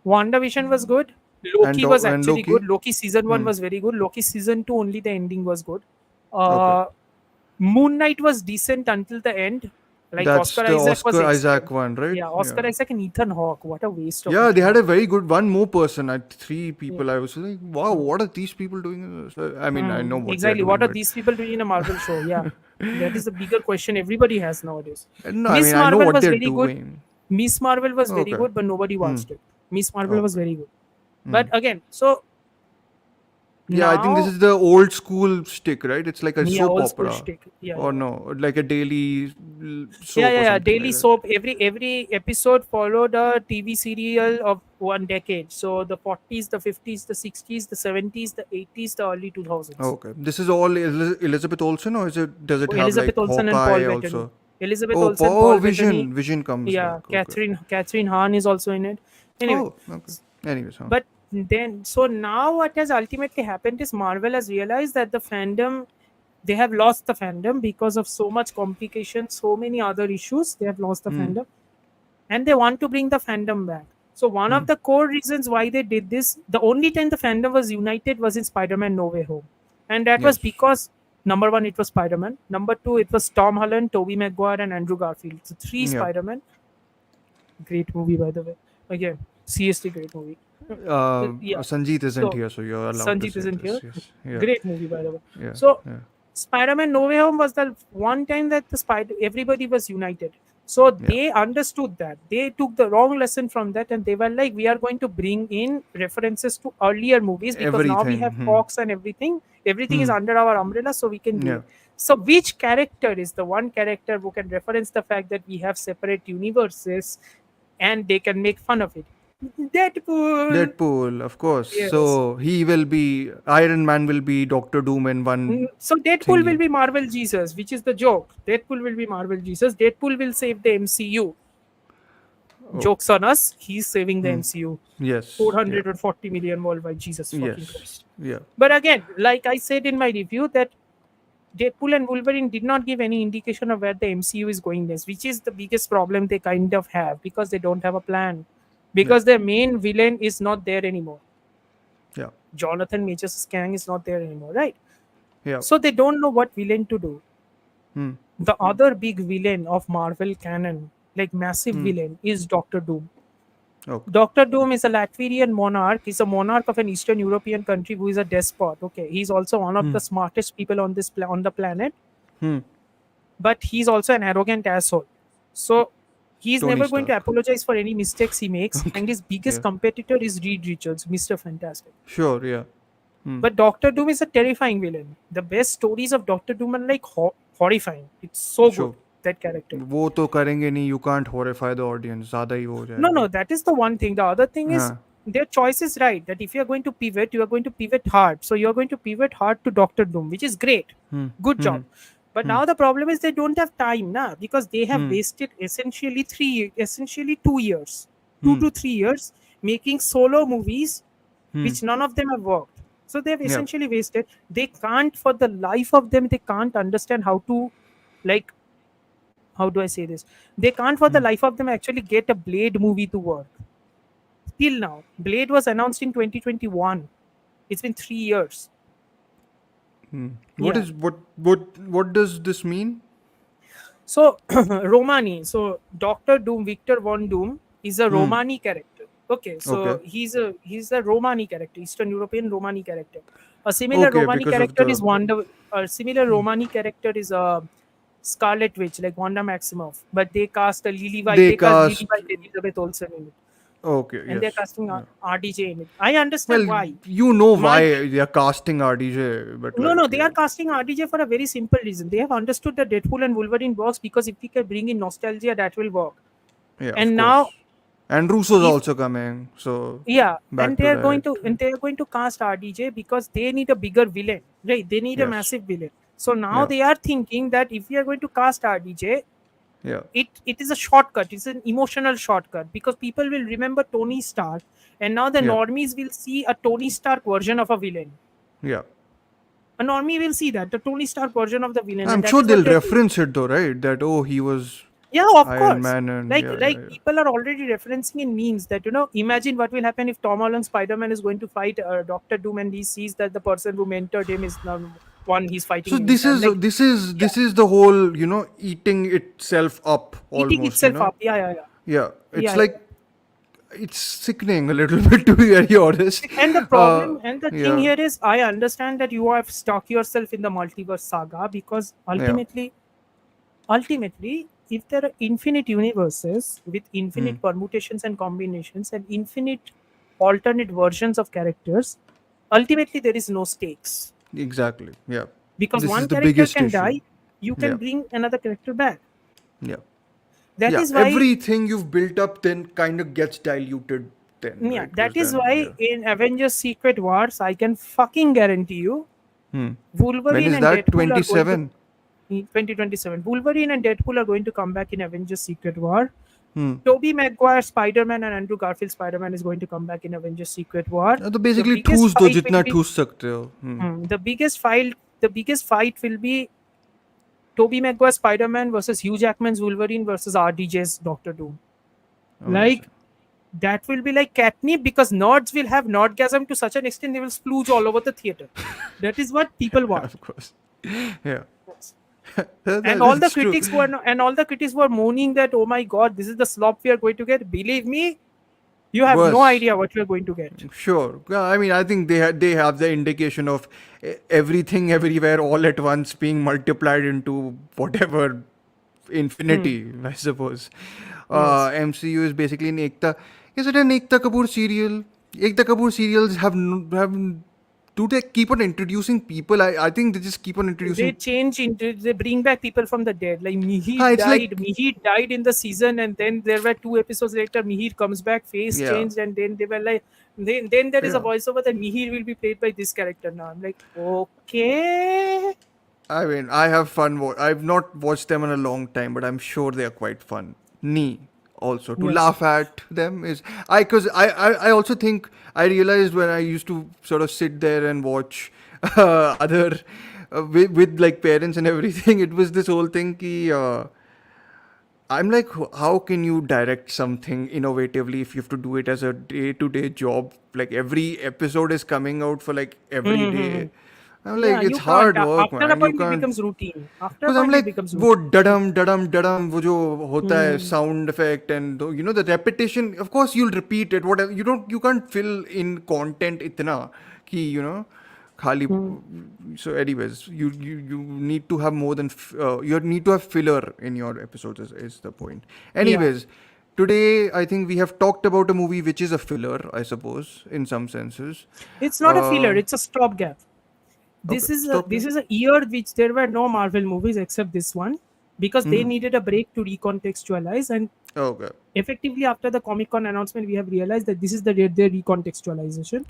WandaVision was good. Loki was And actually good. Loki? Loki season 1 Hmm. was very good. Loki season 2 only the ending was good. Okay. Uh, Moon Knight was decent until the end. Like That's Oscar the Isaac was Oscar Isaac excellent. one, right? Yeah, Yeah. Oscar Isaac and Ethan Hawke. What a waste of Yeah, they Ethan had a Hawke. very good one more person. Three Yeah. people. I was like, wow, what are these people doing? In this? I mean, I know what they're Exactly. What doing, are but these people doing in a Marvel show? Yeah. That is the bigger question everybody has nowadays. no, I mean, Miss I know Marvel what was they're very good. doing. Miss Marvel was very Okay. good, but nobody Hmm. watched it. Miss Marvel was Okay. very good. Hmm. But again, so Yeah, I think this Now, is the old school stick, right? It's like a yeah, soap old school opera, shtick. Yeah, or yeah. no, like a daily Yeah, soap yeah, or yeah. something like Daily that. soap. Every episode followed a TV serial of one decade. So the 40s, the 50s, the 60s, the 70s, the 80s, the early 2000s. Okay, this is all Elizabeth Olsen, or is it? Does it have Elizabeth like Olsen and Paul Hawkeye Bettany. also? Elizabeth Oh, Olsen, oh, Paul Bettany. Vision comes Yeah, back. Okay. Catherine Hahn is also in it. Anyway, Oh, okay. Anyways, huh? but then so now what has ultimately happened is Marvel has realized that the fandom, they have lost the fandom because of so much complication, so many other issues. They have lost the Hmm. fandom, and they want to bring the fandom back. So one Hmm. of the core reasons why they did this, the only time the fandom was united was in Spider-Man No Way Home, and that was Yes. because number one, it was Spider-Man. Number two, it was Tom Holland, Tobey Maguire, and Andrew Garfield. So three Yeah. Spider-Man. Great movie, by the way. Again, seriously great movie. Yeah. Sanjeet isn't So here, so you're allowed to Sanjeev say isn't this. here. Yes. Yeah. Great movie, by the way. Yeah. So Yeah. Spider-Man No Way Home was the one time that the spider everybody was united. So Yeah. they understood that. They took the wrong lesson from that, and they were like, we are going to bring in references to earlier movies because now we Everything. have Hmm. Fox and everything. Everything is Hmm. under our umbrella, so we can do Yeah. it. So which character is the one character who can reference the fact that we have separate universes and they can make fun of it? Deadpool. Deadpool, of course. Yes. So he will be Iron Man will be Doctor Doom in one So Deadpool will thingy. be Marvel Jesus, which is the joke. Deadpool will be Marvel Jesus. Deadpool will save the MCU. Oh. Jokes on us. He's saving the Hmm. MCU. Yes. Yeah. 440 million worldwide. Jesus fucking Yes. Christ. Yeah. But again, like I said in my review, that Deadpool and Wolverine did not give any indication of where the MCU is going next, which is the biggest problem they kind of have because they don't have a plan. Yeah. Because their main villain is not there anymore. Yeah. Jonathan Majors' gang is not there anymore, right? Yeah. So they don't know what villain to do. Hmm. The other big villain of Marvel canon, like massive Hmm. villain, is Doctor Doom. Okay. Doctor Doom is a Latvian monarch. He's a monarch of an Eastern European country who is a despot. Okay, he's also one of Hmm. the smartest people on on the planet, Hmm. but he's also an arrogant asshole. So he's Tony never going to Stark. apologize for any mistakes he makes. Okay. And his biggest Yeah. competitor is Reed Richards, Mr. Fantastic. Sure. Yeah. Hmm. But Doctor Doom is a terrifying villain. The best stories of Doctor Doom are like horrifying. It's so good, Sure. that character. वो तो करेंगे नहीं. You can't horrify the audience. ज़्यादा ही हो No, जाएगा. no, that is the one thing. The other thing is हाँ. their choice is right. That if you are going to pivot, you are going to pivot hard. So you are going to pivot hard to Doctor Doom, which is great. Hmm. Good Hmm. job. But Hmm. now the problem is they don't have time now because they have Hmm. wasted essentially 2 years, two Hmm. to 3 years making solo movies, Hmm. which none of them have worked. So they have Yeah. essentially wasted. They can't, for the life of them, they can't understand how to, like, how do I say this? They can't, for the Hmm. life of them, actually get a Blade movie to work. Till now, Blade was announced in 2021. It's been 3 years. Hmm. Yeah. What does this mean? So Romani. So Doctor Doom, Victor Von Doom, is a Hmm. Romani character. Okay, Okay. so he's a Romani character, Eastern European Romani character. A similar Okay, Romani because of character is the Wanda. A similar Romani character is Scarlet Witch, like Wanda Maximoff. But they cast a Lily White. they They cast Lily cast. White Elizabeth Olsen in it, Okay. and they're Yes. casting Yeah. RDJ in it. I understand Well, why. you know My why they are casting RDJ, but No, like, they yeah, are casting RDJ for a very simple reason. They have understood that Deadpool and Wolverine works because if we can bring in nostalgia, that will work. yeah, of And course. now, And Russo's if also coming, so yeah, back to that. and they are going to cast RDJ because they need a bigger villain, right? They need a Yes. massive villain. So now Yeah. they are thinking that if we are going to cast RDJ, Yeah. it is a shortcut. It's an emotional shortcut because people will remember Tony Stark, and now the Yeah. normies will see a Tony Stark version of a villain. Yeah. A normie will see that the Tony Stark version of the villain, I'm and that sure is what they'll they're doing. reference it though, right? That he was Yeah, of Iron course. Man, and Like yeah, yeah, like yeah. people are already referencing in memes that imagine what will happen if Tom Holland Spider-Man is going to fight Doctor Doom and he sees that the person who mentored him is now one he's fighting So in his. I'm like, yeah, this is the whole eating itself up eating almost. itself up. Yeah, yeah, yeah, Yeah, it's yeah, like yeah. it's sickening a little bit, to be very honest. And the problem and the thing Yeah, here is, I understand that you have stuck yourself in the multiverse saga because yeah. ultimately, if there are infinite universes with Hmm. infinite permutations and combinations and infinite alternate versions of characters, ultimately there is no stakes, Exactly. Yeah. because This is one the character biggest can issue. die, you can Yeah. bring another character back. Yeah. That Yeah. is why, Everything you've built up then kind of gets diluted then, yeah, right? that Because is then, why yeah. in Avengers Secret Wars, I can fucking guarantee you, Hmm. When Wolverine is and that? Deadpool are going to 27? in 2027. Wolverine and Deadpool are going to come back in Avengers Secret War. Hmm. Tobey Maguire Spider-Man and Andrew Garfield Spider-Man is going to come back in Avengers Secret War. तो The basically biggest ठूस दो fight will जितना be ठूस सकते हो. the biggest fight will be Tobey Maguire Spider-Man versus Hugh Jackman's Wolverine versus RDJ's Doctor Doom. Amazing. Like, that will be like catnip, because nerds will have nerdgasm to such an extent they will splooge all over the theater. That is what people want. Of course. Yeah. Yes. And all the That's true. critics were and all the critics were moaning that, oh my god, this is the slop we are going to get. Believe me, you have no Worse. idea what you are going to get. Sure. Yeah, I mean, I think they have the indication of everything everywhere all at once being multiplied into whatever Hmm. infinity, I suppose. Yes. MCU is basically an Ekta. Is it an Ekta Kapoor serial? Ekta Kapoor serials have do they keep on introducing people? I think they just keep on They introducing. change into they bring back people from the dead. Like Ha, Mihir it's died. like Mihir died in the season, and then there were 2 episodes later. Mihir comes back, face yeah, changed, and then they were like, then there is a yeah. voiceover that Mihir will be played by this character now. I'm like, okay, I mean, I have fun. I've not watched them in a long time, but I'm sure they are quite fun. Me also to yes, laugh at them is because I also think I realized when I used to sort of sit there and watch other with like parents and everything. It was this whole thing. I'm like, how can you direct something innovatively if you have to do it as a day-to-day job? Like every episode is coming out for like every mm-hmm. day. I'm like, Yeah, it's you can't. hard work, After a man. You point, it can't. becomes routine. After a Because I'm point, it like, becomes वो routine. डडम वो जो होता है Hmm. sound effect and the repetition. Of course, you'll repeat it. Whatever you can't fill in content इतना कि खाली. Hmm. So, anyways, you need to have more than you need to have filler in your episodes. Is the point. Yeah, Anyways, today I think we have talked about a movie which is a filler, I suppose, in some senses. it's not a filler. Uh, It's a stopgap. okay, stop. This is a year which there were no Marvel movies except this one, because they Mm-hmm. needed a break to recontextualize, and Okay. effectively after the Comic Con announcement we have realized that this is their recontextualization,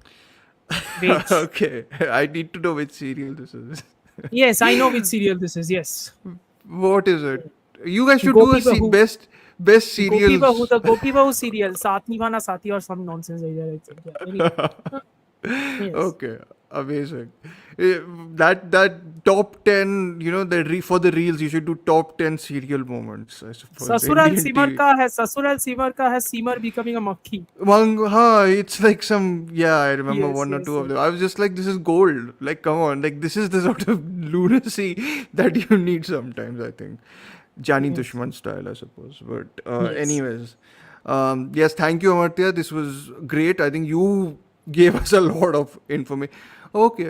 which, Okay, I need to know which serial this is. yes, I know which serial this is. Yes, What is it? You guys should do Gopi a Bahu, best Gopi Bahu, serials. the Gopi Bahu serial, Saath Nibhana Saathi or some nonsense like that, I think. Yeah. Anyway, yes, Okay, amazing. Eh, that top 10, for the reels you should do top 10 serial moments, I suppose. The Sasural Indian Simar TV. ka hai, Sasural Simar ka has Simar becoming a makhi. It's like some, yeah, I remember Yes, one or yes, two of yes. them. I was just like, this is gold. Like, come on, like this is the sort of lunacy that you need sometimes, I think. Jani Yes. Dushman style, I suppose. But Yes. anyways, yes, thank you, Amartya. This was great. I think you gave us a lot of information. Okay,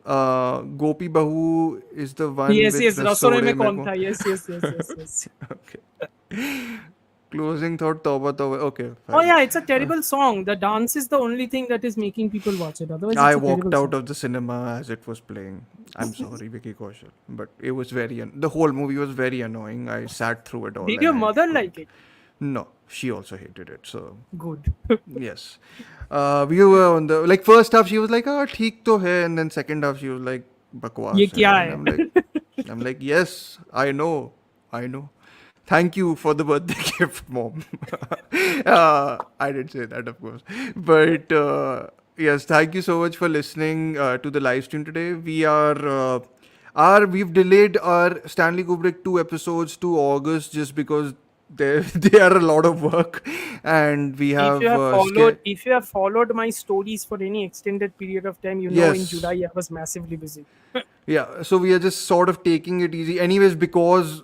Gopi Bahu is the one Yes, with yes. रसोई Rasode में mein कौन ko. था? Yes, yes, yes, yes, yes. Okay. Closing thought, Tauba Tauba. Okay, Oh fine. yeah, it's a terrible song. The dance is the only thing that is making people watch it. Otherwise, I it's a walked terrible out song. of the cinema as it was playing. I'm sorry, Vicky Kaushal, but it was the whole movie was very annoying. I sat through it all Did and your I mother couldn't. like it? No, she also hated it. So Good. yes, we were on the like first half. She was like, "Ah, theek to hai," and then second half she was like, ये "Bakwas hai," क्या and है? I'm like, yes, I know. Thank you for the birthday gift, mom. I didn't say that, of course. But yes, thank you so much for listening to the live stream today. We've delayed our Stanley Kubrick 2 episodes to August just because they are a lot of work, and we have If you have followed my stories for any extended period of time, you know in yes. July I was massively busy. Yeah, so we are just sort of taking it easy, anyways, because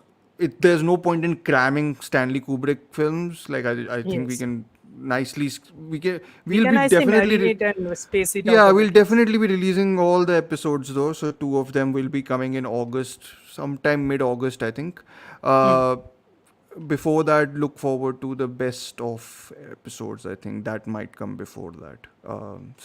there's no point in cramming Stanley Kubrick films. Like I think we Yes, can nicely we we'll can be nicely definitely marinate and space it out yeah, over we'll days. definitely be releasing all the episodes though. So 2 of them will be coming in August, sometime mid-August, I think. Hmm. Uh, Before that, look forward to the best of episodes. I think that might come before that.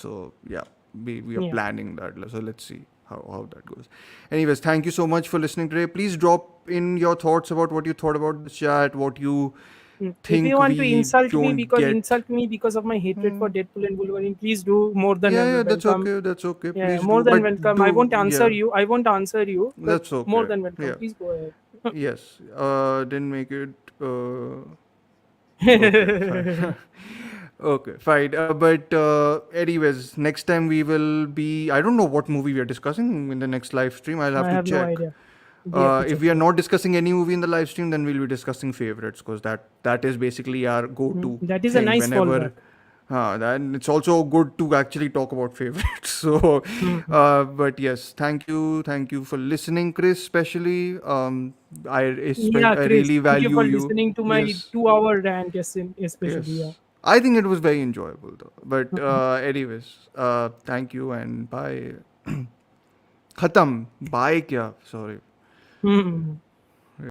So yeah. we are Yeah. planning that. So let's see how that goes. Anyways, thank you so much for listening today. Please drop in your thoughts about what you thought about the chat, what you If you think want to we don't get. insult me because of my hatred for Hmm. Deadpool and Wolverine, please do more than Yeah, that's welcome. okay. That's okay. Yeah, Please more do, than but welcome. I won't do, answer yeah, you. I won't answer you, but that's more okay. than welcome. Yeah, Please go ahead. yes. Didn't make it. Okay, fine. Okay, fine. But anyways, next time we will be. I don't know what movie we are discussing in the next live stream. I'll have I to have no check. idea. We have to If check we are that. not discussing any movie in the live stream, then we'll be discussing favorites because that is basically our go-to That is a thing nice whenever. fallback. Then it's also good to actually talk about favorites. So, Mhm. but yes, thank you for listening, Chris. Especially, Yeah, I Chris, really thank you value for you. listening to my Yes, 2 hour rant, especially. Yeah. yes. I think it was very enjoyable though. But Mhm. anyways, thank you and bye. Khatam. Bye kya? Sorry. Mhm.